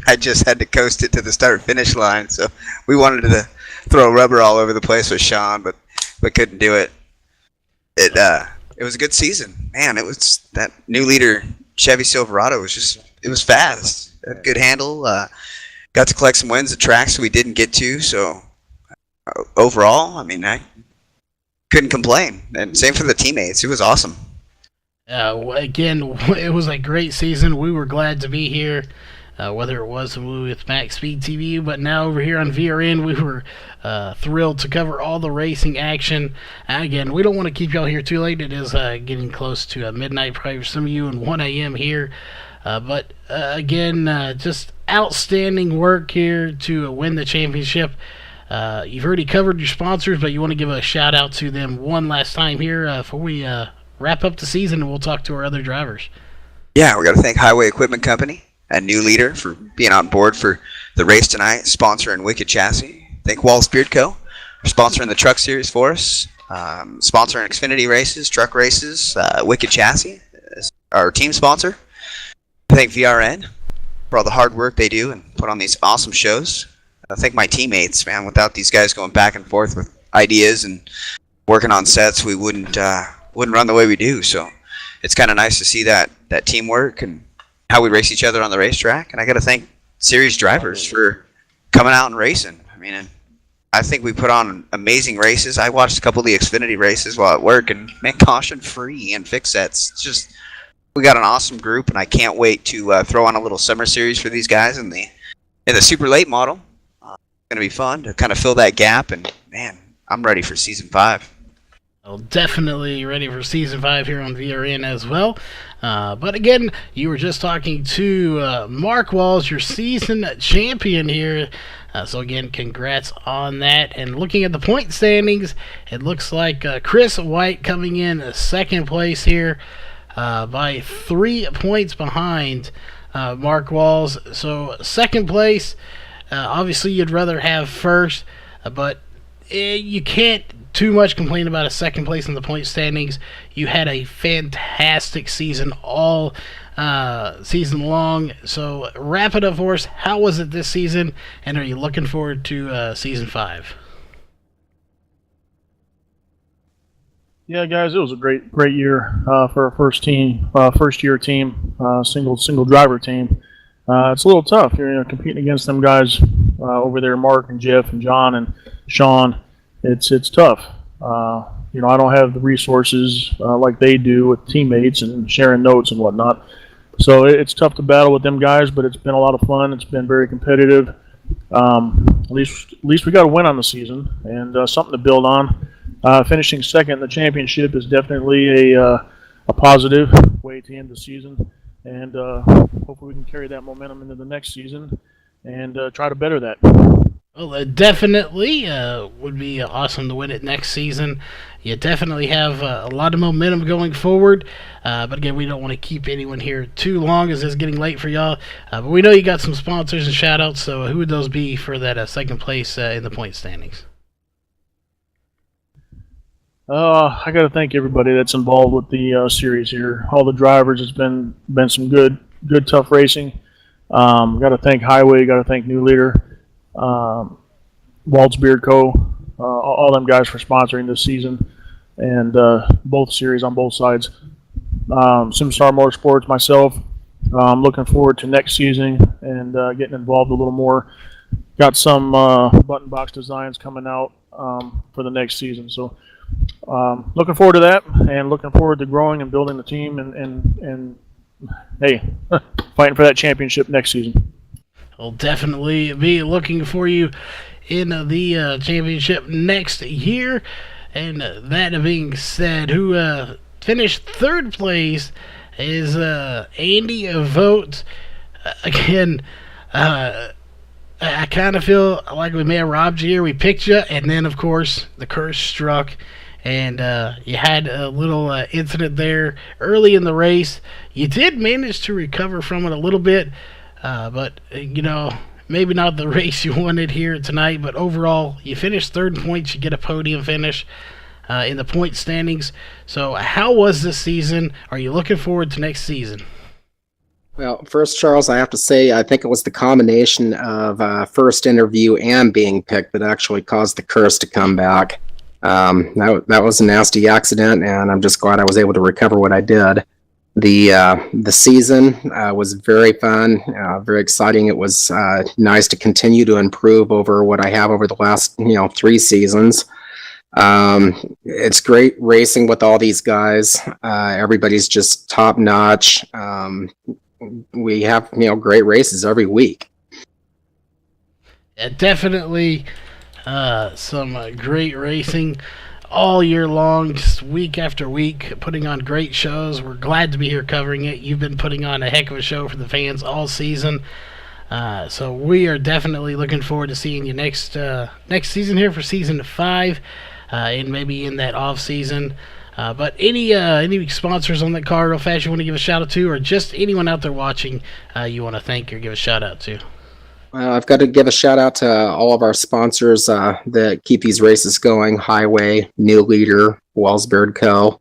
I just had to coast it to the start-finish line. So we wanted to throw rubber all over the place with Sean, but couldn't do it. It was a good season. Man, it was that new leader Chevy Silverado it was fast. Had a good handle. Got to collect some wins at tracks we didn't get to, so overall, I couldn't complain. And same for the teammates. It was awesome. Again, it was a great season. We were glad to be here, whether it was with Max Speed TV, but now over here on VRN, we were thrilled to cover all the racing action. Again, we don't want to keep y'all here too late. It is getting close to midnight, probably for some of you, and 1 a.m. here. But again, just outstanding work here to win the championship. You've already covered your sponsors, but you want to give a shout out to them one last time here before we wrap up the season, and we'll talk to our other drivers. Yeah, we got to thank Highway Equipment Company, a new leader, for being on board for the race tonight, sponsoring Wicked Chassis. Thank Wallace Beard Co. for sponsoring the Truck Series for us. sponsoring Xfinity races, truck races. Wicked Chassis is our team sponsor. I thank VRN for all the hard work they do and put on these awesome shows. I thank my teammates, man. Without these guys going back and forth with ideas and working on sets, we wouldn't run the way we do. So it's kind of nice to see that teamwork and how we race each other on the racetrack. And I got to thank series drivers for coming out and racing. I mean, I think we put on amazing races. I watched a couple of the Xfinity races while at work, and man, caution free and fix sets. It's just, we got an awesome group, and I can't wait to throw on a little summer series for these guys in the super late model. It's going to be fun to kind of fill that gap, and man, I'm ready for season 5. Well, definitely ready for season 5 here on VRN as well. But again, you were just talking to Mark Walls, your season champion here. So again, congrats on that. And looking at the point standings, it looks like Chris White coming in second place here by 3 points behind Mark Walls. So second place, obviously you'd rather have first, but you can't too much complain about a second place in the point standings. You had a fantastic season all season long. So wrap it up for us. How was it this season, and are you looking forward to season 5? Yeah, guys, it was a great year for our first year team, single driver team. It's a little tough. You're competing against them guys over there, Mark and Jeff and John and Sean. It's tough. I don't have the resources like they do with teammates and sharing notes and whatnot. So it's tough to battle with them guys, but it's been a lot of fun. It's been very competitive. At least we got a win on the season and something to build on. Finishing second in the championship is definitely a positive way to end the season, and hopefully we can carry that momentum into the next season and try to better that. Well, it definitely would be awesome to win it next season. You definitely have a lot of momentum going forward. But again, we don't want to keep anyone here too long as it's getting late for y'all. But we know you got some sponsors and shout-outs, so who would those be for that second place in the point standings? I got to thank everybody that's involved with the series here. All the drivers. It's been some good tough racing. Got to thank Highway. Got to thank New Leader. Waltz Beard Co., all them guys for sponsoring this season, and both series on both sides. SimStar Motorsports, myself, I'm looking forward to next season and getting involved a little more. Got some button box designs coming out for the next season, so looking forward to that, and looking forward to growing and building the team and hey, fighting for that championship next season. I'll definitely be looking for you in the championship next year. And that being said, who finished third place is Andy Vogt. Again, I kind of feel like we may have robbed you here. We picked you, and then, of course, the curse struck. And you had a little incident there early in the race. You did manage to recover from it a little bit. But, maybe not the race you wanted here tonight, but overall, you finished third in points. You get a podium finish in the point standings. So how was this season? Are you looking forward to next season? Well, first, Charles, I have to say, I think it was the combination of first interview and being picked that actually caused the curse to come back. That was a nasty accident, and I'm just glad I was able to recover what I did. The season was very fun, very exciting. It was nice to continue to improve over what I have over the last 3 seasons. It's great racing with all these guys. Everybody's just top notch. We have great races every week. Yeah, definitely some great racing all year long, just week after week, putting on great shows. We're glad to be here covering it. You've been putting on a heck of a show for the fans all season. So we are definitely looking forward to seeing you next season here for season 5, and maybe in that off season. But any sponsors on that car real fast you want to give a shout out to, or just anyone out there watching you want to thank or give a shout out to? I've got to give a shout out to all of our sponsors that keep these races going: Highway, New Leader, Wellsbeard Co.,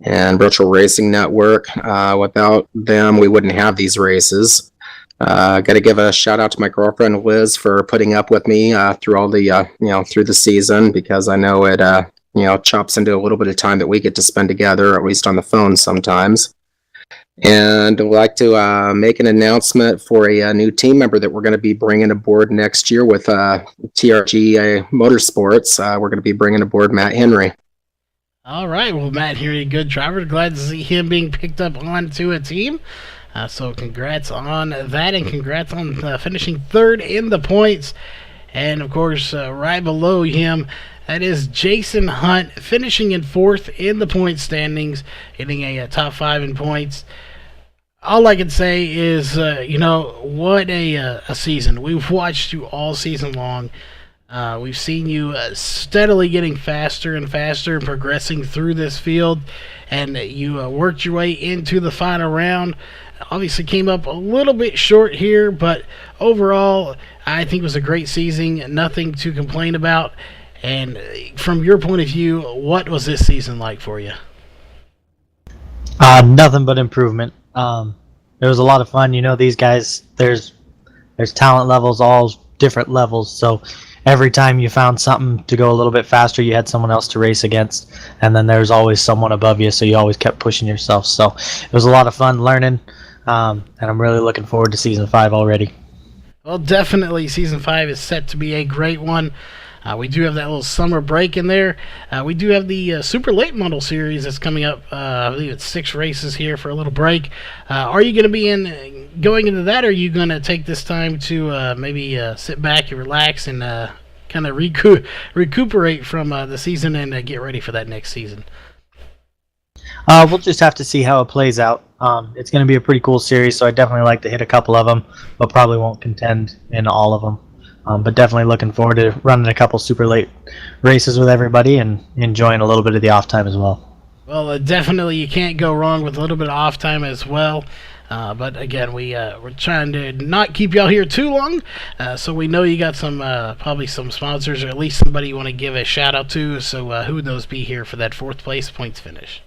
and Virtual Racing Network. Without them, we wouldn't have these races. Got to give a shout out to my girlfriend Liz for putting up with me through all the through the season, because I know it chops into a little bit of time that we get to spend together, at least on the phone sometimes. And I'd like to make an announcement for a new team member that we're going to be bringing aboard next year with TRG Motorsports. We're going to be bringing aboard Matt Henry. All right, well, Matt Henry, good driver. Glad to see him being picked up onto a team. So congrats on that, and congrats on finishing third in the points. And, of course, right below him, that is Jason Hunt, finishing in fourth in the point standings, getting a top 5 in points. All I can say is, what a season. We've watched you all season long. We've seen you steadily getting faster and faster, progressing through this field, and you worked your way into the final round. Obviously came up a little bit short here, but overall, I think it was a great season. Nothing to complain about. And from your point of view, what was this season like for you? Nothing but improvement. It was a lot of fun. These guys, there's talent levels, all different levels. So every time you found something to go a little bit faster, you had someone else to race against. And then there's always someone above you, so you always kept pushing yourself. So it was a lot of fun learning. And I'm really looking forward to Season 5 already. Well, definitely Season 5 is set to be a great one. We do have that little summer break in there. We do have the Super Late Model Series that's coming up. I believe it's 6 races here for a little break. Are you going to be going into that, or are you going to take this time to maybe sit back and relax and kind of recuperate from the season and get ready for that next season? We'll just have to see how it plays out. It's going to be a pretty cool series, so I definitely like to hit a couple of them, but probably won't contend in all of them. But definitely looking forward to running a couple super late races with everybody and enjoying a little bit of the off time as well. Well, definitely you can't go wrong with a little bit of off time as well. But again, we're trying to not keep y'all here too long. So we know you got some probably some sponsors, or at least somebody you want to give a shout out to. So who would those be here for that 4th place points finish?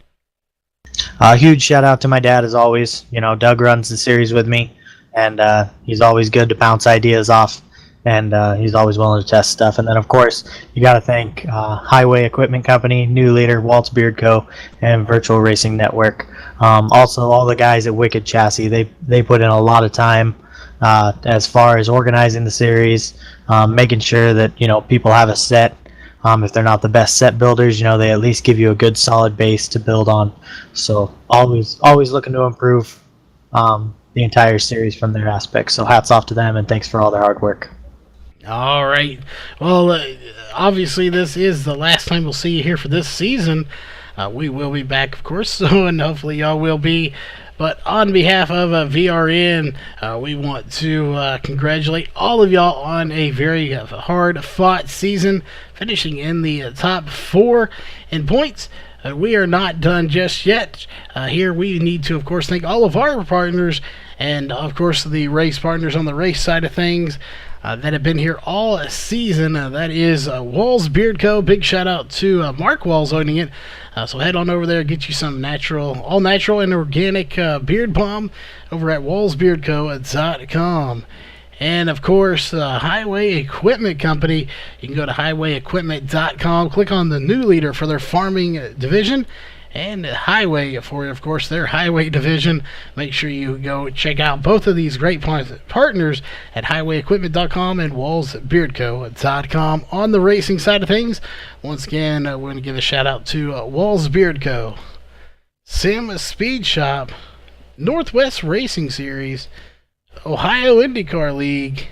Huge shout out to my dad as always. Doug runs the series with me, and he's always good to bounce ideas off. And he's always willing to test stuff. And then, of course, you got to thank Highway Equipment Company, New Leader, Wellsbeard Co., and Virtual Racing Network. Also, all the guys at Wicked Chassis, they put in a lot of time as far as organizing the series, making sure that people have a set. If they're not the best set builders, they at least give you a good solid base to build on. So always looking to improve the entire series from their aspect. So hats off to them, and thanks for all their hard work. All right. Well, obviously this is the last time we'll see you here for this season. We will be back, of course, so, and hopefully y'all will be. But on behalf of VRN, we want to congratulate all of y'all on a very hard-fought season, finishing in the top 4 in points. We are not done just yet. Here we need to, of course, thank all of our partners and, of course, the race partners on the race side of things that have been here all season. That is Walls Beard Co. Big shout out to Mark Walls owning it. So head on over there, get you some all natural and organic beard balm over at wallsbeardco.com. And of course, Highway Equipment Company. You can go to highwayequipment.com, click on the New Leader for their farming division, and Highway for, of course, their highway division. Make sure you go check out both of these great partners at highwayequipment.com and wallsbeardco.com. On the racing side of things, once again, we're going to give a shout out to Walls Beard Co., Sim Speed Shop, Northwest Racing Series, Ohio IndyCar League,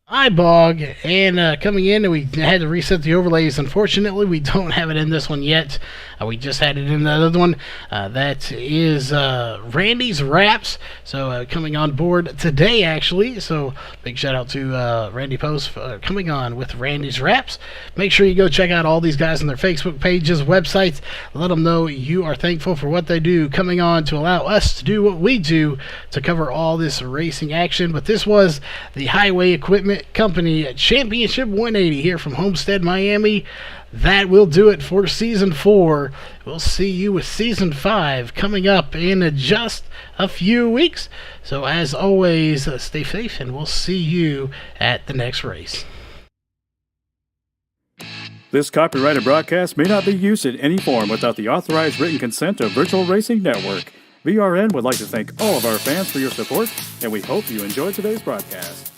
iBog, and coming in, we had to reset the overlays. Unfortunately, we don't have it in this one yet. We just had it in the other one. That is Randy's Wraps. So coming on board today, actually. So big shout out to Randy Post coming on with Randy's Wraps. Make sure you go check out all these guys on their Facebook pages, websites. Let them know you are thankful for what they do, coming on to allow us to do what we do to cover all this racing action. But this was the Highway Equipment Company Championship 180 here from Homestead, Miami. That will do it for Season 4. We'll see you with Season 5 coming up in just a few weeks. So as always, stay safe, and we'll see you at the next race. This copyrighted broadcast may not be used in any form without the authorized written consent of Virtual Racing Network. VRN would like to thank all of our fans for your support, and we hope you enjoyed today's broadcast.